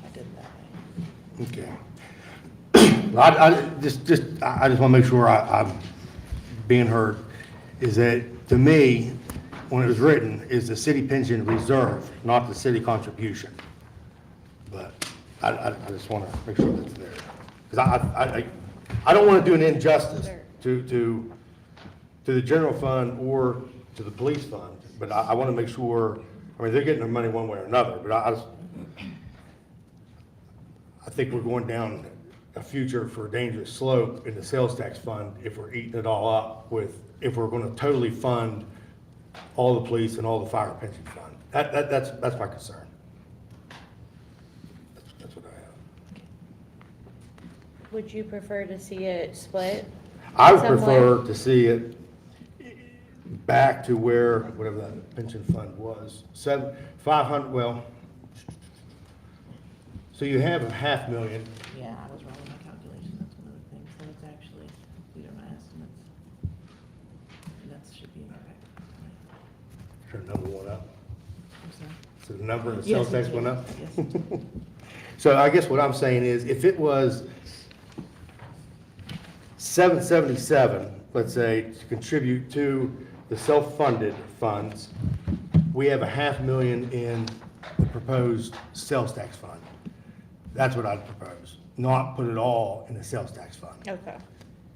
S23: I did it that way.
S14: Okay. Well, I just want to make sure I'm being heard, is that, to me, when it was written, is the city pension reserve, not the city contribution. But I just want to make sure that's there. Because I don't want to do an injustice to the general fund or to the police fund, but I want to make sure, I mean, they're getting their money one way or another, but I think we're going down a future for a dangerous slope in the sales tax fund if we're eating it all up if we're going to totally fund all the police and all the fire pension fund. That's my concern. That's what I have.
S12: Would you prefer to see it split?
S14: I would
S12: somewhere?
S14: prefer to see it back to where, whatever that pension fund was, 500, well, so you have $500,000.
S23: Yeah, I was wrong in my calculation, that's one of the things, so it's actually, these are my estimates. And that should be in there.
S14: Sure, number went up.
S23: I'm sorry.
S14: So the number in the
S23: Yes,
S14: sales
S23: it
S14: tax
S23: did.
S14: went up?
S23: Yes, it did.
S14: So I guess what I'm saying is, if it was 777, let's say, to contribute to the self-funded funds, we have $500,000 in the proposed sales tax fund. That's what I'd propose, not put it all in the sales tax fund.
S23: Okay.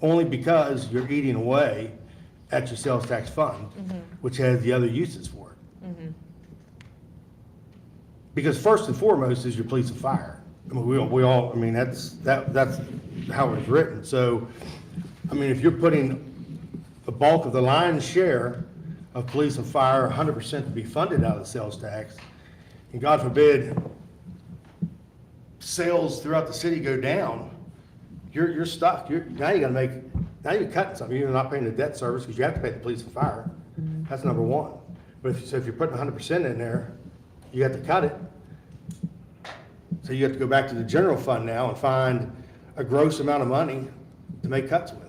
S14: Only because you're eating away at your sales tax fund, which has the other uses for it. Because first and foremost is your police and fire. I mean, we all, I mean, that's how it's written. So, I mean, if you're putting the bulk of the lion's share of police and fire, 100% to be funded out of the sales tax, and God forbid, sales throughout the city go down, you're stuck. Now you're cutting something. You're not paying the debt service because you have to pay the police and fire. That's number one. But if you're putting 100% in there, you have to cut it. So you have to go back to the general fund now and find a gross amount of money to make cuts with.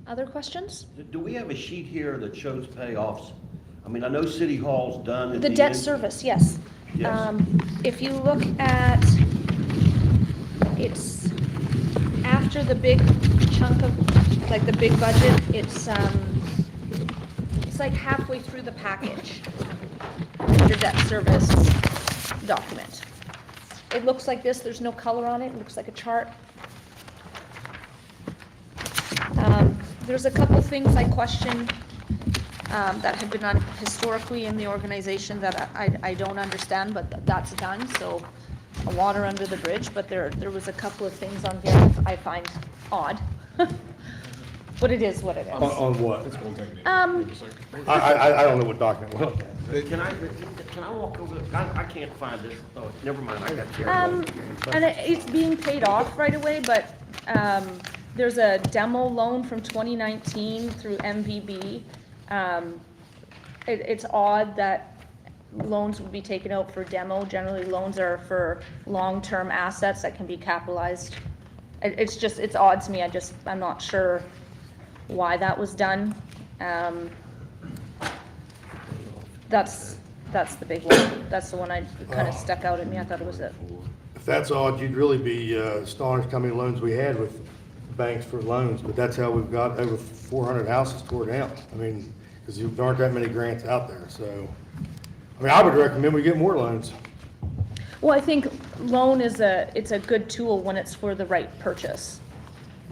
S2: Other questions?
S7: Do we have a sheet here that shows payoffs? I mean, I know City Hall's done at
S2: The
S7: the
S2: debt
S7: end.
S2: service, yes.
S7: Yes.
S2: If you look at, it's after the big chunk of, like the big budget, it's like halfway through the package, your debt service document. It looks like this, there's no color on it, it looks like a chart.
S9: There's a couple things I question that have been done historically in the organization that I don't understand, but that's done, so water under the bridge, but there was a couple of things on here I find odd. But it is what it is.
S14: On what? I don't know what document we're looking at.
S7: Can I walk over, I can't find this, oh, never mind, I got here.
S9: And it's being paid off right away, but there's a demo loan from 2019 through MVB. It's odd that loans would be taken out for demo. Generally, loans are for long-term assets that can be capitalized. It's odd to me. I'm not sure why that was done. That's the big one. That's the one I kind of stuck out at me. I thought it was it.
S14: If that's odd, you'd really be astonished how many loans we had with banks for loans, but that's how we've got over 400 houses tore down. I mean, because there aren't that many grants out there, so. I mean, I would recommend we get more loans.
S9: Well, I think loan it's a good tool when it's for the right purchase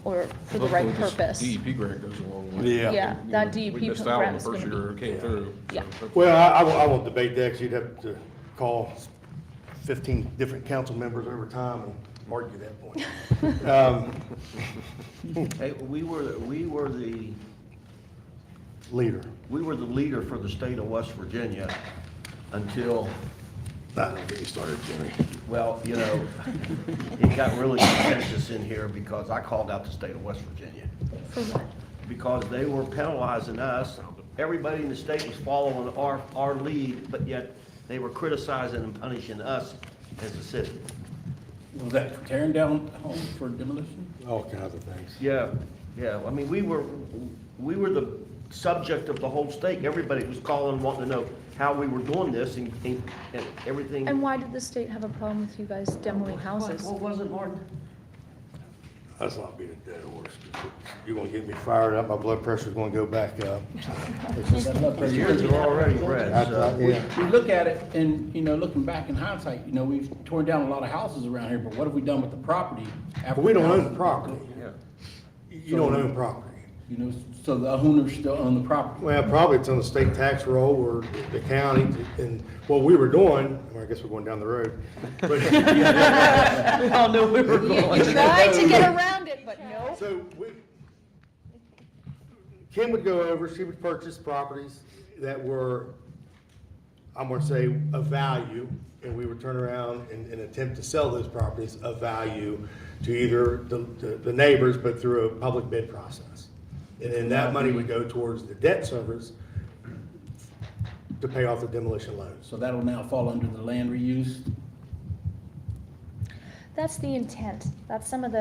S9: or for the right purpose.
S11: DEP grant goes a long way.
S9: Yeah, that DEP
S11: We missed out on
S9: grant
S11: the
S9: is
S11: first
S9: gonna
S11: year it came through.
S9: Yeah.
S14: Well, I won't debate that, 'cause you'd have to call 15 different council members over time and argue that point.
S7: Hey, we were the
S14: Leader.
S7: leader for the state of West Virginia until,
S14: I don't get you started, Jimmy.
S7: well, you know, it got really contentious in here because I called out the state of West Virginia.
S9: For what?
S7: Because they were penalizing us. Everybody in the state was following our lead, but yet they were criticizing and punishing us as a city.
S13: Was that for tearing down homes for demolition?
S14: All kinds of things.
S7: Yeah, yeah. I mean, we were the subject of the whole state. Everybody was calling, wanting to know how we were doing this and everything.
S9: And why did the state have a problem with you guys demoing houses?
S7: What was it, Martin?
S14: That's not being a dead horse. You're gonna get me fired up, my blood pressure's gonna go back up.
S7: Yours are already red, so.
S14: Yeah.
S13: We look at it and, you know, looking back in hindsight, you know, we've torn down a lot of houses around here, but what have we done with the property?
S14: But we don't own the property. You don't own property.
S13: You know, so the owners still own the property.
S14: Well, probably it's on the state tax roll or the county, and what we were doing, well, I guess we're going down the road. But
S7: We all knew we were going.
S9: You tried to get around it, but no.
S14: So Kim would go over, she would purchase properties that were, I'm gonna say, of value, and we would turn around and attempt to sell those properties of value to either the neighbors, but through a public bid process. And then that money would go towards the debt service to pay off the demolition loans.
S13: So that'll now fall under the land reuse.
S9: That's the intent. That's some of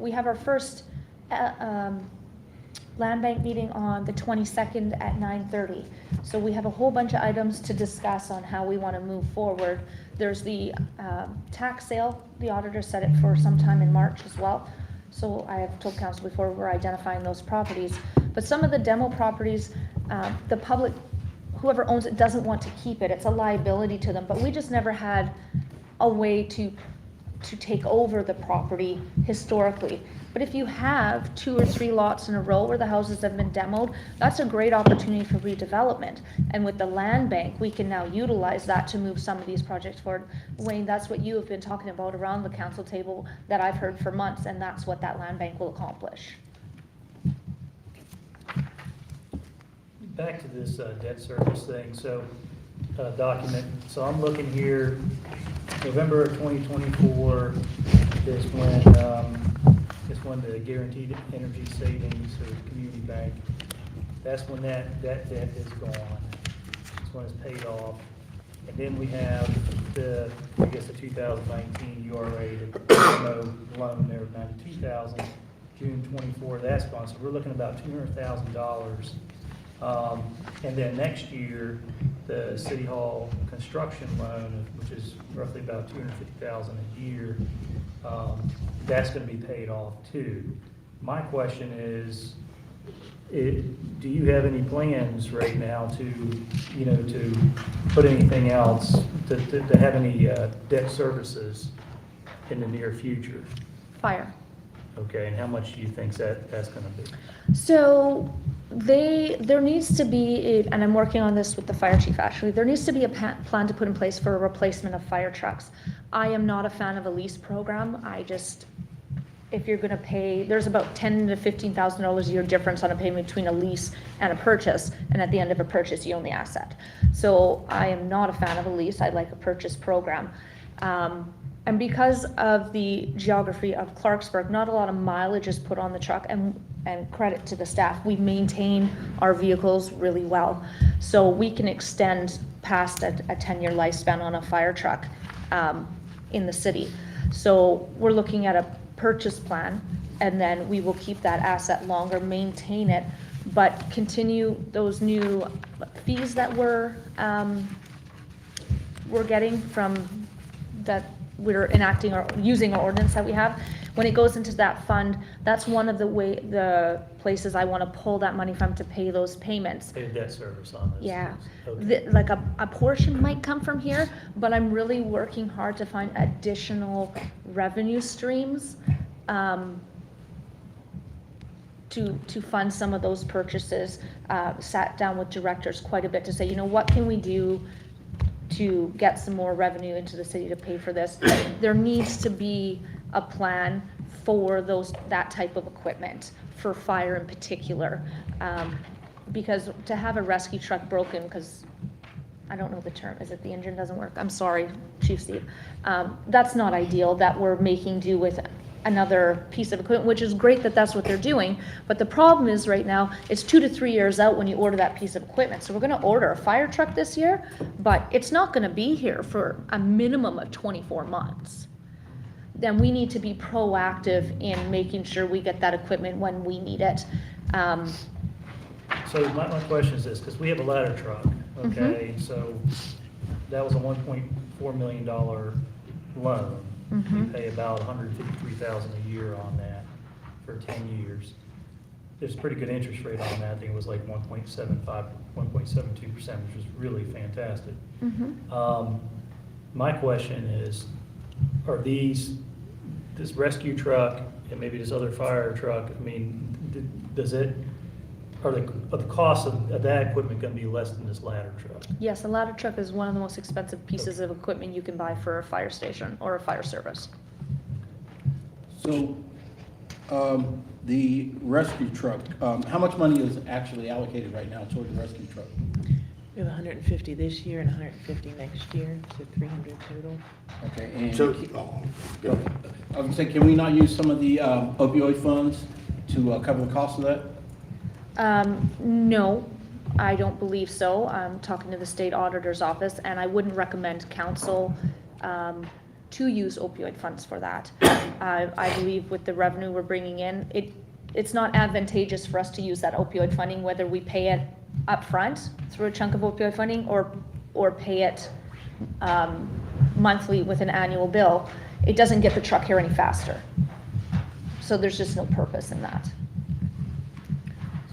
S9: we have our first land bank meeting on the 22nd at 9:30. So we have a whole bunch of items to discuss on how we want to move forward. There's the tax sale. The auditor set it for sometime in March as well. So I have told council before, we're identifying those properties. But some of the demo properties, the public, whoever owns it doesn't want to keep it. It's a liability to them. But we just never had a way to take over the property historically. But if you have 2 or 3 lots in a row where the houses have been demoed, that's a great opportunity for redevelopment. And with the land bank, we can now utilize that to move some of these projects forward. Wayne, that's what you have been talking about around the council table that I've heard for months, and that's what that land bank will accomplish.
S17: Back to this debt service thing, so document, so I'm looking here, November of 2024 is when the guaranteed energy savings or community bank, that's when that debt is gone. That's when it's paid off. And then we have the 2019 URA, the demo loan there of $92,000, June 24, that's gone. So we're looking at about $200,000. And then next year, the City Hall construction loan, which is roughly about $250,000 a year, that's going to be paid off too. My question is, do you have any plans right now to put anything else, to have any debt services in the near future?
S9: Fire.
S17: Okay, and how much do you think that's gonna be?
S9: So there needs to be, and I'm working on this with the fire chief actually, there needs to be a plan to put in place for a replacement of fire trucks. I am not a fan of a lease program. If you're gonna pay, there's about $10,000 to $15,000 a year difference on a payment between a lease and a purchase, and at the end of a purchase, you own the asset. So I am not a fan of a lease. I'd like a purchase program. And because of the geography of Clarksburg, not a lot of mileage is put on the truck, and credit to the staff, we maintain our vehicles really well. So we can extend past a 10-year lifespan on a fire truck in the city. So we're looking at a purchase plan, and then we will keep that asset longer, maintain it, but continue those new fees that we're getting from that we're enacting or using our ordinance that we have. When it goes into that fund, that's one of the places I want to pull that money from to pay those payments.
S17: Pay debt service on this?
S9: Yeah,
S17: Okay.
S9: like a portion might come from here, but I'm really working hard to find additional revenue streams to fund some of those purchases. Sat down with directors quite a bit to say, what can we do to get some more revenue into the city to pay for this? There needs to be a plan for that type of equipment, for fire in particular. Because to have a rescue truck broken, because I don't know the term, is it the engine doesn't work? I'm sorry, Chief Steve. That's not ideal, that we're making do with another piece of equipment, which is great that that's what they're doing. But the problem is right now, it's 2 to 3 years out when you order that piece of equipment. So we're gonna order a fire truck this year, but it's not gonna be here for a minimum of 24 months. Then we need to be proactive in making sure we get that equipment when we need it.
S17: So my question is this, because we have a ladder truck, okay? So that was a $1.4 million loan. We pay about $153,000 a year on that for 10 years. There's a pretty good interest rate on that. I think it was like 1.75, 1.72%, which was really fantastic. My question is, are this rescue truck and maybe this other fire truck, I mean, are the costs of that equipment going to be less than this ladder truck?
S9: Yes, a ladder truck is one of the most expensive pieces of equipment you can buy for a fire station or a fire service.
S13: So, the rescue truck, how much money is actually allocated right now toward the rescue truck?
S23: We have 150 this year and 150 next year, so 300 total.
S13: Okay, and
S14: So,
S13: I would say, can we not use some of the opioid funds to cover the cost of that?
S9: No, I don't believe so. I'm talking to the state auditor's office, and I wouldn't recommend council to use opioid funds for that. I believe with the revenue we're bringing in, it's not advantageous for us to use that opioid funding, whether we pay it upfront through a chunk of opioid funding or pay it monthly with an annual bill. It doesn't get the truck here any faster. So there's just no purpose in that.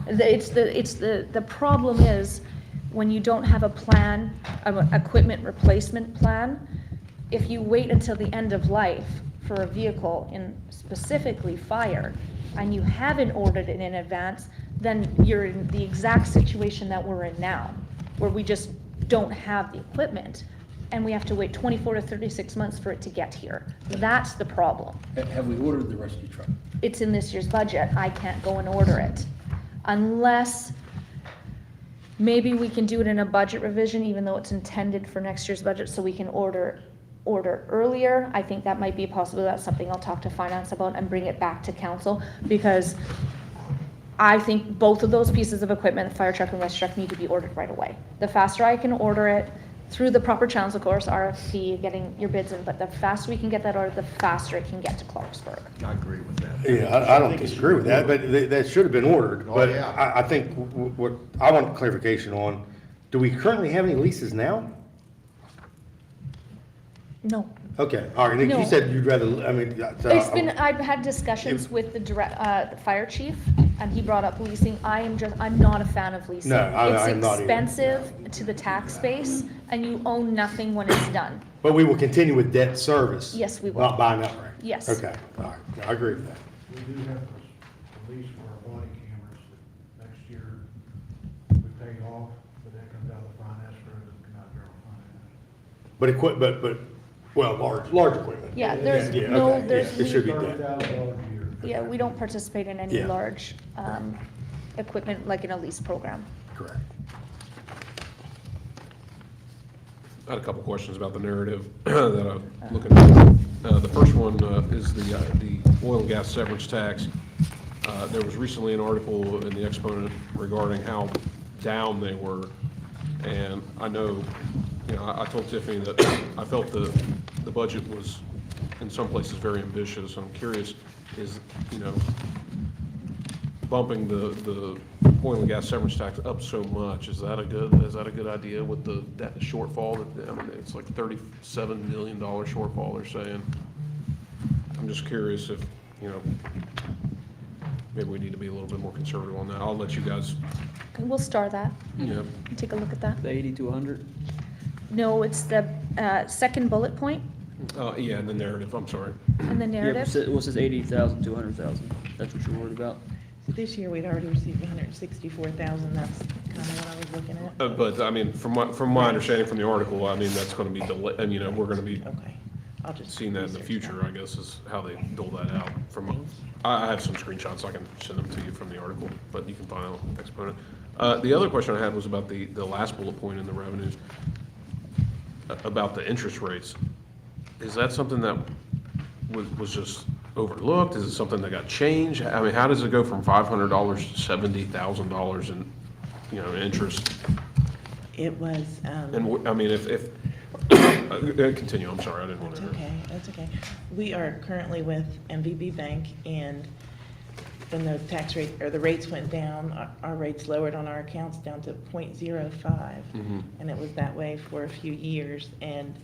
S9: The problem is when you don't have a plan, an equipment replacement plan. If you wait until the end of life for a vehicle, in specifically fire, and you haven't ordered it in advance, then you're in the exact situation that we're in now, where we just don't have the equipment, and we have to wait 24 to 36 months for it to get here. That's the problem.
S13: Have we ordered the rescue truck?
S9: It's in this year's budget. I can't go and order it. Unless maybe we can do it in a budget revision, even though it's intended for next year's budget, so we can order earlier. I think that might be a possibility. That's something I'll talk to finance about and bring it back to council, because I think both of those pieces of equipment, the fire truck and rescue truck, need to be ordered right away. The faster I can order it, through the proper channels, of course, RFP, getting your bids in, but the faster we can get that ordered, the faster it can get to Clarksburg.
S1: I agree with that.
S14: Yeah, I don't disagree with that, but that should have been ordered.
S1: Oh,
S14: But
S1: yeah.
S14: I think what I want clarification on, do we currently have any leases now?
S9: No.
S14: Okay, all right,
S9: No.
S14: you said you'd rather, I mean.
S9: It's been, I've had discussions with the fire chief, and he brought up leasing. I'm not a fan of leasing.
S14: No, I'm not
S9: It's
S14: either.
S9: expensive to the tax base, and you own nothing when it's done.
S14: But we will continue with debt service?
S9: Yes, we will.
S14: Not buying outright?
S9: Yes.
S14: Okay, all right, I agree with that.
S4: We do have a lease for our body cameras that next year we pay off, but that comes out of the finance for it, doesn't come out of general fund.
S14: But well, large equipment.
S2: Yeah, there's
S14: Yeah,
S2: no,
S14: okay,
S2: there's,
S14: yeah, it should be
S4: $30,000
S14: that.
S4: a year.
S2: yeah, we don't participate in any
S14: Yeah.
S2: large equipment like in a lease program.
S14: Correct.
S11: I had a couple questions about the narrative that I'm looking at. The first one is the oil and gas severance tax. There was recently an article in the Exponent regarding how down they were. And I know, I told Tiffany that I felt the budget was in some places very ambitious. I'm curious, is, bumping the oil and gas severance tax up so much, is that a good idea with that shortfall? I mean, it's like $37 million shortfall they're saying. I'm just curious if, maybe we need to be a little bit more conservative on that. I'll let you guys,
S2: Okay, we'll star that, take a look at that.
S20: The 80 to 100?
S2: No, it's the second bullet point
S11: yeah, the narrative, I'm sorry.
S2: in the
S20: Yeah,
S2: narrative.
S20: what's this 80,000 to 100,000? That's what you're worried about?
S23: This year, we'd already received 164,000, that's kind of what I was looking at.
S11: But, I mean, from my understanding from the article, I mean, that's gonna be delayed, and, we're gonna be
S23: Okay, I'll just.
S11: seeing that in the
S23: research
S11: future, I guess, is how they dole that out. I have some screenshots, I can send them to you from the article, but you can find out Exponent. The other question I had was about the last bullet point in the revenues, about the interest rates. Is that something that was just overlooked? Is it something that got changed? I mean, how does it go from $500 to $70,000 in, interest?
S23: It was,
S11: And, I mean, if continue, I'm sorry, I didn't want to.
S23: That's okay. We are currently with MVB Bank, and when the tax rate, or the rates went down, our rates lowered on our accounts down to 0.05.
S11: Mm-hmm.
S23: And it was that way for a few years, and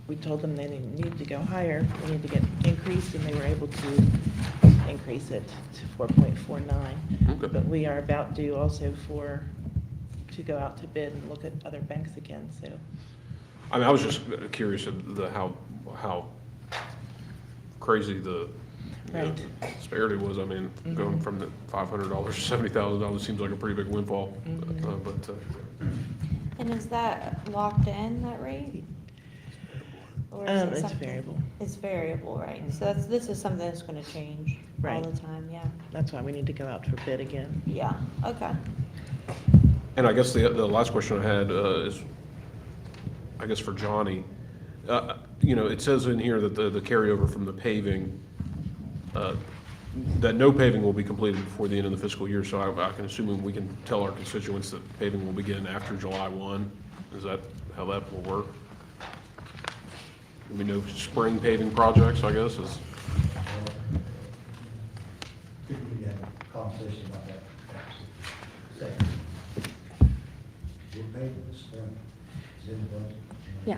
S23: we told them they needed to go higher, they needed to get increased, and they were able to increase it to 4.49.
S11: Okay.
S23: But we are about due also to go out to bid and look at other banks again, so.
S11: I mean, I was just curious of how crazy the
S23: Right.
S11: disparity was. I mean, going from the $500 to $70,000 seems like a pretty big windfall.
S12: And is that locked in, that rate? Or is it
S23: It's
S12: something-
S23: variable.
S12: It's variable, right? So this is something that's gonna change all
S23: Right.
S12: the time, yeah.
S23: That's why we need to go out for bid again.
S12: Yeah, okay.
S11: And I guess the last question I had is, I guess for Johnny. It says in here that the carryover from the paving, that no paving will be completed before the end of the fiscal year, so I can assume we can tell our constituents that paving will begin after July 1. Is that how that will work? We know spring paving projects, I guess, is,
S3: Typically, we have a conversation about that. Say, we'll pay for this spring. Is it in the budget?
S2: Yeah.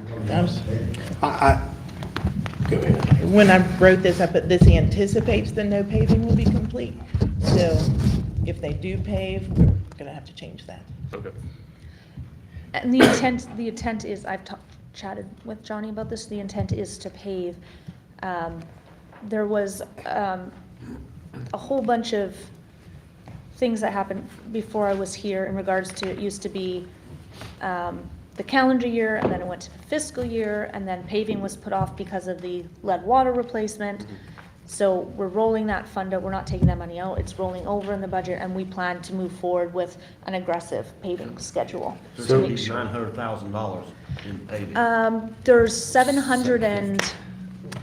S14: Go ahead.
S23: When I wrote this, I put this anticipates the no paving will be complete. So if they do pave, we're gonna have to change that.
S11: okay.
S2: And the intent is, I've chatted with Johnny about this, the intent is to pave. There was a whole bunch of things that happened before I was here in regards to, it used to be the calendar year, and then it went to the fiscal year, and then paving was put off because of the lead water replacement. So we're rolling that fund out, we're not taking that money out, it's rolling over in the budget, and we plan to move forward with an aggressive paving schedule.
S7: So
S2: to
S7: it'll
S2: make
S7: be
S2: sure.
S7: $900,000 in paving.
S2: There's 700 and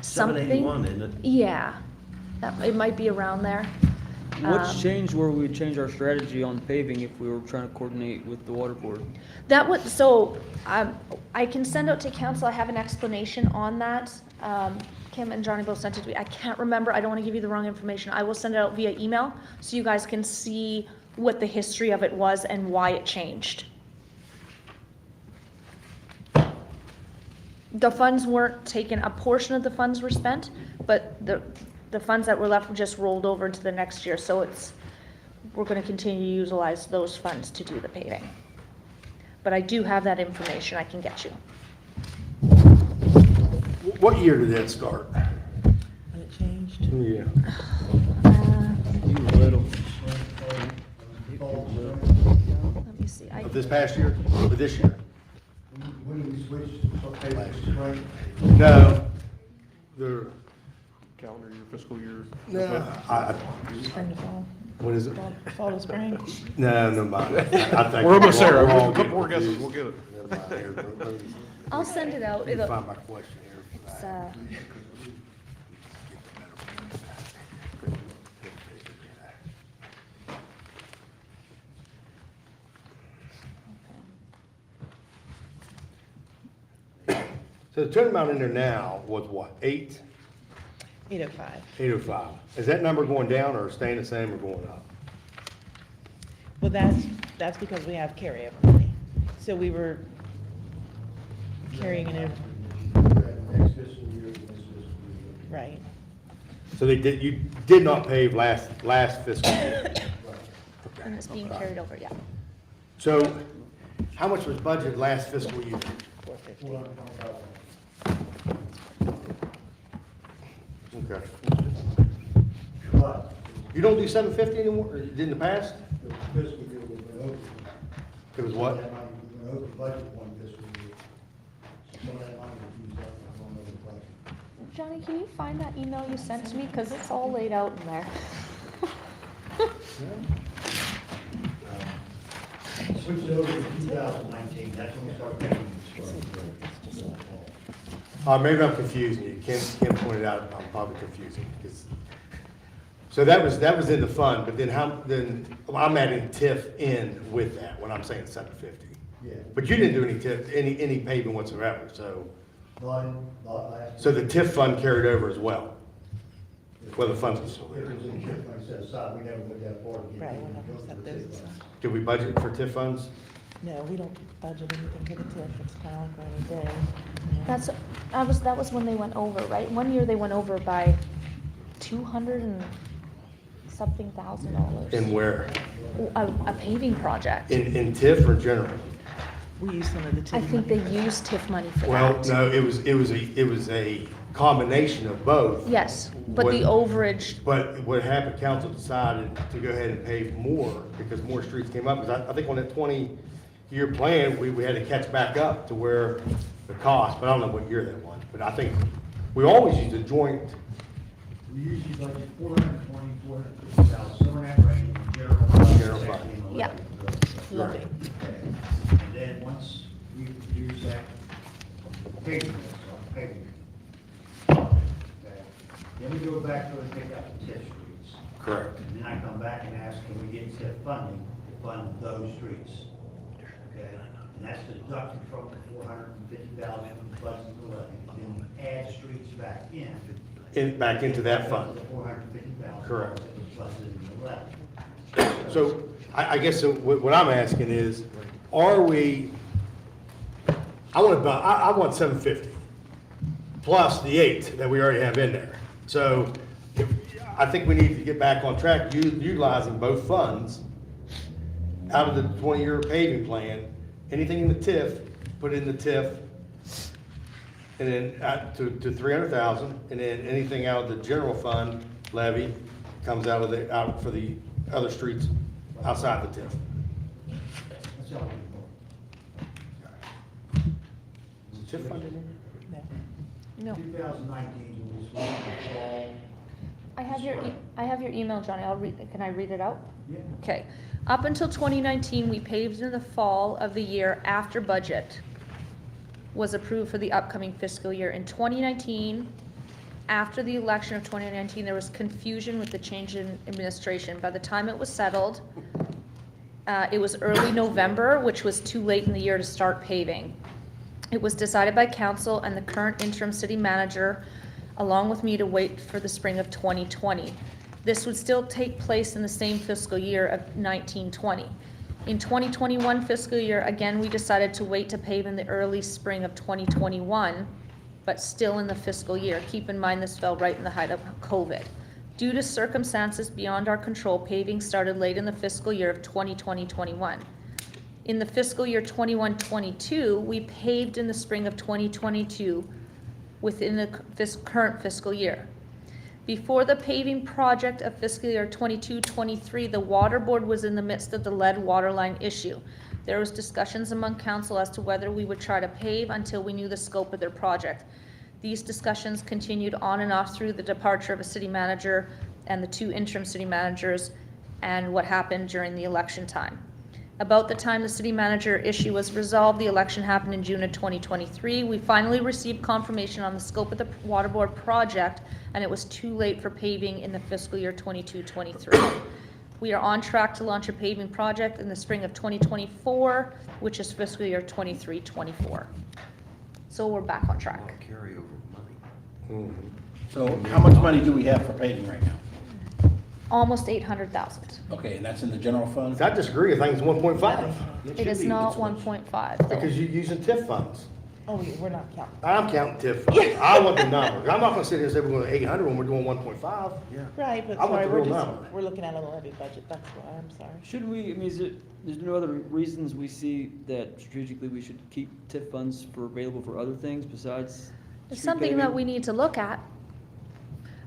S2: something.
S7: 781, isn't it?
S2: Yeah, it might be around there.
S20: What's changed where we would change our strategy on paving if we were trying to coordinate with the water board?
S2: That would, so, I can send out to council, I have an explanation on that. Kim and Johnny both sent it to me, I can't remember, I don't wanna give you the wrong information, I will send it out via email, so you guys can see what the history of it was and why it changed. The funds weren't taken, a portion of the funds were spent, but the funds that were left were just rolled over into the next year, so we're gonna continue to utilize those funds to do the paving. But I do have that information I can get you.
S14: What year did that start?
S23: When it
S14: Yeah.
S9: Let me see.
S14: Of this past year, or this year?
S3: When do we switch to
S14: Last
S3: spring?
S14: No. They're,
S11: Calendar year, fiscal year.
S14: no,
S23: Spring to fall,
S14: what is it?
S23: fall to spring.
S14: No, mind. I think
S11: We're almost there.
S14: we're all
S11: A couple more
S14: getting
S11: guesses, we'll get it.
S14: confused. Never mind here. Let me-
S9: I'll send it out.
S14: let me
S9: It'll,
S14: find my question here.
S9: it's,
S14: So the total amount in there now was what,
S23: 805.
S14: 805. Is that number going down or staying the same or going up?
S23: Well, that's because we have carryover money. So we were carrying it in,
S3: Next fiscal year, this fiscal year.
S23: right.
S14: So you did not pave last fiscal year?
S9: and it's being carried over, yeah.
S14: So how much was budgeted last fiscal year?
S23: 450.
S14: Okay.
S3: But
S14: You don't do 750 anymore, or you did in the past?
S3: the fiscal year we went over.
S14: It was what?
S3: That money, we went over budget one fiscal year. Some of that money was used up on over budget.
S2: Johnny, can you find that email you sent to me? Because it's all laid out in there.
S3: Switched over to 2019, that's when we started paying.
S14: Maybe I'm confusing you. Kim pointed out I'm probably confusing. So that was in the fund, but then I'm adding TIF in with that when I'm saying 750.
S3: Yeah.
S14: But you didn't do any TIF, any paving whatsoever, so.
S3: Not last.
S14: So the TIF fund carried over as well? Well, the funds were still
S3: It
S14: there.
S3: was in chip money set aside, we never went that far to get.
S23: Right,
S3: it.
S23: we're not gonna set those aside.
S14: Did we budget for TIF funds?
S23: No, we don't budget anything for the TIF, it's kind of like rainy day.
S2: That was when they went over, right? One year they went over by 200 and something $1,000.
S14: And where?
S2: A paving project.
S14: In TIF or general?
S23: We use some of the TIF
S2: I
S23: money.
S2: think they used TIF money for
S14: Well,
S2: that.
S14: no, it was a combination of both.
S2: Yes, but the overage,
S14: But what happened, council decided to go ahead and pave more because more streets came up. Because I think on that 20-year plan, we had to catch back up to where the cost, but I don't know what year that was. But I think we always used a joint,
S3: We usually budget 420, 450,000, somewhere in that range, in general fund.
S14: General fund.
S3: section, and
S2: Yeah.
S3: levy.
S23: Levy.
S3: Okay. And then once we use that paving, okay, then we go back to and pick up the TIF streets.
S14: correct.
S3: And then I come back and ask, can we get TIF funding to fund those streets? Okay, and that's deducted from the 450,000 plus the levy, then we add streets back in.
S14: Back into that fund.
S3: The 450,000.
S14: Correct.
S3: that was busted in the levy.
S14: So I guess what I'm asking is, are we, I want 750 plus the 8 that we already have in there. So I think we need to get back on track utilizing both funds out of the 20-year paving plan. Anything in the TIF, put in the TIF, and then to 300,000, and then anything out of the general fund levy comes out for the other streets outside the TIF.
S3: That's all we
S14: Is the TIF fund in there?
S23: No.
S2: no.
S3: 2019 was the fall.
S2: I have your email, Johnny. Can I read it out?
S3: Yeah.
S2: Okay. Up until 2019, we paved in the fall of the year after budget was approved for the upcoming fiscal year. In 2019, after the election of 2019, there was confusion with the change in administration. By the time it was settled, it was early November, which was too late in the year to start paving. It was decided by council and the current interim city manager, along with me, to wait for the spring of 2020. This would still take place in the same fiscal year of 1920. In 2021 fiscal year, again, we decided to wait to pave in the early spring of 2021, but still in the fiscal year. Keep in mind, this fell right in the height of COVID. Due to circumstances beyond our control, paving started late in the fiscal year of 2020-21. In the fiscal year 21-22, we paved in the spring of 2022 within the current fiscal year. Before the paving project of fiscal year 22-23, the water board was in the midst of the lead water line issue. There was discussions among council as to whether we would try to pave until we knew the scope of their project. These discussions continued on and off through the departure of a city manager and the 2 interim city managers and what happened during the election time. About the time the city manager issue was resolved, the election happened in June of 2023. We finally received confirmation on the scope of the water board project, and it was too late for paving in the fiscal year 22-23. We are on track to launch a paving project in the spring of 2024, which is fiscal year 23-24. So we're back on track.
S1: Carryover money.
S13: So how much money do we have for paving right now?
S2: Almost 800,000.
S13: Okay, and that's in the general fund?
S14: I disagree, I think it's 1.5,
S2: It is not 1.5 though.
S14: because you're using TIF funds.
S23: Oh, we're not counting.
S14: I'm counting TIF funds. I want the number. I'm not gonna sit here and say we're going to 800 when we're doing 1.5.
S1: Yeah.
S23: Right, but
S14: I want
S23: sorry,
S14: the
S23: we're
S14: real
S23: just,
S14: number.
S23: we're looking at a levy budget, that's why, I'm sorry.
S20: Shouldn't we, I mean, there's no other reasons we see that strategically we should keep TIF funds available for other things besides
S2: It's
S20: street
S2: something that
S20: paving?
S2: we need to look at,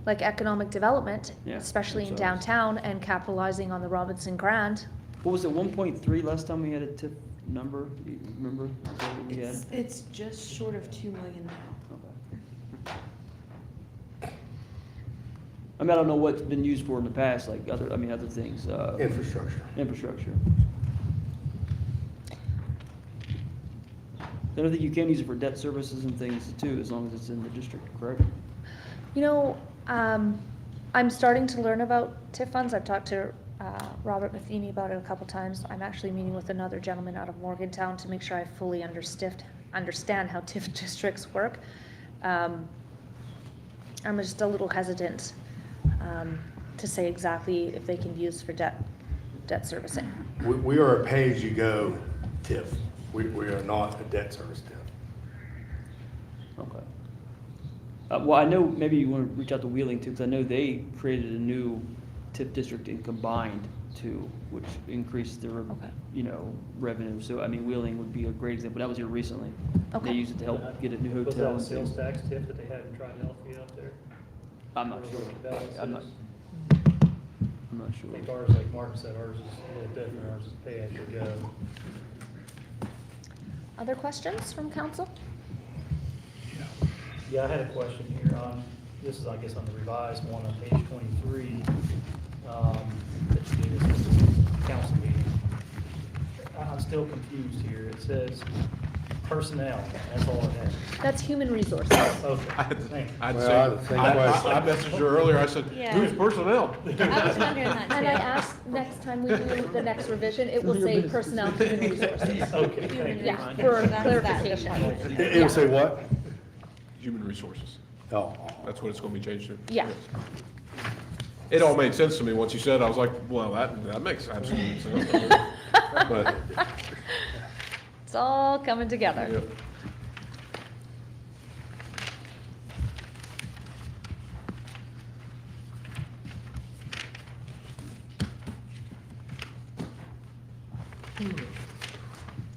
S2: like economic development,
S20: Yeah,
S2: especially in
S20: makes sense.
S2: downtown and capitalizing on the Robinson Grand.
S20: What was it, 1.3 last time we had a TIF number? You remember? Is that what we had?
S22: It's just short of 2 million now.
S20: Okay. I mean, I don't know what's been used for in the past, like other things.
S14: Infrastructure.
S20: Infrastructure. I don't think you can use it for debt services and things too, as long as it's in the district, correct?
S2: You know, I'm starting to learn about TIF funds. I've talked to Robert Matheny about it a couple times. I'm actually meeting with another gentleman out of Morgantown to make sure I fully understand how TIF districts work. I'm just a little hesitant to say exactly if they can be used for debt servicing.
S14: We are a pay-as-you-go TIF. We are not a debt service TIF.
S20: Okay. Well, I know maybe you want to reach out to Wheeling too, because I know they created a new TIF district and combined two, which increased their, revenue. So, I mean, Wheeling would be a great example. That was here recently.
S2: Okay.
S20: They used it to help get a new
S17: Was
S20: hotel
S17: that a
S20: and
S17: sales
S20: things.
S17: tax tip that they had in Triadelphia up there?
S20: I'm not sure. I'm not
S17: I
S20: sure.
S17: think ours, like Mark said, ours is a little different, ours is pay as you go.
S2: Other questions from council?
S17: Yeah, I had a question here on, this is, I guess, on the revised one on page 23, that you gave us at the council meeting. I'm still confused here. It says personnel, that's all it has.
S2: That's human resources.
S17: Okay, thank you.
S11: I'd
S14: Well,
S11: say,
S14: I had the same question.
S11: I messaged her earlier, I said,
S22: Yeah.
S11: who's personnel?
S22: I was wondering that
S2: And I
S22: too.
S2: asked, next time we do the next revision, it will say personnel human resources.
S17: Okay, thank you.
S2: Yeah, for
S22: That's
S2: clarification.
S14: It would say what?
S11: Human resources.
S14: Oh.
S11: That's what it's gonna be changed to.
S2: Yeah.
S11: It all made sense to me once you said it. I was like, well, that makes absolute sense. But,
S2: It's all coming together.
S11: yeah.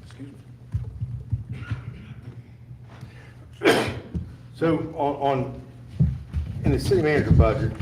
S11: Excuse me.
S14: So in the city manager budget,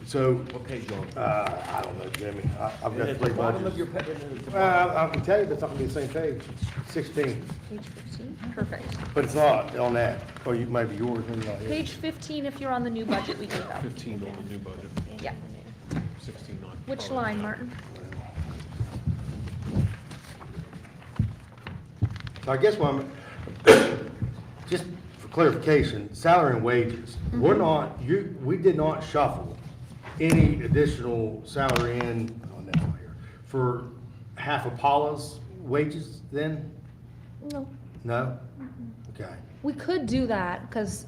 S14: so,
S1: What page you on?
S14: I don't know, Jimmy. I've got
S1: At
S14: three
S1: the bottom of
S14: budgets.
S1: your page.
S14: I can tell you, but it's not gonna be the same page, 16,
S2: Page 15, perfect.
S14: but it's not on that, or you, maybe yours, maybe not his.
S2: Page 15 if you're on the new budget we gave out.
S11: 15 on the new budget,
S2: Yeah.
S11: 16 on.
S2: Which line, Martin?
S14: So I guess what I'm, just for clarification, salary and wages, we're not, we did not shuffle any additional salary in, oh, no, not here, for half of Paula's wages then?
S2: No.
S14: No? Okay.
S2: We could do that because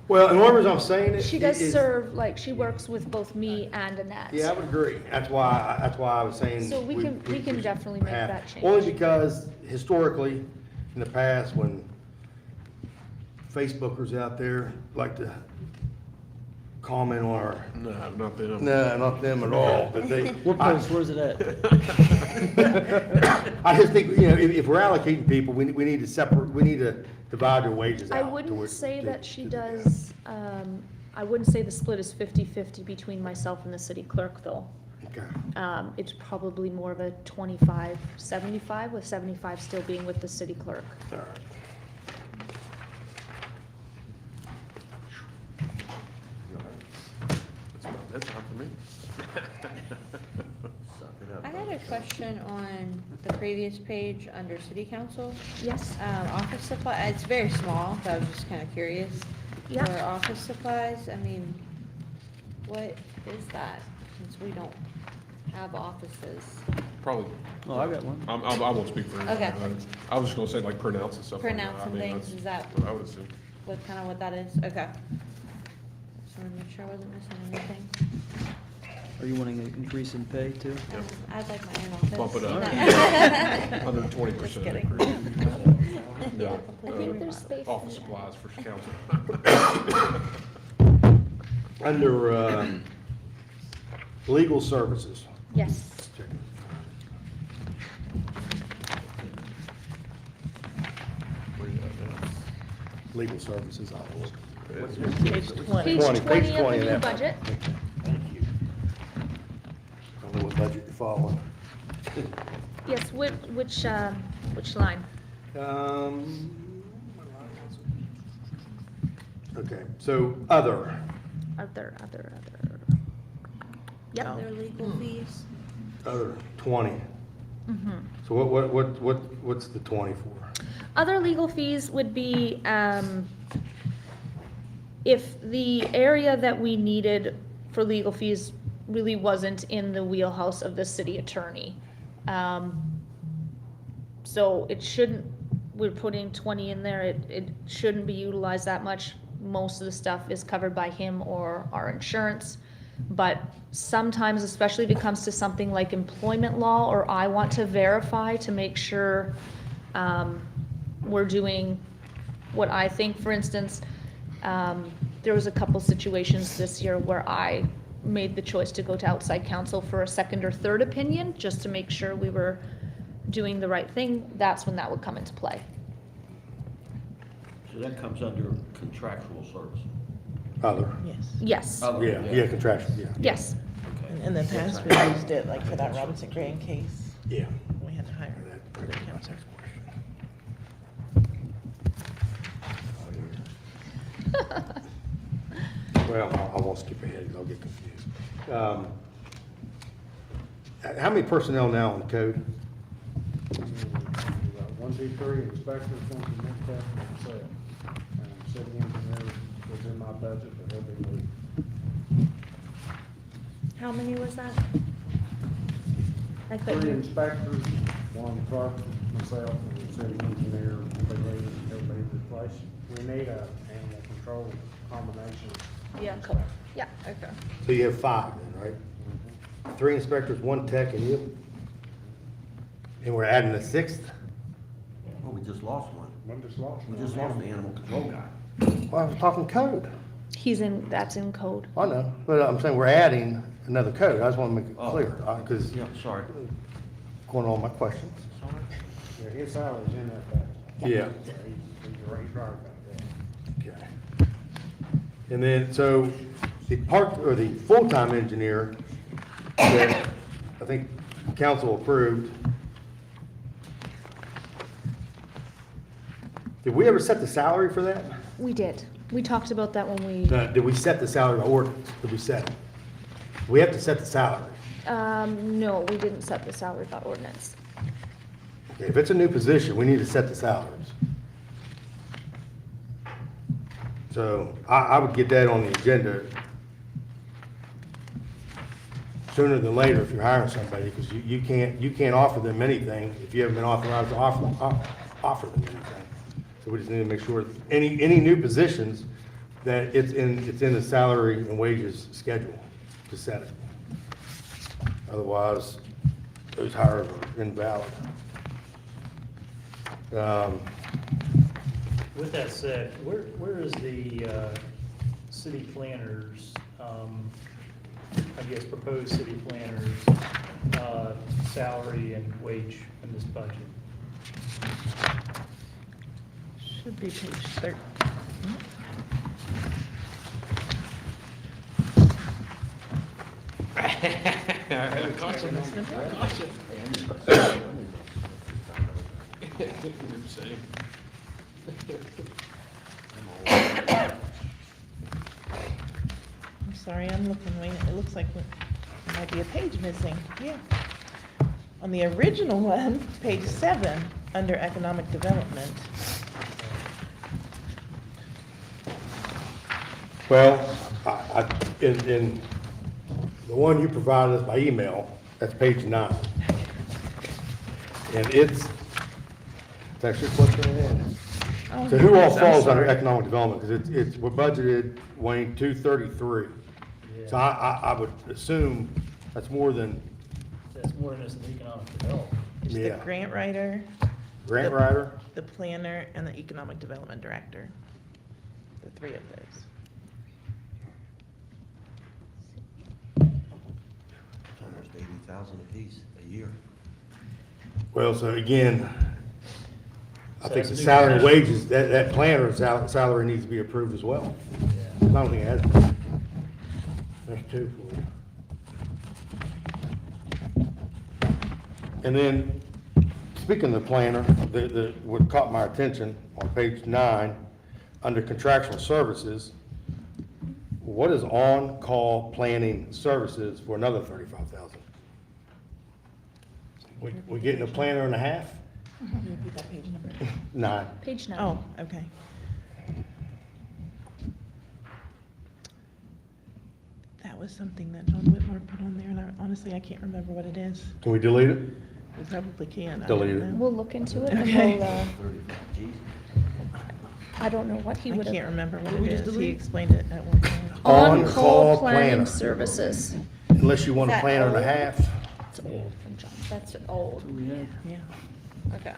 S14: Well, and the only reason I'm saying it
S2: she does
S14: is-
S2: serve, like, she works with both me and Annette.
S14: Yeah, I would agree. That's why I was saying.
S2: So we can definitely make
S14: have-
S2: that change.
S14: Only because historically, in the past, when Facebookers out there like to comment on our,
S11: No, not them.
S14: no, not them at all, but they.
S20: What post, where's it at?
S14: I just think, you know, if we're allocating people, we need to separate, we need to divide their wages out.
S9: I
S14: to
S9: wouldn't
S14: where-
S9: say
S14: to-
S9: that she
S14: to-
S9: does, I wouldn't say the split is 50-50 between myself and the city clerk, though.
S14: Okay.
S9: It's probably more of a 25-75, with 75 still being with the city clerk.
S14: All right.
S11: That's not for me.
S12: I had a question on the previous page under city council.
S9: Yes?
S12: Office supply, it's very small, so I was just kind of curious.
S9: Yeah.
S12: For office supplies, I mean, what is that, since we don't have offices?
S11: Probably,
S20: Oh, I got one.
S11: I won't speak for
S12: Okay.
S11: anybody. I was just gonna say like printouts and stuff like that.
S12: Printouts
S11: I
S12: and
S11: mean,
S12: things,
S11: that's
S12: is that
S11: what I would assume.
S12: what, kind of what that is? Okay. Just wanted to make sure I wasn't missing anything.
S20: Are you wanting an increase in pay too?
S12: I'd like my own office.
S11: Bump it up.
S12: No.
S11: 120%
S12: Just kidding.
S11: increase. No,
S9: I think there's space in
S11: office
S9: there.
S11: supplies for council.
S14: Under legal services.
S9: Yes.
S14: Legal services, I will.
S23: Page 20.
S9: Page 20
S14: Page
S9: of
S14: 20
S9: the
S14: of
S9: new
S14: that.
S9: budget.
S14: Thank you. I don't know what budget you're following.
S9: Yes, which line?
S14: Okay, so other.
S9: Other. Yep.
S12: Their legal fees.
S14: Other, 20.
S9: Mm-hmm.
S14: So what's the 20 for?
S9: Other legal fees would be, if the area that we needed for legal fees really wasn't in the wheelhouse of the city attorney. So it shouldn't, we're putting 20 in there, it shouldn't be utilized that much. Most of the stuff is covered by him or our insurance. But sometimes, especially if it comes to something like employment law, or I want to verify to make sure we're doing what I think. For instance, there was a couple situations this year where I made the choice to go to outside counsel for a second or third opinion, just to make sure we were doing the right thing. That's when that would come into play.
S7: So that comes under contractual service.
S14: Other.
S23: Yes.
S9: Yes,
S7: Other,
S14: Yeah, contractual, yeah.
S9: yes.
S7: Okay.
S23: In the past, we used it like for that Robinson Graham case.
S14: Yeah.
S23: We had to hire the counsel.
S14: Well, I won't skip ahead, 'cause I'll get confused. How many personnel now on code?
S4: 1, 2, 3 inspectors, 1 to make that myself. City engineer was in my budget, but he'll be moved.
S9: How many was that? I
S4: 3
S9: couldn't.
S4: inspectors, 1 clerk, myself, and the city engineer, they'll be replaced. We need a animal control combination.
S9: Yeah, yeah, okay.
S14: So you have 5 then, right? 3 inspectors, 1 tech, and you? And we're adding a 6th?
S7: Well, we just lost one.
S4: One just lost.
S7: We just lost the animal control guy.
S14: Well, I was talking code.
S9: That's in code.
S14: I know, but I'm saying we're adding another code. I just want to make it
S7: Oh.
S14: clear, because
S7: Yeah, sorry.
S14: going on my questions.
S4: Yeah, his salary's in that budget.
S14: Yeah.
S4: So he's right about that.
S14: Okay. And then, so the or the full-time engineer that I think council approved, did we ever set the salary for that?
S9: We did. We talked about that when we,
S14: Did we set the salary by ordinance? Did we set it? We have to set the salary.
S9: no, we didn't set the salary by ordinance.
S14: Okay, if it's a new position, we need to set the salaries. So I would get that on the agenda sooner than later if you're hiring somebody, because you can't offer them anything if you haven't been authorized to offer them anything. So we just need to make sure any new positions that it's in the salary and wages schedule to set it. Otherwise, those hires are invalid.
S17: With that said, where is the city planners I guess, proposed city planners, salary and wage in this budget.
S23: Should be page 13. I'm sorry, I'm looking, wait, it looks like there might be a page missing, yeah. On the original one, page 7, under economic development.
S14: Well, in the one you provided us by email, that's page 9. And it's actually a question I had.
S23: Oh,
S14: So who all
S23: yes, I'm
S14: falls under
S23: sorry.
S14: economic development? Because we're budgeted, Wayne, 233. So I would assume that's more than,
S17: That's more than just an economic development.
S23: It's the
S14: yeah.
S23: grant writer,
S14: Grant writer?
S23: the planner, and the economic development director. The 3 of those.
S7: Almost 80,000 apiece a year.
S14: Well, so again, I
S17: So
S14: think
S17: that's
S14: the
S17: a new
S14: salary and
S17: position.
S14: wages, that planner's salary needs to be approved as well. I don't think it has. There's 2 for you. And then, speaking of the planner, what caught my attention on page 9, under contractual services, what is on-call planning services for another 35,000? We getting a planner and a half?
S23: Can you repeat that page number?
S14: 9.
S9: Page 9.
S23: Oh, okay. That was something that John Whitmore put on there, and honestly, I can't remember what it is.
S14: Can we delete it?
S23: We probably can. I
S14: Delete
S23: don't
S14: it.
S23: know.
S9: We'll look into it and
S23: Okay.
S9: we'll, I don't know what he
S23: I
S9: would have.
S23: can't remember what
S14: Did we
S23: it
S14: just
S23: is. He
S14: delete?
S23: explained it at one time.
S14: On-call
S9: planning
S14: planner.
S9: services.
S14: Unless you want
S9: Is
S14: a
S9: that
S14: planner and a
S9: old?
S14: half.
S9: It's old from John. That's old.
S23: Yeah.
S9: Okay.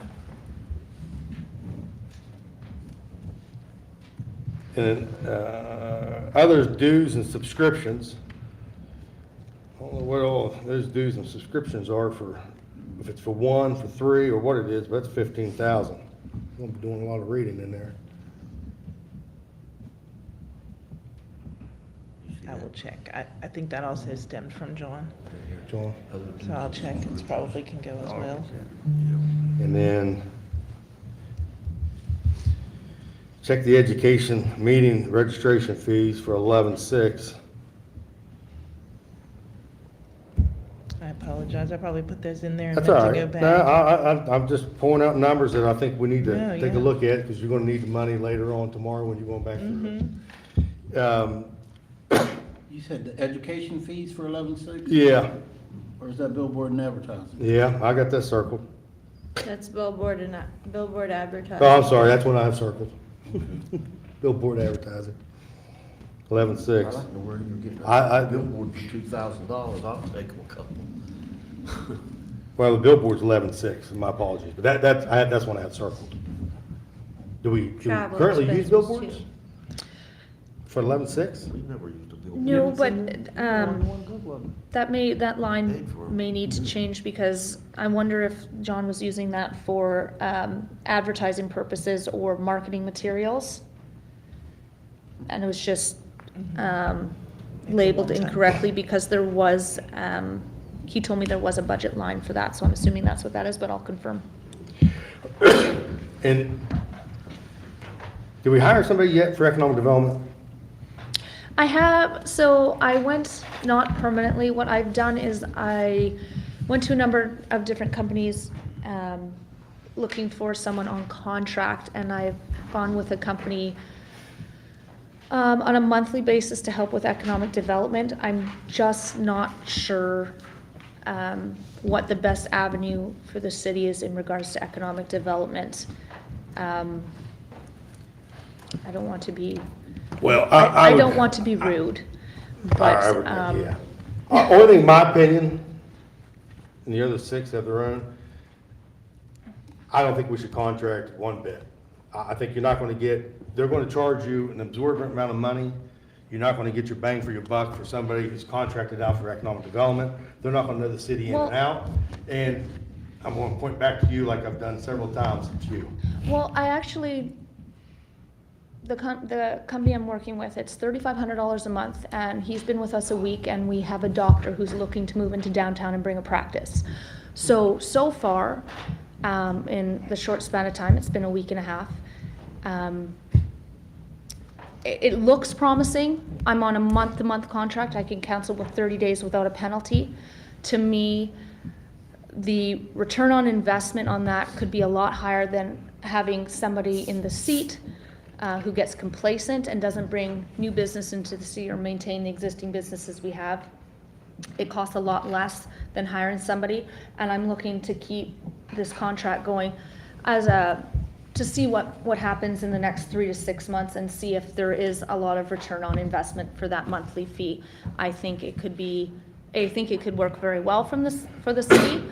S14: And then, others dues and subscriptions. I don't know what all those dues and subscriptions are for, if it's for 1, for 3, or what it is, but that's 15,000. We'll be doing a lot of reading in there.
S23: I will check. I think that also stemmed from John,
S14: John?
S23: so I'll check. It probably can go as well.
S14: And then check the education meeting registration fees for 11/6.
S23: I apologize. I probably put those in there and
S14: That's
S23: meant
S14: all
S23: to go
S14: right.
S23: back.
S14: No, I'm just pulling out numbers that I think we need to
S23: No,
S14: take a
S23: yeah.
S14: look at, because you're gonna need the money later on tomorrow when you're going back through it.
S23: Mhm.
S13: You said the education fees for 11/6?
S14: Yeah,
S13: Or is that billboard and advertising?
S14: yeah, I got that circled.
S12: That's billboard and billboard advertising.
S14: Oh, I'm sorry, that's what I have circled. Billboard advertising. 11/6.
S7: I like to know where you're getting
S14: I-
S7: a billboard for $2,000, I'll take a couple.
S14: Well, the billboard's 11/6, my apologies, but that's one I had circled. Do we
S12: Travel
S14: currently use
S12: expenses,
S14: billboards?
S12: too.
S14: For 11/6?
S7: We've never used a billboard.
S9: No, but,
S7: One good one.
S9: that line
S7: Paid for it.
S9: may need to change because I wonder if John was using that for, advertising purposes or marketing materials. And it was just, labeled incorrectly because there was, he told me there was a budget line for that, so I'm assuming that's what that is, but I'll confirm.
S14: And did we hire somebody yet for economic development?
S9: I have, so I went not permanently. What I've done is I went to a number of different companies looking for someone on contract, and I've gone with a company on a monthly basis to help with economic development. I'm just not sure what the best avenue for the city is in regards to economic development. I don't want to be
S14: Well,
S9: I
S14: would-
S9: don't want to be rude,
S14: I
S9: but,
S14: would- yeah. Only thing, in my opinion, and the other 6 have their own, I don't think we should contract one bit. I think you're not gonna get, they're gonna charge you an absorbent amount of money. You're not gonna get your bang for your buck for somebody who's contracted out for economic development. They're not gonna know the city in and out. And I'm gonna point back to you like I've done several times to you.
S9: Well, I actually, the company I'm working with, it's $3,500 a month, and he's been with us a week, and we have a doctor who's looking to move into downtown and bring a practice. So far, in the short span of time, it's been a week and a half, it looks promising. I'm on a month-to-month contract. I can cancel with 30 days without a penalty. To me, the return on investment on that could be a lot higher than having somebody in the seat who gets complacent and doesn't bring new business into the city or maintain the existing businesses we have. It costs a lot less than hiring somebody, and I'm looking to keep this contract going to see what happens in the next 3 to 6 months and see if there is a lot of return on investment for that monthly fee. I think it could work very well for the city,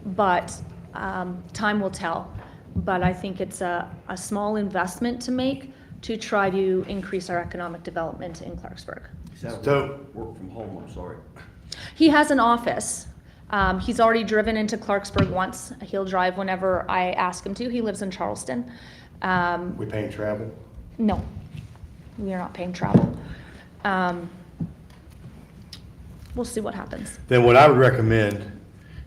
S9: but time will tell. But I think it's a small investment to make to try to increase our economic development in Clarksburg.
S7: So, work from home, I'm sorry.
S9: He has an office. He's already driven into Clarksburg once. He'll drive whenever I ask him to. He lives in Charleston.
S14: We paying travel?
S9: No, we are not paying travel. We'll see what happens.
S14: Then what I would recommend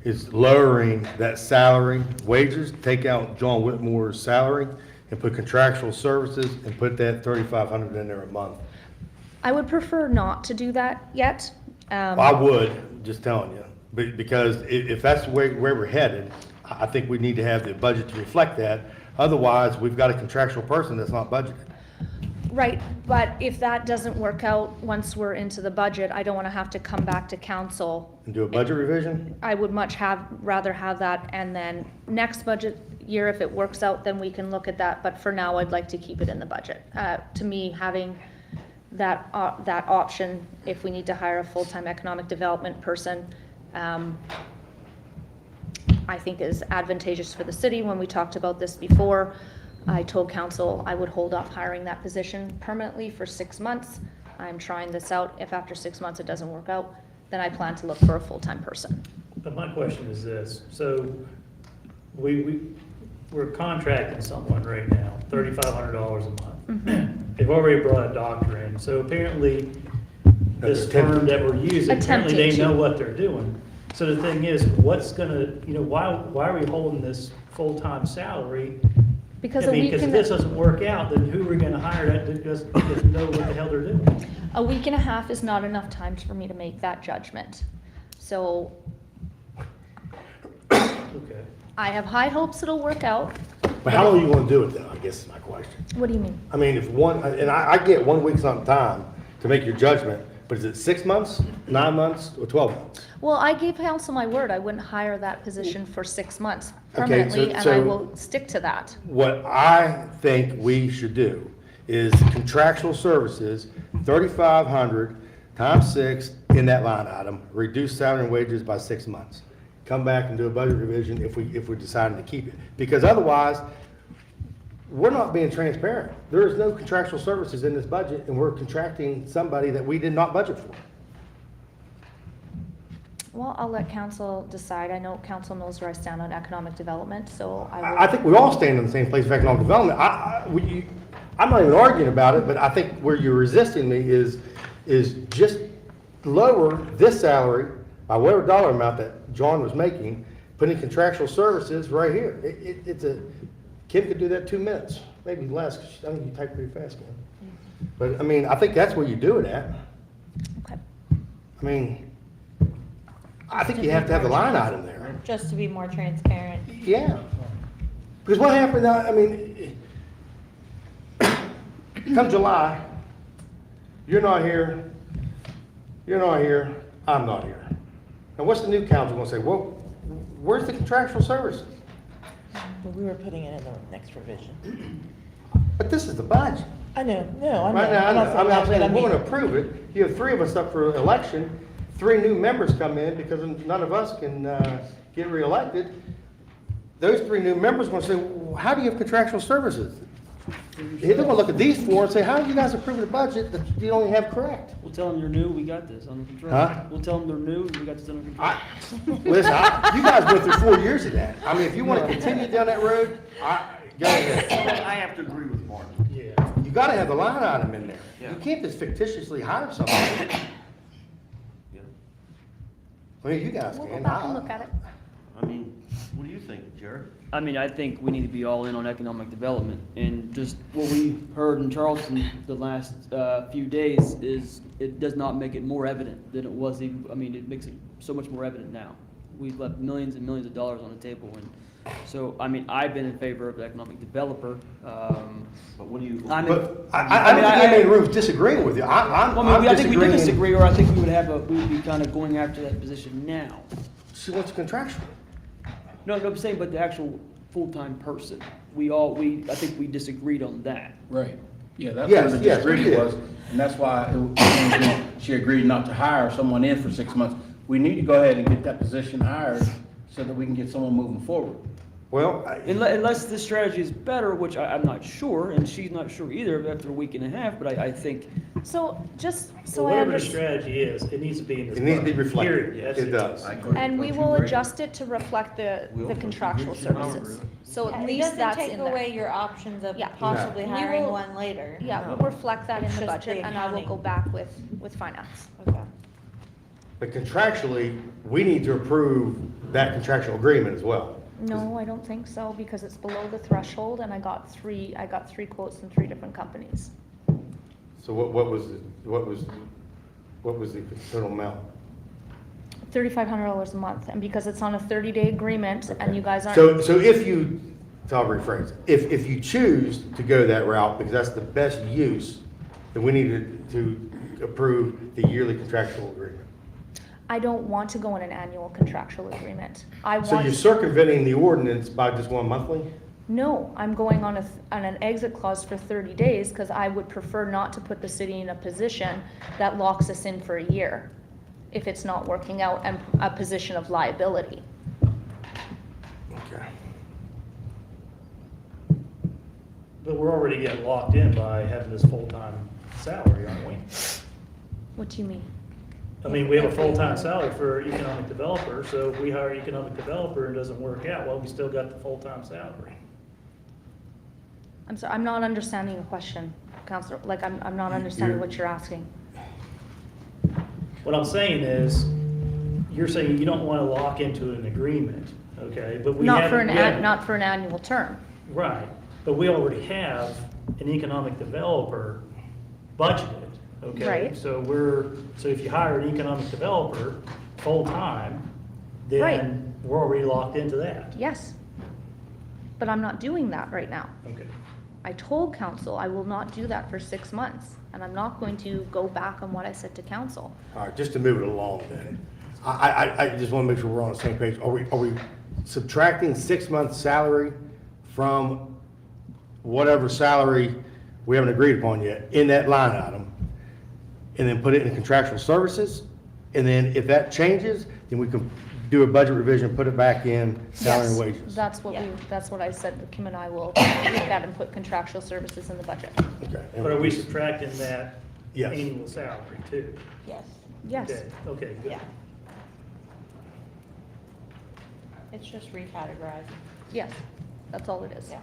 S14: is lowering that salary wages, take out John Whitmore's salary and put contractual services and put that $3,500 in there a month.
S9: I would prefer not to do that yet.
S14: I would, just telling you, because if that's where we're headed, I think we need to have the budget to reflect that. Otherwise, we've got a contractual person that's not budgeted.
S9: Right, but if that doesn't work out once we're into the budget, I don't want to have to come back to council.
S14: And do a budget revision?
S9: I would rather have that, and then next budget year, if it works out, then we can look at that. But for now, I'd like to keep it in the budget. To me, having that option, if we need to hire a full-time economic development person, I think is advantageous for the city. When we talked about this before, I told council I would hold off hiring that position permanently for 6 months. I'm trying this out. If after 6 months it doesn't work out, then I plan to look for a full-time person.
S17: But my question is this, so we're contracting someone right now, $3,500 a month. They've already brought a doctor in, so apparently this term that we're using, apparently they know what they're doing. So the thing is, what's gonna, why are we holding this full-time salary?
S9: Because
S17: if this doesn't work out, then who are we gonna hire that doesn't know what the hell they're doing?
S9: A week and a half is not enough time for me to make that judgment. So
S17: Okay.
S9: I have high hopes it'll work out.
S14: But how long are you gonna do it though, I guess is my question.
S9: What do you mean?
S14: I mean, if I get 1 week's not time to make your judgment, but is it 6 months, 9 months, or 12 months?
S9: Well, I gave council my word. I wouldn't hire that position for 6 months
S14: Okay,
S9: permanently, and I will stick to that.
S14: What I think we should do is contractual services, 3,500 times 6 in that line item, reduce salary and wages by 6 months. Come back and do a budget revision if we're deciding to keep it. Because otherwise, we're not being transparent. There is no contractual services in this budget, and we're contracting somebody that we did not budget for.
S9: Well, I'll let council decide. I know council knows where I stand on economic development, so I will.
S14: I think we all stand in the same place for economic development. I'm not even arguing about it, but I think where you're resisting me is just lower this salary by whatever dollar amount that John was making, putting contractual services right here. Kim could do that 2 minutes, maybe less, because I think you type pretty fast, Kim. But, I mean, I think that's where you do it at.
S9: Okay.
S14: I mean, I think you have to have the line item there.
S12: Just to be more transparent.
S14: Yeah. Because what happened, I mean, come July, you're not here, I'm not here. Now, what's the new council gonna say? Well, where's the contractual services?
S23: But we were putting it in the next revision.
S14: But this is the budget.
S23: I know, no, I know.
S14: Right now,
S23: I'm not saying
S14: I'm
S23: that,
S14: saying
S23: but I
S14: we're gonna
S23: mean,
S14: approve it. You have 3 of us up for election, 3 new members come in because none of us can get reelected. Those 3 new members are gonna say, well, how do you have contractual services? They're gonna look at these four and say, how are you guys approving a budget that you don't even have correct?
S20: We'll tell them you're new, we got this under control.
S14: Huh?
S20: We'll tell them they're new, we got this under control.
S14: Listen, you guys went through 4 years of that. I mean, if you wanna continue down that road, go ahead.
S7: I have to agree with Marty.
S17: Yeah.
S14: You gotta have the line item in there.
S7: Yeah.
S14: You can't just fictitiously hire somebody.
S7: Yeah.
S14: Well, you guys
S2: We'll go
S14: can.
S2: back and look at it.
S7: I mean, what do you think, Jared?
S20: I mean, I think we need to be all in on economic development, and just what we heard in Charleston the last few days is, it does not make it more evident than it was even, I mean, it makes it so much more evident now. We've left millions and millions of dollars on the table, and so, I mean, I've been in favor of the economic developer.
S7: But what do you?
S14: But I don't think anybody in the room is disagreeing with you. I'm
S20: I think we do
S14: disagreeing.
S20: disagree, or I think we would be kind of going after that position now.
S14: She wants contractual.
S20: No, I'm saying, but the actual full-time person, I think we disagreed on that.
S13: Right. Yeah, that's
S14: Yes,
S13: where the
S14: yes, we
S13: disagreement
S14: did.
S13: was, and that's why she agreed not to hire someone in for 6 months. We need to go ahead and get that position hired so that we can get someone moving forward.
S14: Well,
S20: Unless this strategy is better, which I'm not sure, and she's not sure either after a week and a half, but I think,
S9: So, just so
S17: So
S9: I
S17: whatever the
S9: understand,
S17: strategy is, it needs to be in this.
S14: it needs to be
S17: budget.
S14: reflected.
S17: Period. That's
S14: It does.
S9: and we will adjust it to reflect the contractual services. So at least that's in
S12: It doesn't take
S9: there.
S12: away your options of
S9: Yeah.
S12: possibly
S9: We
S12: hiring
S9: will-
S12: one later.
S9: Yeah,
S12: No.
S9: we'll reflect that in
S12: It's
S9: the
S12: just
S9: budget,
S12: the
S9: and I will
S12: accounting.
S9: go back with finance.
S12: Okay.
S14: But contractually, we need to approve that contractual agreement as well.
S9: No, I don't think so, because it's below the threshold, and I got three quotes from 3 different companies.
S14: So what was the total amount?
S9: $3,500 a month, and because it's on a 30-day agreement, and you guys aren't.
S14: So if you, so I'll rephrase, if you choose to go that route, because that's the best use, then we need to approve the yearly contractual agreement.
S9: I don't want to go on an annual contractual agreement.
S14: So you're circumventing the ordinance by just going monthly?
S9: No, I'm going on an exit clause for 30 days, because I would prefer not to put the city in a position that locks us in for a year if it's not working out, and a position of liability.
S14: Okay.
S17: But we're already getting locked in by having this full-time salary, aren't we?
S9: What do you mean?
S17: I mean, we have a full-time salary for economic developer, so if we hire economic developer and it doesn't work out, well, we still got the full-time salary.
S9: I'm sorry, I'm not understanding the question, Counselor. Like, I'm not understanding what you're asking.
S17: What I'm saying is, you're saying you don't want to lock into an agreement, okay? But we
S9: Not
S17: have.
S9: for
S17: we have-
S9: not for an annual term.
S17: Right, but we already have an economic developer budgeted, okay?
S9: Right.
S17: So if you hire an economic developer full-time,
S9: Right.
S17: then we're already locked into that.
S9: Yes. But I'm not doing that right now.
S17: Okay.
S9: I told council I will not do that for 6 months, and I'm not going to go back on what I said to council.
S14: All right, just to move it along then. I just want to make sure we're on the same page. Are we subtracting 6 months' salary from whatever salary we haven't agreed upon yet in that line item? And then put it in contractual services? And then if that changes, then we can do a budget revision, put it back in salary and
S9: Yes,
S14: wages?
S9: that's what I said. Kim and I will look at and put contractual services in the budget.
S14: Okay.
S17: But are we subtracting that
S14: Yes.
S17: annual salary too?
S12: Yes.
S9: Yes.
S17: Okay, okay, good.
S12: Yeah. It's just recategorizing.
S9: Yes, that's all it is.
S12: Yeah.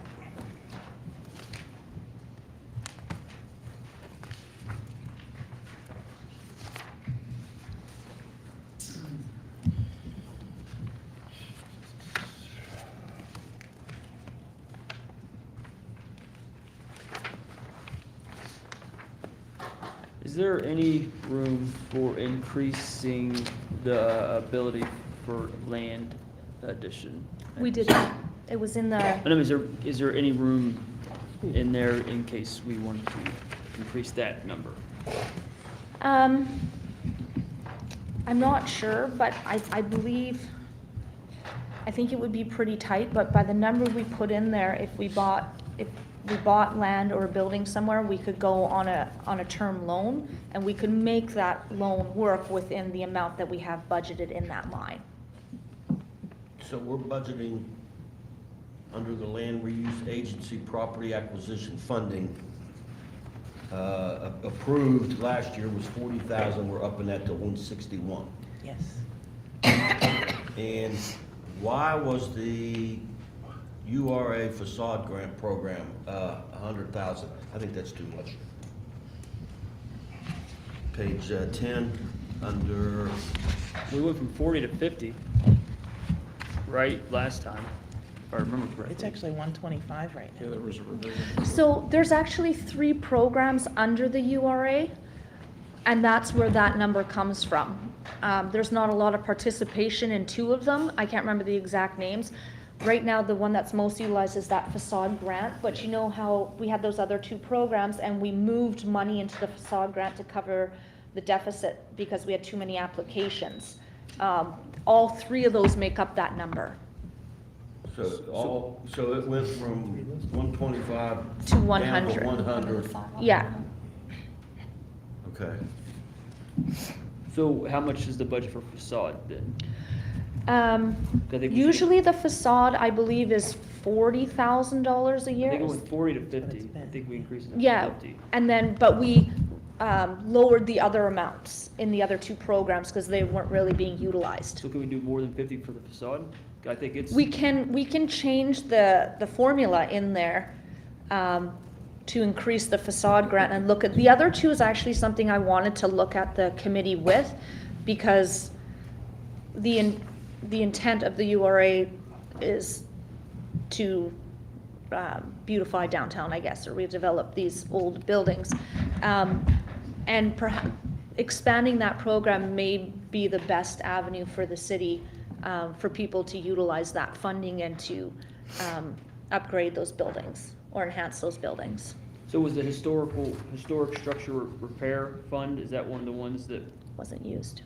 S20: is there any room for increasing the ability for land addition?
S9: We did that. It was in the,
S20: I know, is there any room in there in case we wanted to increase that number?
S9: I'm not sure, but I believe, I think it would be pretty tight, but by the number we put in there, if we bought land or a building somewhere, we could go on a term loan, and we could make that loan work within the amount that we have budgeted in that line.
S7: So we're budgeting under the Land Reuse Agency Property Acquisition Funding, approved last year was 40,000, we're upping that to 161.
S23: Yes.
S7: And why was the URA facade grant program, 100,000? I think that's too much. Page 10, under,
S20: We went from 40 to 50, right, last time, if I remember correctly.
S23: It's actually 125 right now.
S11: Yeah, there was a revision.
S9: So there's actually 3 programs under the URA, and that's where that number comes from. There's not a lot of participation in 2 of them. I can't remember the exact names. Right now, the one that's most utilized is that facade grant, but you know how we had those other 2 programs and we moved money into the facade grant to cover the deficit because we had too many applications. All 3 of those make up that number.
S7: so it went from 125
S9: To 100.
S7: down to 100.
S9: Yeah.
S7: Okay.
S20: So how much is the budget for facade then? I think we should-
S9: Usually the facade, I believe, is $40,000 a
S20: I
S9: year.
S20: think it went 40 to 50. I think we increased it to
S9: Yeah,
S20: 50.
S9: and then, but we lowered the other amounts in the other 2 programs because they weren't really being utilized.
S20: So can we do more than 50 for the facade? I think it's.
S9: We can change the formula in there to increase the facade grant and look at, the other 2 is actually something I wanted to look at the committee with, because the intent of the URA is to beautify downtown, I guess, or redevelop these old buildings. And perhaps expanding that program may be the best avenue for the city, for people to utilize that funding and to upgrade those buildings or enhance those buildings.
S20: So was the historic structure repair fund, is that one of the ones that?
S9: Wasn't used.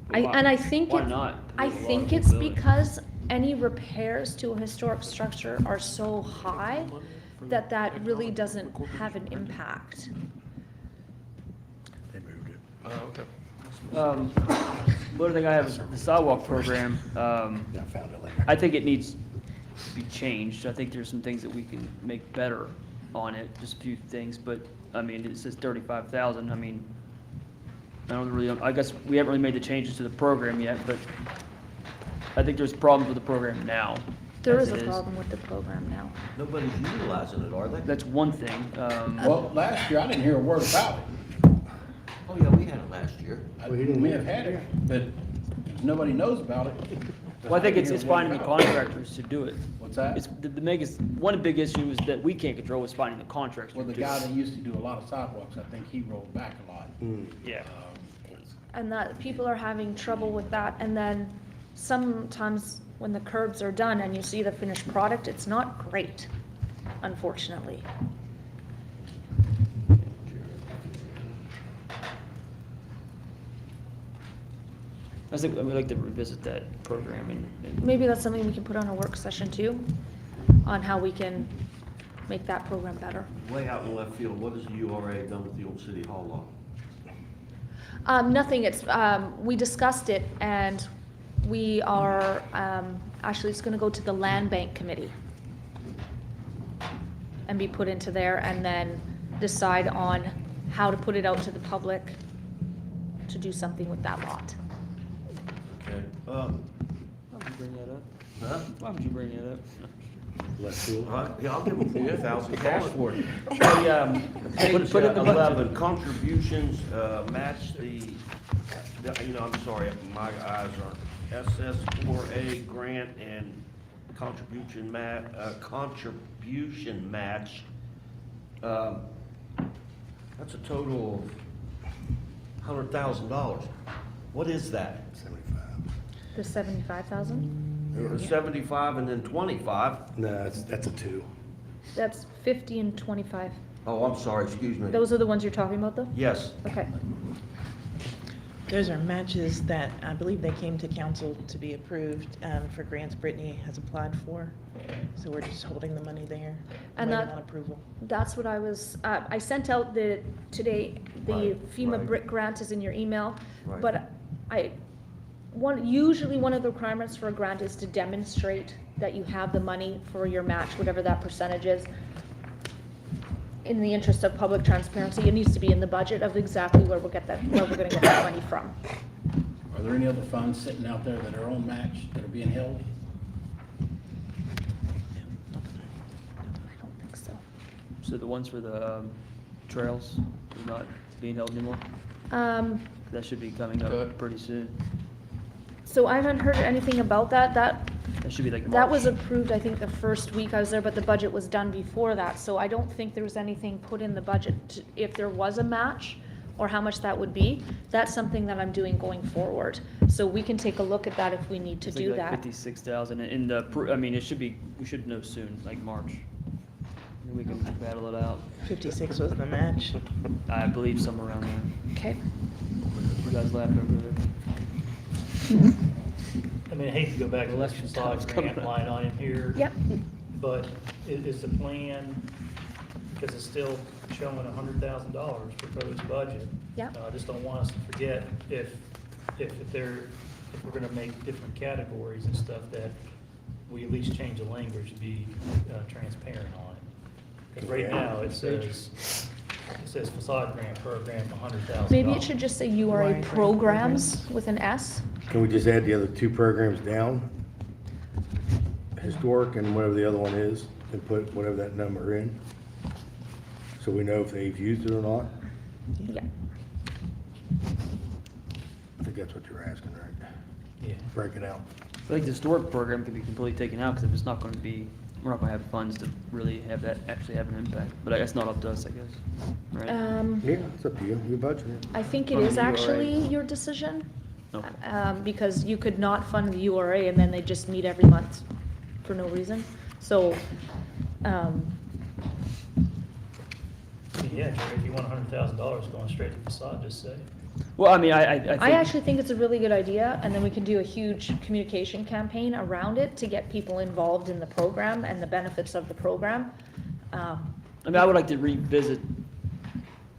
S20: Why-
S9: I think
S20: Why
S9: it-
S20: not?
S9: I
S20: There's a lot
S9: think
S20: of
S9: it's
S20: buildings.
S9: because any repairs to a historic structure are so high that that really doesn't have an impact.
S14: They moved it.
S11: Okay.
S20: One thing I have is the sidewalk program.
S14: I found it later.
S20: I think it needs to be changed. I think there's some things that we can make better on it, just a few things, but, I mean, it says 35,000, I mean, I guess we haven't really made the changes to the program yet, but I think there's problems with the program now.
S9: There
S20: as
S9: is
S20: it
S9: a problem with the program now.
S7: Nobody's utilizing it, are they?
S20: That's one thing.
S13: Well, last year, I didn't hear a word about it.
S7: Oh, yeah, we had it last year.
S13: We may have had it, but nobody knows about it.
S20: Well, I think it's
S13: didn't hear a word
S20: finding the
S13: about it.
S20: contractors to do it.
S13: What's that?
S20: It's, the biggest, one big issue is that we can't control is finding the contractors
S13: Well,
S20: to
S13: the
S20: do
S13: guy
S20: it.
S13: that used to do a lot of sidewalks, I think he rolled back a lot.
S20: Yeah.
S9: And that people are having trouble with that. And then sometimes when the curbs are done and you see the finished product, it's not great, unfortunately.
S20: I think we'd like to revisit that program and
S9: Maybe that's something we can put on a work session too, on how we can make that program better.
S7: Way out in left field, what has the URA done with the old city hall lot?
S9: Nothing, it's, we discussed it and we are, actually it's gonna go to the land bank committee and be put into there and then decide on how to put it out to the public to do something with that lot.
S7: Okay.
S20: why would you bring that up?
S7: Huh?
S20: Why would you bring that up?
S14: Left field.
S7: All right, yeah, I'll give them 40,000 cash for it.
S20: Hey,
S7: Page
S20: put it in the budget.
S7: 11, contributions match the, I'm sorry, my eyes are SS4A grant and contribution match. That's a total of $100,000. What is that?
S14: 75.
S9: The 75,000?
S7: It was 75 and then 25.
S14: No, that's a 2.
S9: That's 50 and 25.
S7: Oh, I'm sorry, excuse me.
S9: Those are the ones you're talking about though?
S7: Yes.
S9: Okay.
S23: Those are matches that I believe they came to council to be approved for grants Brittany has applied for. So we're just holding the money there,
S9: And
S23: waiting
S9: that-
S23: on approval.
S9: That's what I was, I sent out today, the
S7: Right,
S9: FEMA
S7: right.
S9: BRIC grant is in your email.
S7: Right.
S9: But usually one of the requirements for a grant is to demonstrate that you have the money for your match, whatever that percentage is. In the interest of public transparency, it needs to be in the budget of exactly where we're gonna get that money from.
S13: Are there any other funds sitting out there that are on match that are being held?
S9: I don't think so.
S20: So the ones for the trails is not being held anymore? That should be coming up pretty soon.
S9: So I haven't heard anything about that.
S20: That should be like March.
S9: That was approved, I think, the first week I was there, but the budget was done before that, so I don't think there was anything put in the budget if there was a match, or how much that would be. That's something that I'm doing going forward. So we can take a look at that if we need to
S20: It's
S9: do
S20: like
S9: that.
S20: 56,000 in the, I mean, it should be, we should know soon, like March. And we can battle it out.
S23: 56 was the match.
S20: I believe somewhere around there.
S9: Okay.
S20: You guys laughed over there.
S17: I mean, I hate to go back to this facade grant line item here.
S9: Yep.
S17: But is the plan, because it's still showing $100,000 proposed budget.
S9: Yep.
S17: I just don't want us to forget if we're gonna make different categories and stuff, that we at least change the language to be transparent on it. Because right now, it says facade grant program, $100,000.
S9: Maybe it should just say URA programs with an S.
S14: Can we just add the other two programs down? Historic and whatever the other one is, and put whatever that number in? So we know if they've used it or not?
S9: Yeah.
S14: I think that's what you're asking, right?
S17: Yeah.
S14: Break it out.
S20: I think the historic program could be completely taken out, because if it's not gonna be, we're not gonna have funds to really have that, actually have an impact. But that's not up to us, I guess, right?
S14: Yeah, it's up to you, your budget.
S9: I think it
S20: Fund
S9: is
S20: the URA.
S9: actually your decision.
S20: Okay.
S9: Because you could not fund the URA and then they just meet every month for no reason. So,
S17: Yeah, Jerry, if you want $100,000 going straight to facade, just say.
S20: Well, I mean, I think.
S9: I actually think it's a really good idea, and then we can do a huge communication campaign around it to get people involved in the program and the benefits of the program.
S20: I mean, I would like to revisit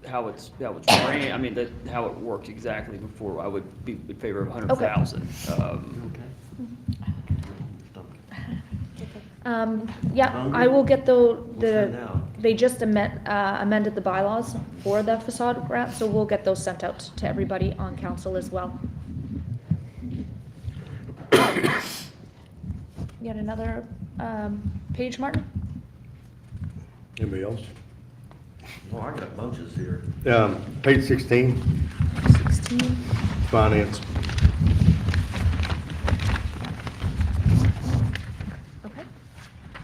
S20: how it's ran, I mean, how it works exactly before I would be in favor of 100,000.
S9: Yeah, I will get they just amended the bylaws for the facade grant, so we'll get those sent out to everybody on council as well. Yet another page, Martin?
S14: Anybody else?
S1: Oh, I got bunches here.
S14: Page 16,
S9: 16.
S14: finance.
S9: Okay.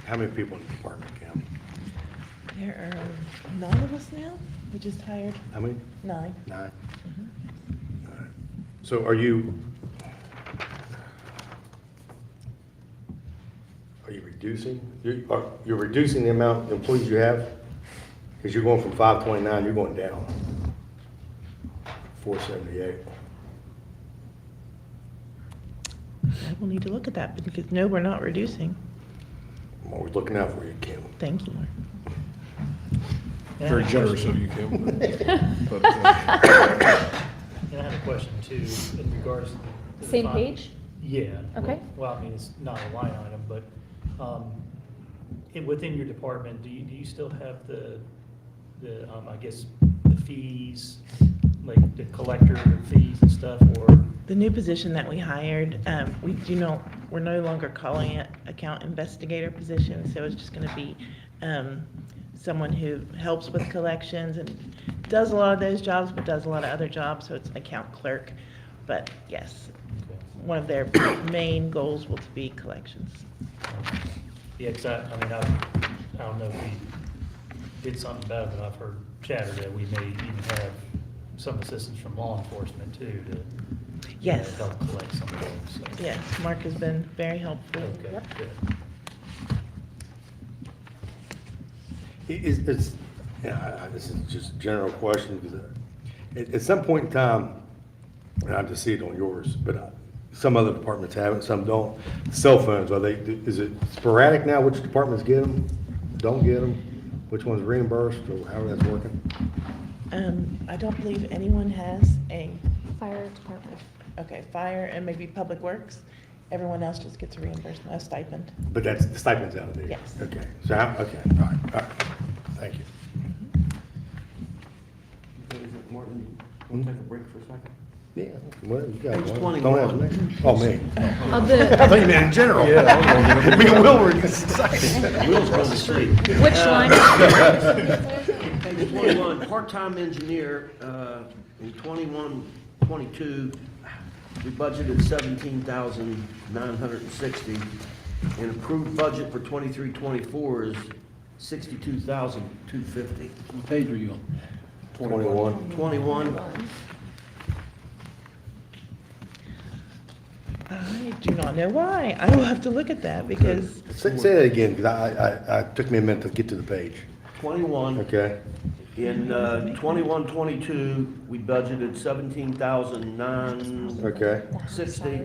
S14: How many people in the department, Cam?
S23: There are 9 of us now. We just hired
S14: How many?
S23: 9.
S14: 9. All right. So are you reducing? You're reducing the amount of employees you have? Because you're going from 529, you're going down 478.
S23: I will need to look at that because no, we're not reducing.
S14: I'm always looking out for you, Kim.
S23: Thank you, Mark.
S11: Very generous of you, Kim. But,
S17: And I have a question too, in regards to. the
S9: Same
S17: fin-
S9: page?
S17: Yeah.
S9: Okay.
S17: Well, I mean, it's not a line item, but, within your department, do you still have the, I guess, the fees, like the collector fees and stuff, or?
S23: The new position that we hired, we're no longer calling it account investigator position, so it's just gonna be, someone who helps with collections and does a lot of those jobs, but does a lot of other jobs, so it's an account clerk. But yes, one of their main goals will be collections.
S17: Yeah, because I don't know if we did something about it, but I've heard chatter that we may even have some assistance from law enforcement too to
S23: Yes.
S17: help collect some of those. So.
S23: Yes, Mark has been very helpful.
S17: Okay, good.
S14: This is just a general question, because at some point in time, and I just see it on yours, but some other departments have it, some don't. Cell phones, is it sporadic now, which departments get them, don't get them? Which one's reimbursed, or how that's working?
S23: I don't believe anyone has a,
S9: Fire department.
S23: okay, fire and maybe public works. Everyone else just gets a reimbursement, a stipend.
S14: But that's, the stipend's out of there?
S23: Yes.
S14: Okay, so, okay, all right, thank you.
S7: Martin, want to take a break for a second?
S14: Yeah, well, you got
S7: Page
S14: one.
S7: 21.
S14: Don't ask me. Oh, me.
S9: Of the,
S14: I thought you meant in general. Yeah. Me and Will were excited.
S7: Will's going to sleep.
S9: which line?
S7: Page 21, part-time engineer, in 21-22, we budgeted 17,960, and approved budget for 23-24 is 62,250.
S13: What page are you on?
S14: 21.
S7: 21,
S23: I do not know why. I will have to look at that because,
S14: Say that again, because I took me a minute to get to the page.
S7: 21.
S14: Okay,
S7: In 21-22, we budgeted 17,960.
S14: okay,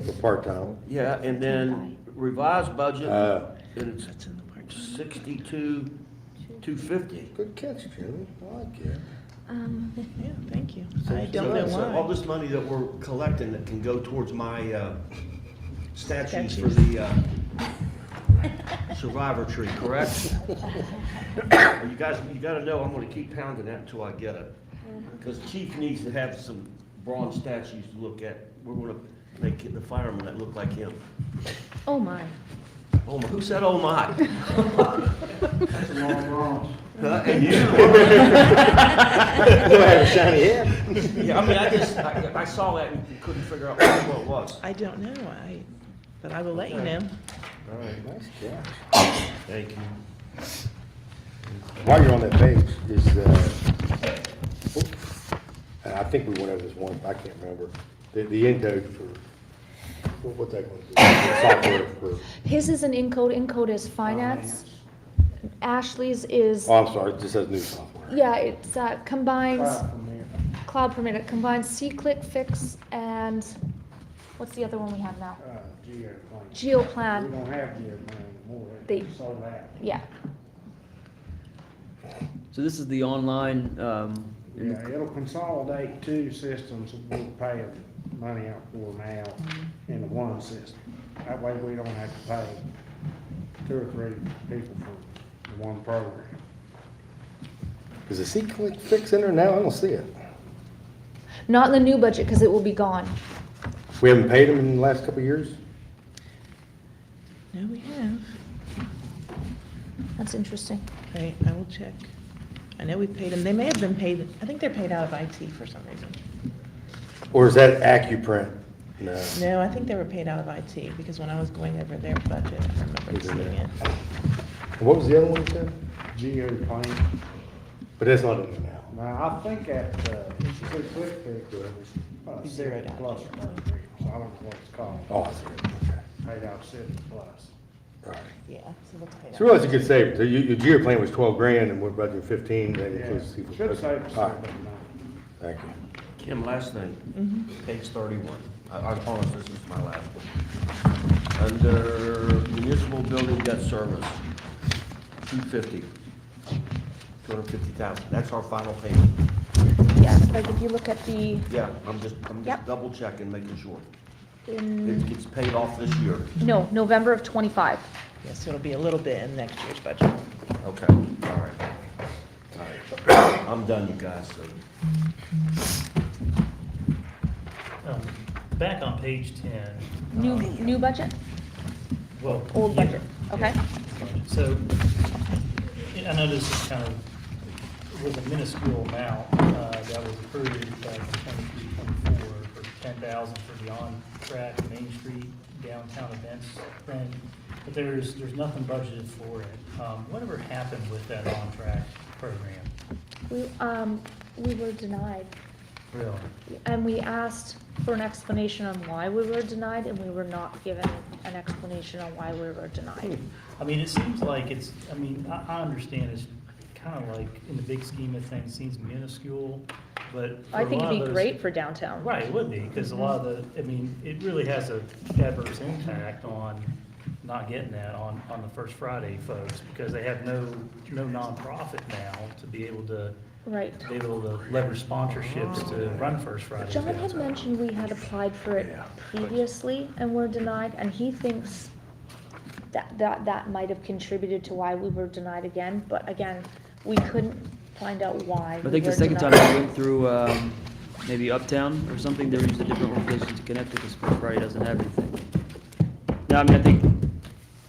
S14: for part-time.
S7: Yeah, and then revised budget,
S14: Uh,
S7: and it's 62,250.
S14: Good catch, Jimmy. I like it.
S23: yeah, thank you. I
S7: So
S23: don't know
S7: so all
S23: why.
S7: this money that we're collecting that can go towards my statues for
S23: Statues.
S7: the survivor tree, correct? You guys, you gotta know, I'm gonna keep pounding that until I get it. Because Chief needs to have some bronze statues to look at. We're gonna make the firemen that look like him.
S9: Oh, my.
S7: Oh my, who said oh my?
S4: That's a long bronze.
S7: And you?
S14: You don't have a shiny head.
S7: Yeah, I mean, I saw that and couldn't figure out what it was.
S23: I don't know. But I will let you know.
S7: All right,
S14: Nice catch.
S7: thank you.
S14: While you're on that page, is, and I think we went over this one, I can't remember, the encode for, what's that going to do? Software for,
S9: His is an Encode. Encode is finance. Ashley's is,
S14: oh, I'm sorry, it just says new software.
S9: yeah, it's combines,
S4: Cloud from there.
S9: Cloud per minute, combines C-Click, Fix, and what's the other one we have now?
S4: Geoplan.
S9: GeoPlan.
S4: We don't have Geoplan anymore.
S9: They-
S4: sold that.
S9: Yeah.
S20: So this is the online,
S4: Yeah, it'll consolidate two systems that we're paying money out for now into one system. That way we don't have to pay 2 or 3 people for one program.
S14: Is the C-Click fix in there now? I don't see it.
S9: Not in the new budget, because it will be gone.
S14: We haven't paid them in the last couple of years?
S23: No, we have.
S9: That's interesting.
S23: I will check. I know we paid them. They may have been paid, I think they're paid out of IT for some reason.
S14: Or is that AccuPrint? No.
S23: No, I think they were paid out of IT because when I was going over their budget, I remember
S14: Is it
S23: seeing
S14: there?
S23: it.
S14: And what was the other one you said?
S4: GeoPlan.
S14: But that's not in there now.
S4: Now, I think that, Quick Fix was,
S23: Zeroed out.
S4: plus, so I don't know what it's called.
S14: Oh, I see it, okay.
S4: Paid out 70 plus.
S14: All right.
S23: Yeah, so that's paid out.
S14: So really, it's a good savings. So your GeoPlan was 12 grand and we're budgeting 15, that
S4: Yeah,
S14: includes C-Click.
S4: should save us
S14: All
S4: some
S14: right,
S4: money.
S14: thank you.
S7: Kim, last thing, page 31. I promise this is my last one. Under municipal building debt service, 250, 250,000. That's our final payment.
S9: Yeah, like if you look at the,
S7: Yeah, I'm just
S9: Yep.
S7: double checking, making sure. It
S9: in,
S7: gets paid off this year.
S9: no, November of '25.
S23: Yes, it'll be a little bit in next year's budget.
S7: Okay, all right. All right. I'm done, you guys, so.
S17: Back on page 10.
S9: New budget?
S17: Well.
S9: Old
S17: yeah,
S9: budget, okay.
S17: yeah. So, I know this is kind of, was a minuscule amount that was approved back in 23-24 for 10,000 for the on-track Main Street downtown events thing, but there's nothing budgeted for it. Whatever happened with that on-track program?
S9: We were denied,
S17: Really?
S9: and we asked for an explanation on why we were denied, and we were not given an explanation on why we were denied.
S17: I mean, it seems like it's, I mean, I understand it's kind of like, in the big scheme of things, seems minuscule, but. for
S9: I
S17: a
S9: think
S17: lot
S9: it'd
S17: of
S9: be
S17: those-
S9: great for downtown.
S17: Right, it would be, because a lot of the, I mean, it really has a adverse impact on not getting that on the First Friday folks, because they have no nonprofit now to be able to
S2: Right.
S17: to be able to leverage sponsorships to run First Fridays.
S9: John
S17: down
S9: had
S17: south.
S9: mentioned we had applied for it previously and were denied, and he thinks that might have contributed to why we were denied again, but again, we couldn't find out why
S20: I
S9: we
S20: think the
S9: were
S20: second time
S9: denied.
S20: I went through, maybe Uptown or something, they used a different organization to connect it, because First Friday doesn't have anything. Yeah, I mean,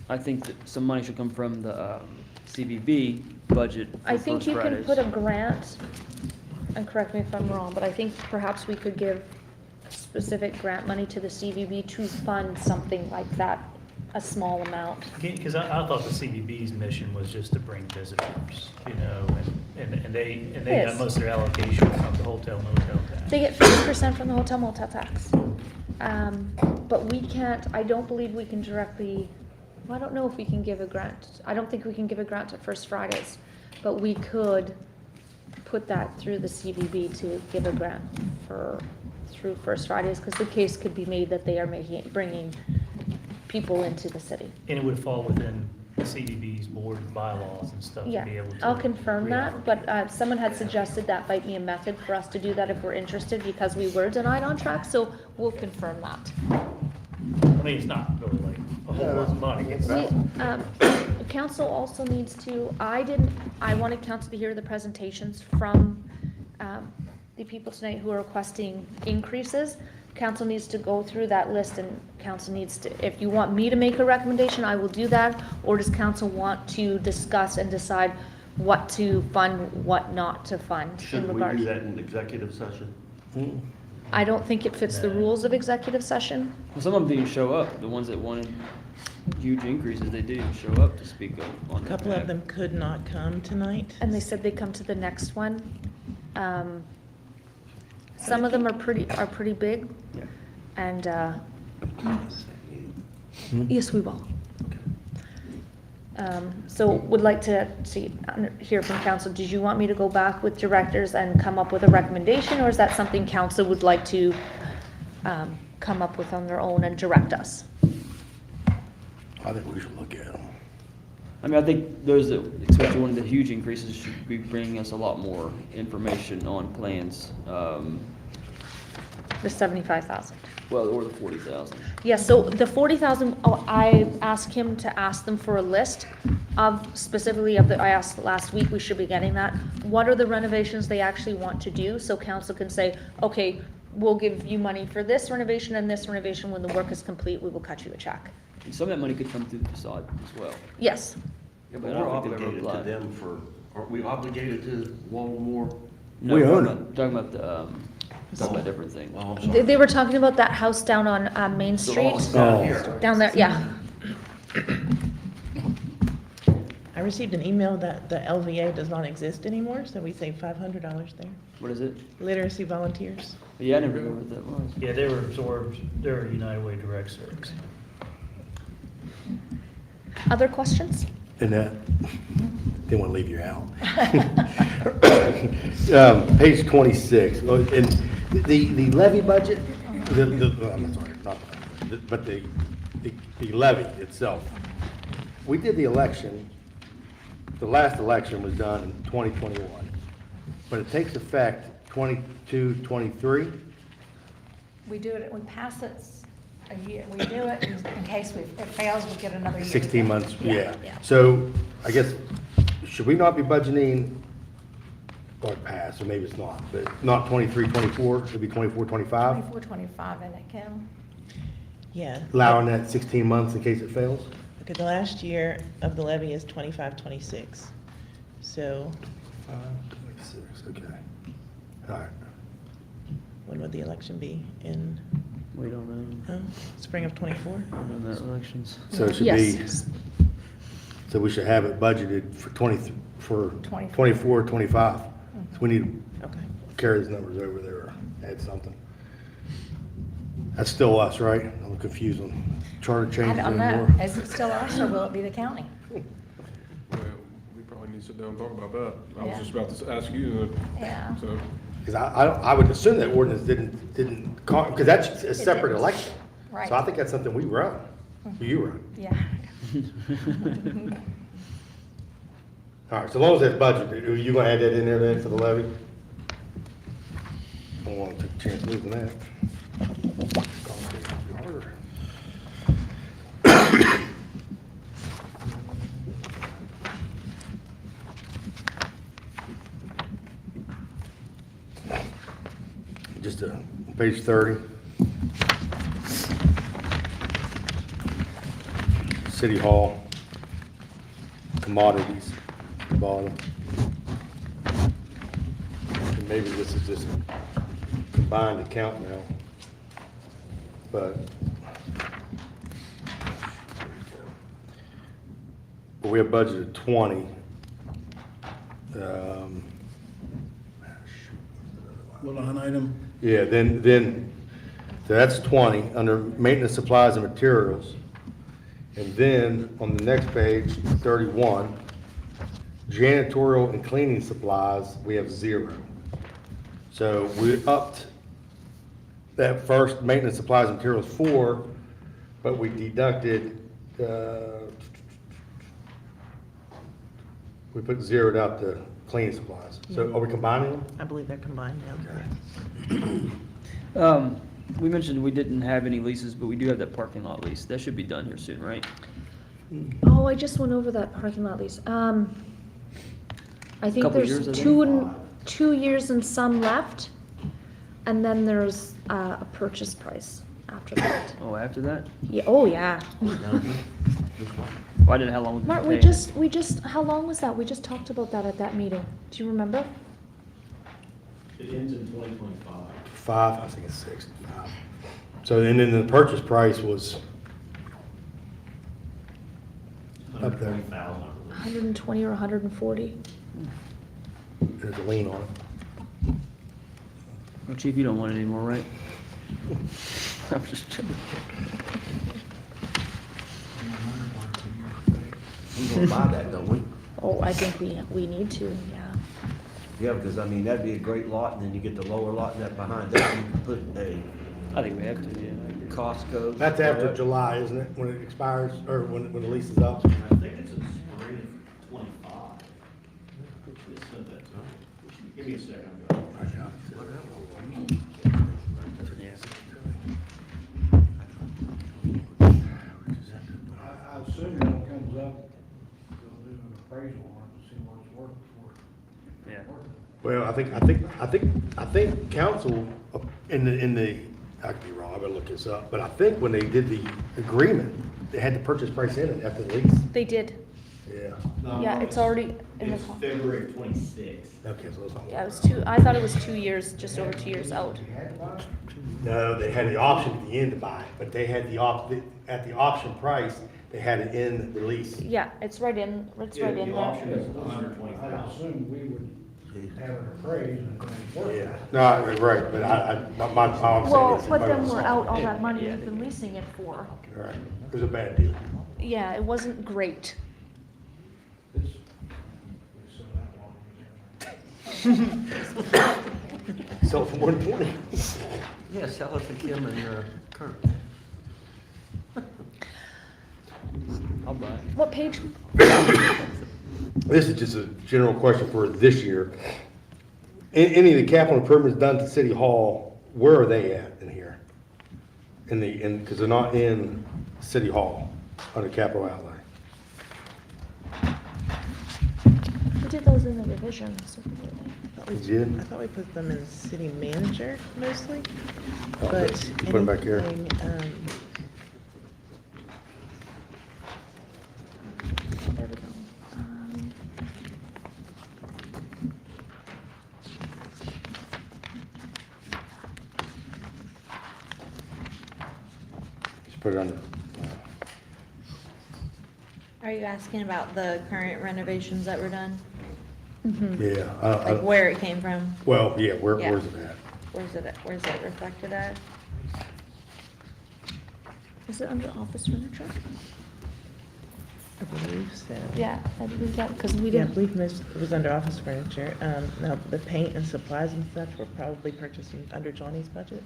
S20: I think that some money should come from the, CVB budget
S9: I
S20: for
S9: think
S20: First
S9: you can
S20: Fridays.
S9: put a grant, and correct me if I'm wrong, but I think perhaps we could give specific grant money to the CVB to fund something like that, a small amount.
S17: Because I thought the CVB's mission was just to bring visitors, you know, and they
S9: Yes.
S17: got most of their allocation from the hotel motel tax.
S9: They get 50% from the hotel motel tax. But we can't, I don't believe we can directly, well, I don't know if we can give a grant. I don't think we can give a grant to First Fridays, but we could put that through the CVB to give a grant through First Fridays, because the case could be made that they are bringing people into the city.
S17: And it would fall within the CVB's board bylaws and stuff to
S9: Yeah,
S17: be able to.
S9: I'll confirm that,
S17: reallocate.
S9: but someone had suggested that might be a method for us to do that if we're interested, because we were denied on track, so we'll confirm that.
S17: I mean, it's not really like a whole lot of money.
S9: Council also needs to, I wanted council to hear the presentations from the people tonight who are requesting increases. Council needs to go through that list, and council needs to, if you want me to make a recommendation, I will do that, or does council want to discuss and decide what to fund, what not to fund in
S1: Should we
S9: regard?
S1: do that in executive session?
S9: I don't think it fits the rules of executive session.
S20: Well, some of them didn't show up, the ones that wanted huge increases, they didn't show up to speak on
S23: A
S20: that.
S23: couple of them could not come tonight.
S9: And they said they'd come to the next one. Some of them are pretty big,
S20: Yeah.
S9: and, yes, we will. So would like to hear from council. Did you want me to go back with directors and come up with a recommendation, or is that something council would like to come up with on their own and direct us?
S14: I think we should look at them.
S20: I mean, I think those that, especially one of the huge increases, should be bringing us a lot more information on plans,
S9: The 75,000.
S20: well, or the 40,000.
S9: Yes, so the 40,000, I asked him to ask them for a list of, specifically of the, I asked last week, we should be getting that. What are the renovations they actually want to do, so council can say, okay, we'll give you money for this renovation and this renovation. When the work is complete, we will cut you a check.
S20: And some of that money could come through the facade as well.
S9: Yes,
S1: Yeah,
S20: But
S1: but
S20: I
S1: we're
S20: don't think they've
S1: obligated to
S20: applied.
S1: them for, aren't we obligated to Walmore?
S20: No,
S14: We
S20: talking
S14: own
S20: about- Talking about the, talking about different things.
S1: Oh, I'm
S9: they
S1: sorry.
S9: they were talking about that house down on Main
S1: So,
S9: Street,
S1: it's down here.
S9: down there, yeah.
S23: I received an email that the LVA does not exist anymore, so we saved $500 there.
S20: What is it?
S23: Literacy volunteers.
S20: Yeah, I never knew what that was.
S17: Yeah, they were absorbed, they're United Way Direct Service.
S9: Other questions?
S14: Annette, didn't want to leave you out. Page 26, and the levy budget, I'm sorry, not, but the levy itself. We did the election, the last election was done in 2021, but it takes effect 22, 23.
S8: We do it, we pass it a year, we do it in case it fails, we get another year.
S14: 16 months, yeah.
S8: Yeah.
S14: So I guess, should we not be budgeting, or pass, or maybe it's not, but not 23, 24, it'd be 24, 25?
S8: 24, 25 in it, Kim.
S23: Yeah.
S14: Allowing that 16 months in case it fails?
S23: Okay, the last year of the levy is 25, 26. So
S14: 26, okay. All right.
S23: when would the election be? In
S20: We don't know.
S23: spring of 24?
S20: We don't know elections.
S14: So it should be, so we should have it budgeted for 24, 25. So we need to carry those numbers over there, or add something. That's still us, right? I'm confused on charter
S8: I
S14: changes
S8: don't know,
S14: anymore.
S8: is it still us or will it be the county?
S11: Well, we probably need to sit down and talk about that. I was
S8: Yeah.
S11: just about to ask you,
S8: Yeah.
S11: so.
S14: Because I would assume that ordinance didn't, because that's a separate
S8: didn't.
S14: election.
S8: Right.
S14: So I think that's something we run, or you run.
S8: Yeah.
S14: All right, so as long as that's budgeted, are you gonna add that in there then for the levy? I don't wanna take a chance of losing that. Just page 30. City Hall, commodities, bottom. And maybe this is just a combined account now, but we have budgeted 20.
S13: What line item?
S14: Yeah, then, so that's 20, under maintenance supplies and materials. And then, on the next page, 31, janitorial and cleaning supplies, we have 0. So we upped that first maintenance supplies and materials 4, but we deducted, we put 0'd out to cleaning supplies. So are we combining them?
S23: I believe they're combined now.
S20: We mentioned we didn't have any leases, but we do have that parking lot lease. That should be done here soon, right?
S9: Oh, I just went over that parking lot lease. I think
S20: Couple
S9: there's
S20: years, I think.
S9: 2 years and some left, and then there's a purchase price after that.
S20: Oh, after that?
S9: Yeah, oh, yeah.
S20: Why didn't, how long?
S9: Mark,
S20: we
S9: we just, how long was that? We just talked about that at that meeting. Do you remember?
S5: It ends in 2025.
S14: 5, I think it's 6, 5. So, and then the purchase price was up there.
S5: 120,000.
S9: 120 or 140?
S14: There's a lien on it.
S20: Well, Chief, you don't want it anymore, right? I'm just joking.
S7: We gonna buy that, don't we?
S9: Oh, I think we need to, yeah.
S7: Yeah, because I mean, that'd be a great lot, and then you get the lower lot, and that behind that, you can put a
S20: I think we have to, yeah.
S7: Costco.
S14: That's after July, isn't it, when it expires, or when the lease is up?
S5: I think it's a spring of 25. It said that. Give me a second.
S4: I assume when it comes up, they'll do an appraisal on it to see what it's worth before.
S20: Yeah.
S14: Well, I think council, in the, I could be wrong, I better look this up, but I think when they did the agreement, they had the purchase price in it after the lease.
S9: They did.
S14: Yeah.
S9: Yeah, it's already in the
S5: It's
S9: contract.
S5: February 26th.
S14: Okay, so it's not.
S9: Yeah, it was I thought it was 2 years, just over 2 years out.
S14: No, they had the option at the end to buy it, but they had at the option price, they had it in the lease.
S9: Yeah, it's right in
S5: The option
S9: there.
S5: is
S4: I
S5: 120,000.
S4: assume we would have it appraised and it's worth it.
S14: Yeah, no, right, but all I'm saying
S9: Well,
S14: is.
S9: but then we're out all that money we've been leasing it for.
S14: Right, it was a bad deal.
S9: Yeah, it wasn't great.
S4: It's so that long.
S14: Sell it for 120.
S7: Yeah, sell it to Kim and Kurt.
S20: I'll buy it.
S9: What page?
S14: This is just a general question for this year. Any of the capital improvements done to City Hall, where are they at in here? Because they're not in City Hall under capital outlay.
S9: We did those in the revision. So
S14: Did you?
S23: I thought we put them in city manager mostly,
S14: Oh,
S23: but
S14: put them back here.
S23: anything,
S9: there we go.
S14: Just put it under.
S22: Are you asking about the current renovations that were done?
S14: Yeah.
S22: Like where it came from?
S14: Well, yeah,
S22: Yeah.
S14: where's it at?
S22: Where's it reflected at?
S9: Is it under office furniture?
S23: I believe so.
S9: Yeah, I believe that, because we
S23: Yeah, I
S9: didn't.
S23: believe it was under office furniture. Now, the paint and supplies and stuff were probably purchasing under Johnny's budget.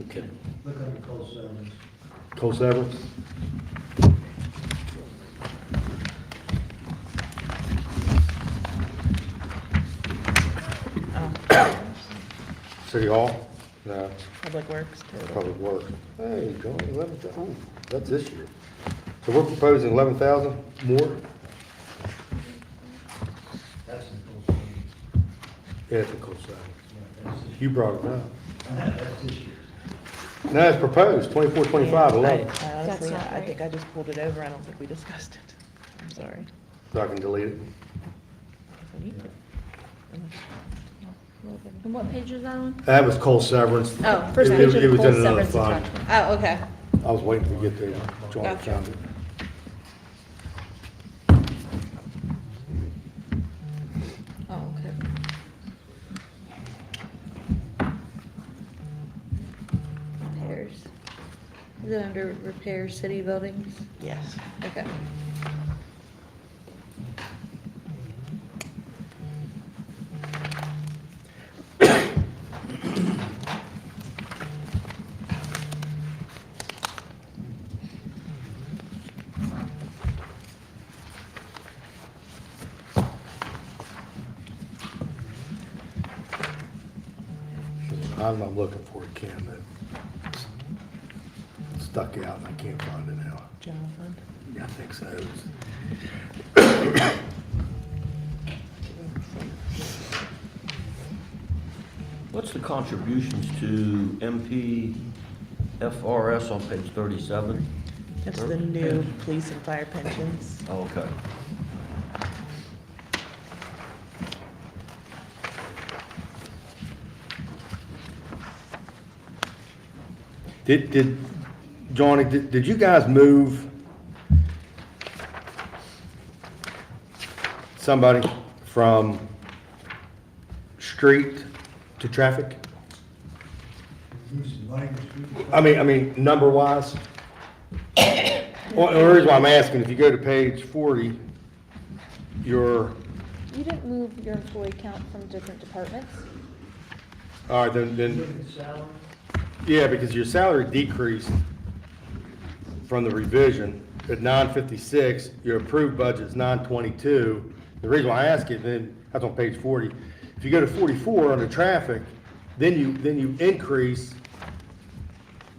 S14: Okay.
S3: Look under coal severance.
S14: Coal severance? City Hall? No,
S23: Public Works total.
S14: Public Works. Hey, John, 11,000, oh, that's this year. So we're proposing 11,000 more?
S3: That's in full swing.
S14: Yeah, it's a cool side.
S3: That's
S14: You brought it up.
S3: this year.
S14: No, it's proposed, 24, 25, 11.
S23: Honestly,
S12: not
S23: I
S12: right.
S23: think I just pulled it over. I don't think we discussed it. I'm sorry.
S14: So I can delete it.
S23: If I need to.
S12: And what page is that on?
S14: That was coal severance.
S12: Oh, first
S14: It-
S12: page
S14: it
S12: of
S14: was
S12: coal
S14: in another
S12: severance
S14: fund.
S12: attachment. Oh, okay.
S14: I was waiting to get there. John
S12: Gotcha.
S14: found it.
S12: Oh, okay. Repairs. Is it under repair city buildings?
S23: Yes.
S12: Okay.
S14: I'm looking for it, Ken, that stuck out and I can't find it now.
S23: General fund.
S14: Yeah, I think so.
S7: What's the contributions to MPFRS on page 37?
S23: That's the new police and fire pensions.
S7: Oh, okay.
S14: Did, Johnny, did you guys move somebody from street to traffic? I mean, number wise? Well, the reason why I'm asking, if you go to page 40, your,
S2: You didn't move your employee count from different departments?
S14: all right, then, yeah, because your salary decreased from the revision at 956, your approved budget's 922. The reason why I ask it, then, that's on page 40. If you go to 44 under traffic, then you increase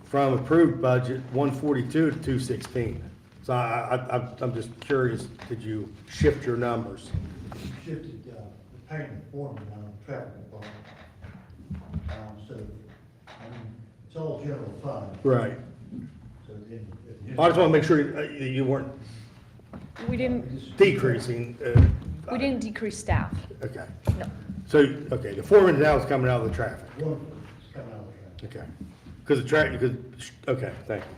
S14: from approved budget 142 to 216. So I'm just curious, did you shift your numbers?
S3: Shifted the payment formula on the traffic department. So, I mean, it's all general fund.
S14: Right.
S3: So
S14: I just want to make sure you weren't
S2: We didn't,
S14: decreasing.
S2: we didn't decrease staff.
S14: Okay.
S2: No.
S14: So, okay, the foreman now is coming out of the traffic.
S3: One is coming out of the traffic.
S14: Okay. Because the track, because, okay, thank you.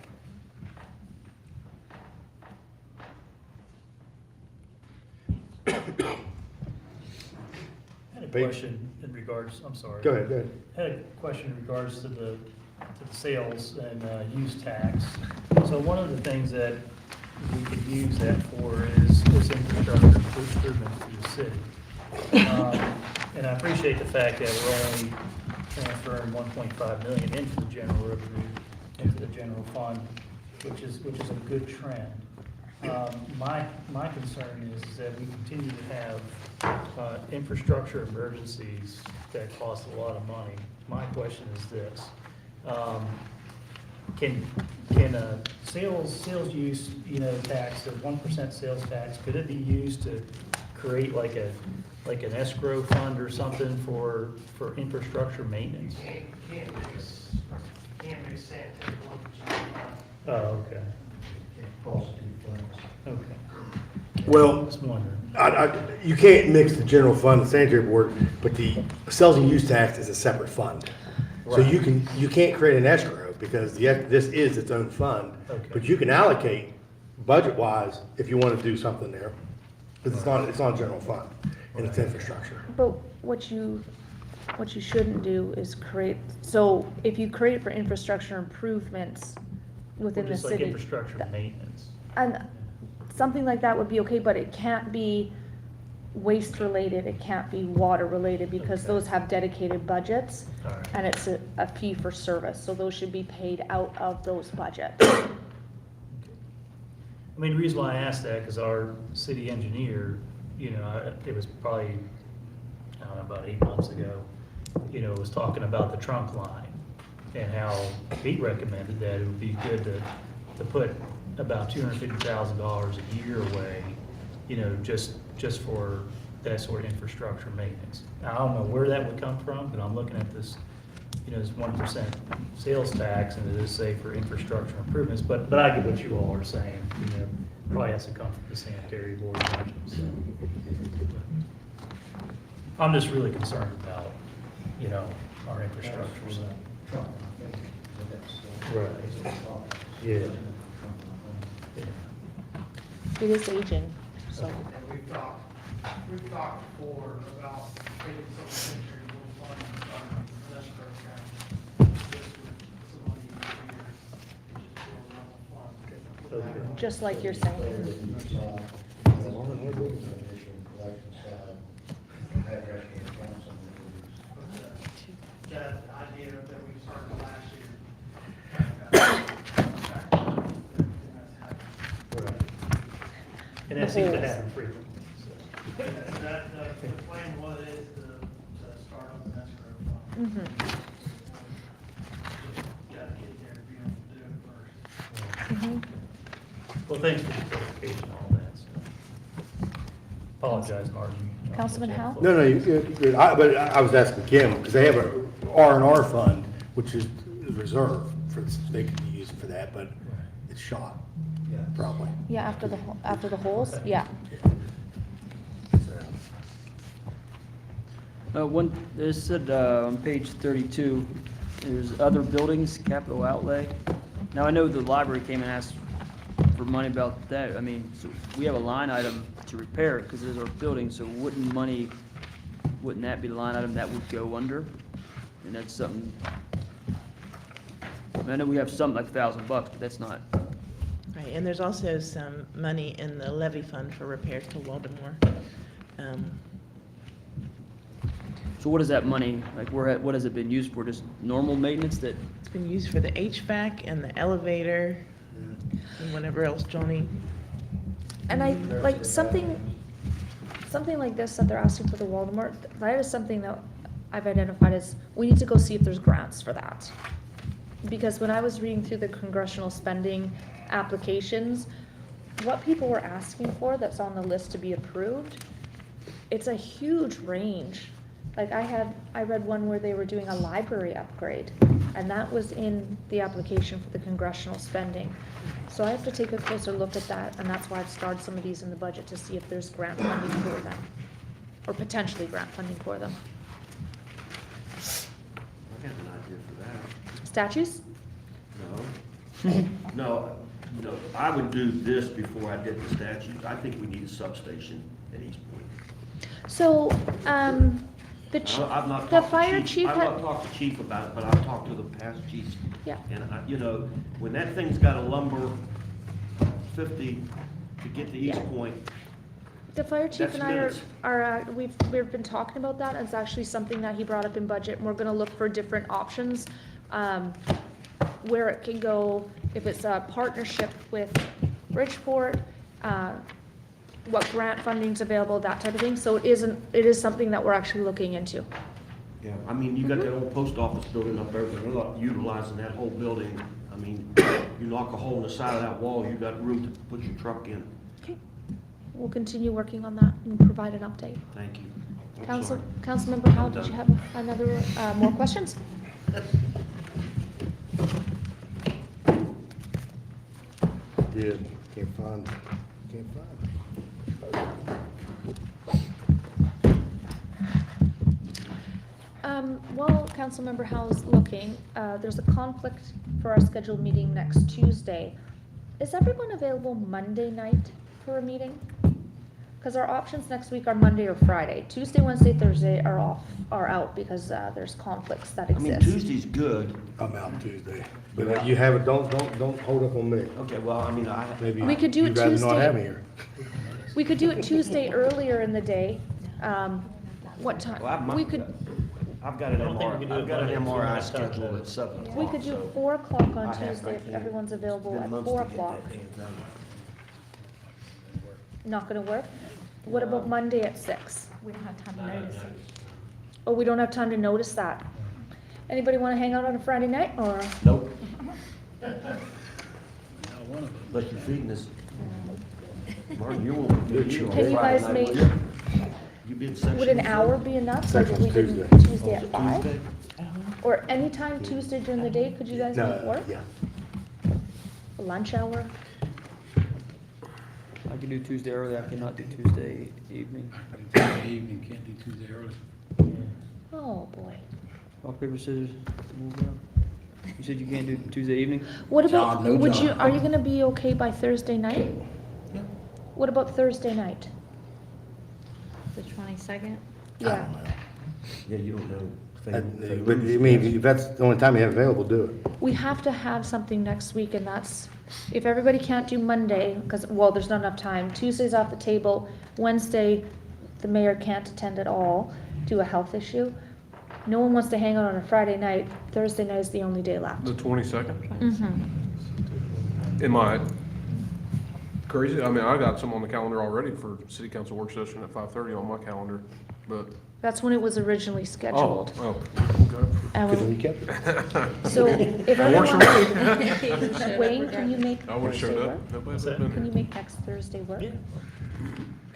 S17: I had a question in regards, I'm sorry.
S14: Go ahead, go ahead.
S17: I had a question in regards to the sales and use tax. So one of the things that we could use that for is infrastructure improvements to the city. And I appreciate the fact that we're only transferring 1.5 million into the general revenue, into the general fund, which is a good trend. My concern is that we continue to have infrastructure emergencies that cost a lot of money. My question is this: can a sales use, tax, a 1% sales tax, could it be used to create like an escrow fund or something for infrastructure maintenance?
S4: Can't be sent.
S17: Oh, okay. Okay.
S14: Well,
S17: Just wondering.
S14: you can't mix the general fund and sanitary board, but the sales and use tax is a separate fund. So
S17: Right.
S14: you can't create an escrow because this is its own fund.
S17: Okay.
S14: But you can allocate budget-wise if you want to do something there. Because it's not a general fund and it's infrastructure.
S2: But what you shouldn't do is create, so if you create it for infrastructure improvements within
S17: Or
S2: the
S17: just like
S2: city.
S17: infrastructure maintenance.
S2: And something like that would be okay, but it can't be waste related, it can't be water related, because
S17: Okay.
S2: those have dedicated budgets.
S17: All right.
S2: And it's a fee for service, so those should be paid out of those budgets.
S17: I mean, the reason why I asked that, because our city engineer, it was probably, I don't know, about 8 months ago, was talking about the trunk line and how he recommended that it would be good to put about $250,000 a year away, just for that sort of infrastructure maintenance. Now, I don't know where that would come from, but I'm looking at this, this 1% sales tax, and it is say for infrastructure improvements, but I get what you all are saying, probably has to come from the sanitary board. So. I'm just really concerned about, our infrastructure. So. Right. Yeah.
S2: It is aging, so.
S4: And we've talked before about taking some century little funds on the escrow account.
S2: Just like you're saying.
S4: That idea that we started last year.
S17: And that seems to happen frequently.
S4: The plan was is to start on the escrow fund. Gotta get there if you don't do it first.
S17: Well, thanks for the clarification on all that. So. Apologize, Martin.
S2: Councilman Howe?
S14: No, but I was asking Kim, because they have a R&R fund, which is reserved for, they could use it for that, but it's shot, probably.
S2: Yeah, after the holes, yeah.
S20: This said, on page 32, there's other buildings, capital outlay. Now, I know the library came and asked for money about that. I mean, so we have a line item to repair it because there's our building, so wouldn't that be the line item that would go under? And that's something, I know we have something like $1,000, but that's not.
S23: Right, and there's also some money in the levy fund for repairs to Waldemore.
S20: So what is that money, like, what has it been used for? Just normal maintenance that?
S23: It's been used for the HVAC and the elevator and whatever else, Johnny.
S9: And I, like, something like this that they're asking for the Waldemar, that is something that I've identified as, we need to go see if there's grants for that. Because when I was reading through the congressional spending applications, what people were asking for that's on the list to be approved, it's a huge range. Like I read one where they were doing a library upgrade, and that was in the application for the congressional spending. So I have to take a closer look at that, and that's why I've starred some of these in the budget to see if there's grant funding for them, or potentially grant funding for them.
S7: I got an idea for that.
S9: Statues?
S7: No. No, I would do this before I did the statutes. I think we need a substation at East Point.
S9: So,
S7: I've not
S9: the
S7: talked to
S9: fire chief
S7: I've
S9: had,
S7: not talked to chief about it, but I've talked to the past chiefs.
S9: Yeah.
S7: And when that thing's got a lumber 50 to get to East Point,
S9: the fire chief
S7: that's
S9: and I
S7: minutes.
S9: we've been talking about that, and it's actually something that he brought up in budget, and we're gonna look for different options, where it can go, if it's a partnership with Bridgeport, what grant funding's available, that type of thing, so it is something that we're actually looking into.
S7: yeah, I mean, you got that old post office building up there, but they're not utilizing that whole building. I mean, you knock a hole in the side of that wall, you got room to put your truck in.
S9: Okay, we'll continue working on that and provide an update.
S7: Thank you. I'm sorry.
S9: Councilmember Howe, did you have another, more questions?
S14: Did, can't find.
S9: While Councilmember Howe's looking, there's a conflict for our scheduled meeting next Tuesday. Is everyone available Monday night for a meeting? Because our options next week are Monday or Friday. Tuesday, Wednesday, Thursday are out because there's conflicts that
S7: I mean,
S9: exist.
S7: Tuesday's good.
S14: I'm out Tuesday, but you have it, don't hold up on me.
S7: Okay, well, I mean,
S14: Maybe
S9: We could do it
S14: you'd rather not
S9: Tuesday.
S14: have me here.
S9: We could do it Tuesday earlier in the day. What time?
S7: Well,
S9: We could,
S7: I've got an
S17: I don't think we can do it Monday if we
S7: MRI
S17: want to touch
S7: scheduled
S17: it.
S7: at 7 o'clock.
S9: we could do
S7: so
S9: 4 o'clock on
S7: I have-
S9: Tuesday
S7: I
S9: if
S7: can't.
S9: everyone's available
S7: Been
S9: at
S7: months
S9: 4
S7: to get
S9: o'clock.
S7: that thing done.
S9: Not gonna work? What about Monday at 6?
S8: We don't have time to notice it.
S2: Oh, we don't have time to notice that. Anybody want to hang out on a Friday night, or?
S7: Nope. But you're feeding us. Martin, you won't do it.
S2: Can you guys make,
S7: You be in section.
S2: would an hour be enough, like if we did
S14: Section's
S2: Tuesday at 5?
S7: Tuesday?
S2: Or anytime Tuesday during the day, could you guys make
S14: No,
S2: work?
S14: yeah.
S2: Lunch hour?
S20: I can do Tuesday early, I cannot do Tuesday evening.
S13: Tuesday evening, can't do Tuesday early.
S2: Oh, boy.
S20: Rock, paper, scissors, move around. You said you can't do Tuesday evening?
S2: What about,
S13: John, no
S2: would you,
S13: John.
S2: are you gonna be okay by Thursday night? What about Thursday night?
S12: The 22nd?
S2: Yeah.
S7: Yeah, you don't know.
S14: I mean, if that's the only time you have available, do it.
S2: We have to have something next week, and that's, if everybody can't do Monday, because, well, there's not enough time, Tuesday's off the table, Wednesday, the mayor can't attend at all due to a health issue. No one wants to hang out on a Friday night, Thursday night is the only day left.
S11: The 22nd?
S2: Mm-hmm.
S11: Am I crazy? I mean, I got some on the calendar already for city council work session at 5:30 on my calendar, but.
S2: That's when it was originally scheduled.
S11: Oh, okay.
S2: And
S14: Good thing
S2: we-
S14: you kept it.
S2: So if
S11: That works for
S2: everyone,
S11: me.
S2: Wayne, can you make
S11: I would've
S2: Thursday
S11: showed
S2: work?
S11: up. Nobody's been
S2: Can you
S11: here.
S2: make next Thursday work?
S1: Yeah.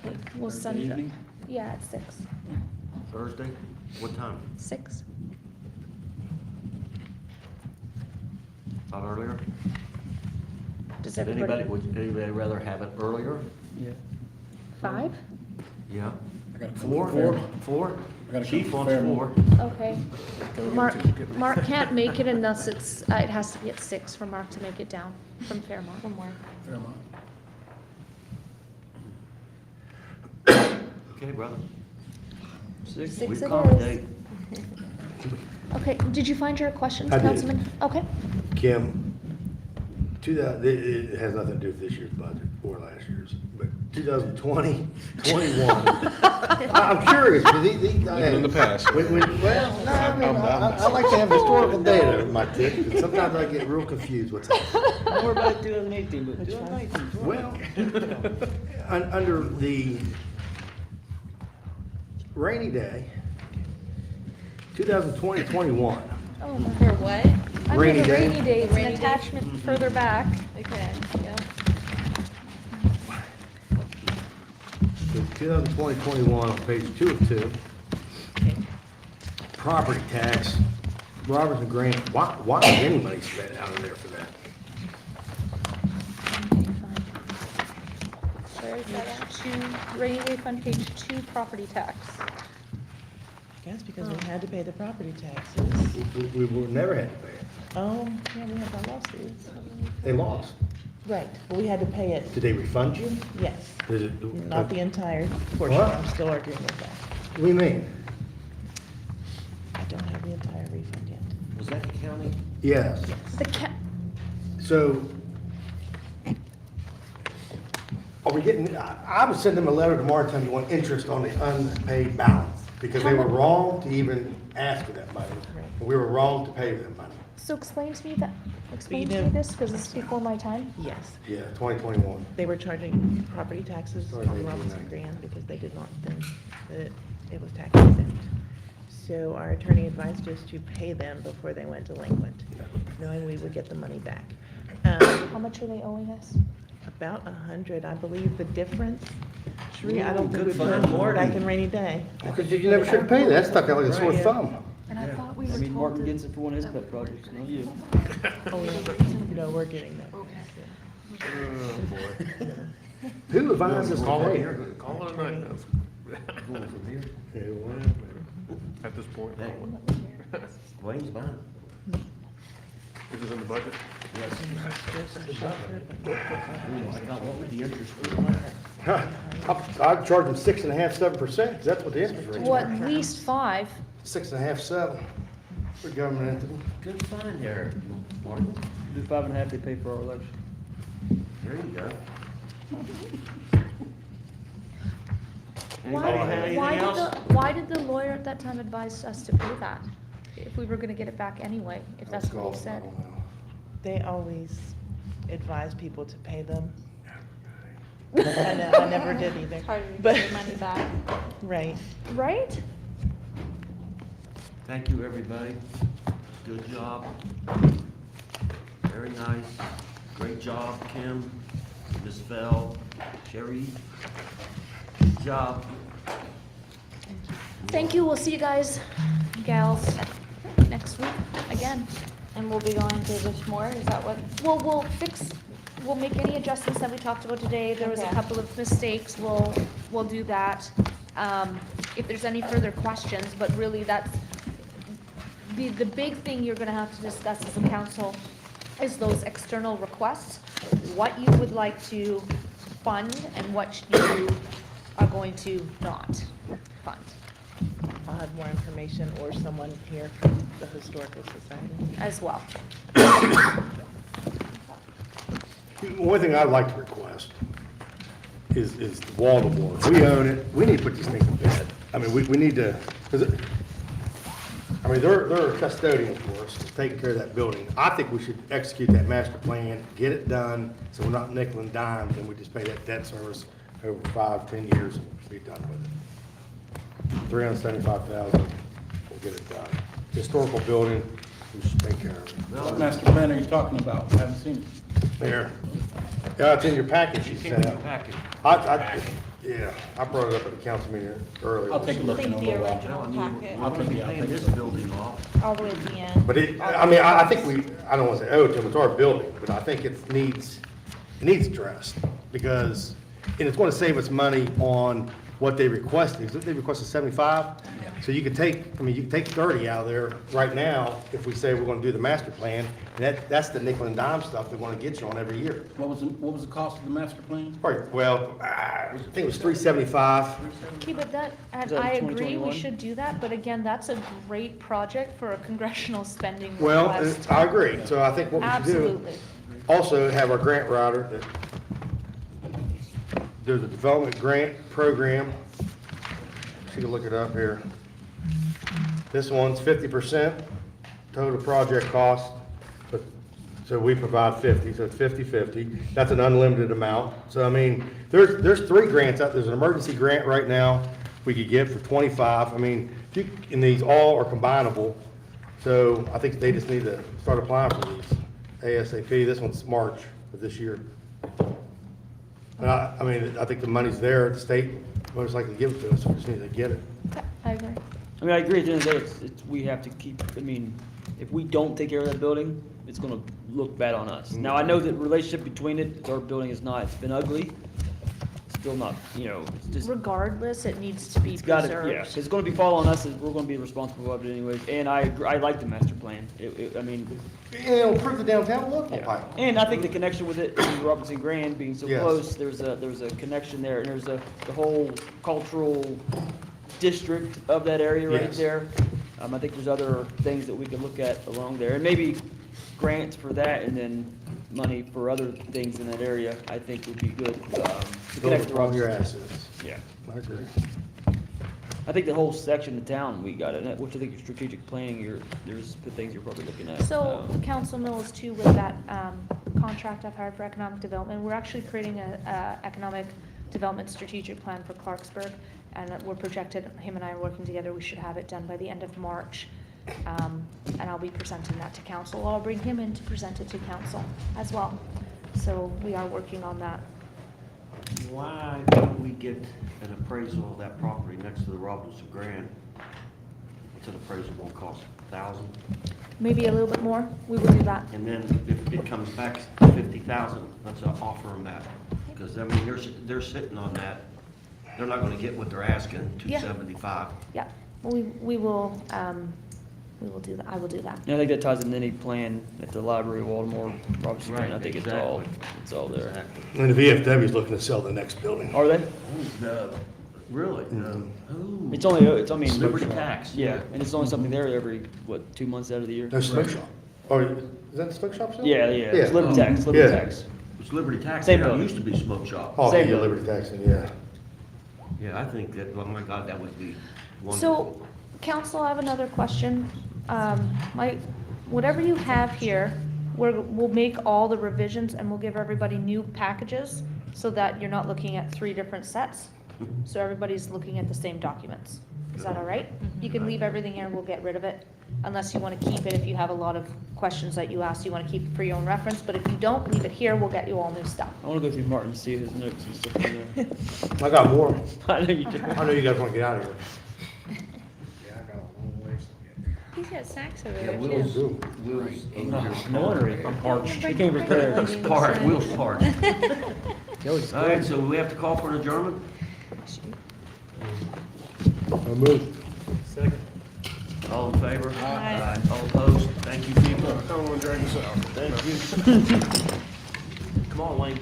S2: Okay, we'll send it.
S20: Evening?
S2: Yeah, at 6.
S7: Thursday? What time?
S2: 6?
S7: Not earlier?
S2: Does
S7: Would anybody,
S2: everybody,
S7: would anybody rather have it earlier?
S20: Yeah.
S2: 5?
S7: Yeah.
S13: I gotta come
S7: Four?
S13: to Fairmont.
S7: Four?
S13: I gotta come
S7: Chief
S13: to
S7: wants
S13: Fairmont.
S7: 4.
S2: Okay. Mark can't make it unless it's, it has to be at 6 for Mark to make it down from Fairmont. From where?
S13: Fairmont.
S7: Okay, brother.
S20: 6?
S2: 6
S7: We
S2: it
S7: accommodate.
S2: is. Okay, did you find your questions,
S14: I did.
S2: Councilman? Okay.
S14: Kim, it has nothing to do with this year's budget or last year's, but 2020, 21. I'm curious, because
S11: Living in the past.
S14: Well, no, I mean, I like to have historical data in my tip, but sometimes I get real confused what's happening.
S20: Don't worry about 2018, but 2019.
S14: Well, under the rainy day, 2020, 21.
S2: Oh, my.
S12: For what?
S2: Under
S14: Rainy
S2: the
S14: day.
S2: rainy day, it's an
S12: Rainy day.
S2: attachment further back.
S12: Okay, yeah.
S14: So 2020, 21 on page 2 of 2. Property tax, Robertson Grant, why is any money spent out of there for that?
S2: Where is that at? 2, rainy day fund, page 2, property tax.
S23: I guess because we had to pay the property taxes.
S14: We never had to pay it.
S23: Oh, yeah, we have our lawsuits.
S14: They lost.
S23: Right, but we had to pay it,
S14: Did they refund you?
S23: yes.
S14: Is it?
S23: Not the entire portion,
S14: What?
S23: I'm still arguing with that.
S14: What do you mean?
S23: I don't have the entire refund yet.
S7: Was that the county?
S14: Yes.
S2: The ca-
S14: So, are we getting, I would send them a letter tomorrow telling you want interest on the unpaid balance, because they were wrong to even ask for that money. And we were wrong to pay them money.
S2: So explain to me that, explain to
S23: know-
S2: me this, because it's before my time.
S23: Yes,
S14: Yeah, 2021.
S23: they were charging property taxes
S14: Sorry,
S23: on
S14: they
S23: Robinson
S14: did
S23: Grand because they did not think that it was tax exempt. So our attorney advised us to pay them before they went delinquent, knowing we would get the money back.
S2: How much are they owing us?
S23: About 100, I believe the difference. Sheree, I don't think
S7: Good
S23: we
S7: find,
S23: put
S7: Marty.
S23: back in rainy day.
S14: Because you never should have paid that. That stuck out like a sore thumb.
S2: And I thought we
S20: I
S2: were
S20: mean,
S2: told
S20: Martin
S2: to.
S20: gets it for one of his pet projects, not you.
S23: Oh, yeah, no, we're getting that.
S14: Who advised us to
S11: Call
S14: pay?
S11: it, call it a night.
S7: Going from here?
S11: At this point.
S7: Hey. Wayne's mine.
S11: Is it in the budget?
S7: Yes. What would the interest be?
S14: I'd charge them 6.5%, 7%. That's what the interest rate is.
S2: Well, at least 5.
S14: 6.5, 7 for government entity.
S7: Good find there, Martin.
S20: Do 5.5, they pay for our election.
S7: There you go.
S2: Why,
S7: Anybody have anything else?
S2: why did the lawyer at that time advise us to pay that? If we were gonna get it back anyway, if that's what he said.
S23: They always advise people to pay them. I know, I never did either.
S12: Harder to
S23: But-
S12: get your money back.
S23: Right.
S2: Right?
S7: Thank you, everybody. Good job. Very nice. Great job, Kim, Ms. Bell, Sherry. Good job.
S9: Thank you. We'll see you guys, gals, next week again.
S12: And we'll be going through this more, is that what?
S9: We'll make any adjustments that we talked about today. There was a
S12: Okay.
S9: couple of mistakes. We'll do that. If there's any further questions, but really that's, the big thing you're gonna have to discuss as a council is those external requests, what you would like to fund and what you are going to not fund.
S23: I'll have more information or someone here from the Historical Society.
S9: As well.
S14: One thing I'd like to request is the wall to wall. We own it, we need to put these things in bed. I mean, we need to, they're a custodian for us, taking care of that building. I think we should execute that master plan, get it done, so we're not nickel and dime, and we just pay that debt service over 5-10 years and be done with it. $375,000, we'll get it done. Historical building, we should take care of it.
S13: What master plan are you talking about? I haven't seen it.
S14: There. Yeah, it's in your package you sent out.
S7: Package.
S14: Yeah, I brought it up at the council meeting earlier.
S13: I'll take a look in a
S8: think the
S13: little while.
S8: original packet,
S13: I'll take it, I'll
S7: Paying
S13: take
S7: this
S13: it.
S7: building off.
S8: all the way at the end.
S14: But I think I don't want to say owe it to them, it's our building, but I think it needs addressed, because, and it's going to save us money on what they requested. They requested 75, so you could take 30 out of there right now if we say we're going to do the master plan, and that's the nickel and dime stuff they want to get you on every year.
S13: What was the cost of the master plan?
S14: Probably, well, I think it was 375.
S9: Okay, but that, and
S20: Is that
S9: I agree, we
S20: 2021?
S9: should do that, but again, that's a great project for a congressional spending
S14: Well,
S9: request.
S14: I agree, so I think what we should do,
S9: Absolutely.
S14: also have our grant writer, that there's a development grant program. You can look it up here. This one's 50% total project cost, but, so we provide 50, so it's 50/50. That's an unlimited amount. So, I mean, there's 3 grants out, there's an emergency grant right now we could get for 25. I mean, and these all are combinable, so I think they just need to start applying for these ASAP. This one's March of this year. And I think the money's there, the state most likely give it to us, we just need to get it.
S9: Okay, I agree.
S20: I mean, I agree, at the end of the day, we have to keep, I mean, if we don't take care of that building, it's gonna look bad on us. Now, I know that relationship between it, our building is not, it's been ugly, still not, it's just,
S9: Regardless, it needs to be
S20: it's gotta,
S9: preserved.
S20: yeah, it's gonna be fall on us, and we're gonna be responsible of it anyways, and I agree, I like the master plan, I mean,
S14: It'll improve the downtown look.
S20: yeah. And I think the connection with it, and Robinson Grand being so
S14: Yes.
S20: close, there's a connection there, and there's the whole cultural district of that area right
S14: Yes.
S20: there. I think there's other things that we could look at along there, and maybe grants for that, and then money for other things in that area, I think would be good, to connect the
S14: Build upon your
S20: Robinson.
S14: assets.
S20: Yeah.
S14: I agree.
S20: I think the whole section of town, we got it, which I think is strategic planning, there's the things you're probably looking at.
S9: So, Council Mills too, with that contract I've hired for economic development, we're actually creating a economic development strategic plan for Clarksburg, and we're projected, him and I are working together, we should have it done by the end of March. And I'll be presenting that to council. I'll bring him in to present it to council as well. So we are working on that.
S7: Why don't we get an appraisal of that property next to the Robinson Grand? What's an appraisal gonna cost, 1,000?
S9: Maybe a little bit more, we will do that.
S7: And then if it comes back 50,000, let's offer them that. Because, I mean, they're sitting on that. They're not gonna get what they're asking,
S9: Yeah.
S7: 275.
S9: Yeah, we will do that, I will do that.
S20: And I think that ties into any plan at the library of Baltimore, Robinson Grand, I think it's all there.
S7: Exactly.
S14: And the VFW is looking to sell the next building.
S20: Are they?
S7: Really?
S20: It's only, I mean.
S7: Liberty tax.
S20: Yeah, and it's only something there every, 2 months out of the year?
S14: No smoke shop. Or, is that the smoke shop still?
S20: Yeah, it's Liberty tax, Liberty
S14: Yeah.
S20: tax.
S7: It's Liberty Tax.
S20: Same
S7: There
S20: building.
S7: used to be smoke shop.
S14: Oh,
S20: Same
S14: yeah,
S20: building.
S14: Liberty taxing, yeah.
S7: Yeah, I think that, oh my God, that would be wonderful.
S9: So, council, I have another question. Whatever you have here, we'll make all the revisions and we'll give everybody new packages so that you're not looking at 3 different sets. So everybody's looking at the same documents. Is that all right? You can leave everything here and we'll get rid of it, unless you want to keep it. If you have a lot of questions that you ask, you want to keep it for your own reference, but if you don't, leave it here, we'll get you all new stuff.
S20: I want to go through Martin, see his notes and stuff in there.
S14: I got more.
S20: I know you do.
S14: I know you guys want to get out of here.
S4: Yeah, I got a long ways to get.
S12: He's got snacks over
S7: Yeah,
S12: there
S7: Will's,
S12: too.
S7: Will's.
S20: No wonder I'm parched.
S12: He came prepared.
S7: He's parked, Will's parked. All right, so we have to call for an adjournment?
S14: I'll move.
S17: Second.
S7: All in favor?
S12: Aye.
S7: All opposed? Thank you, people.
S11: I don't want to drag this out.
S7: Thank you. Come on, Wayne.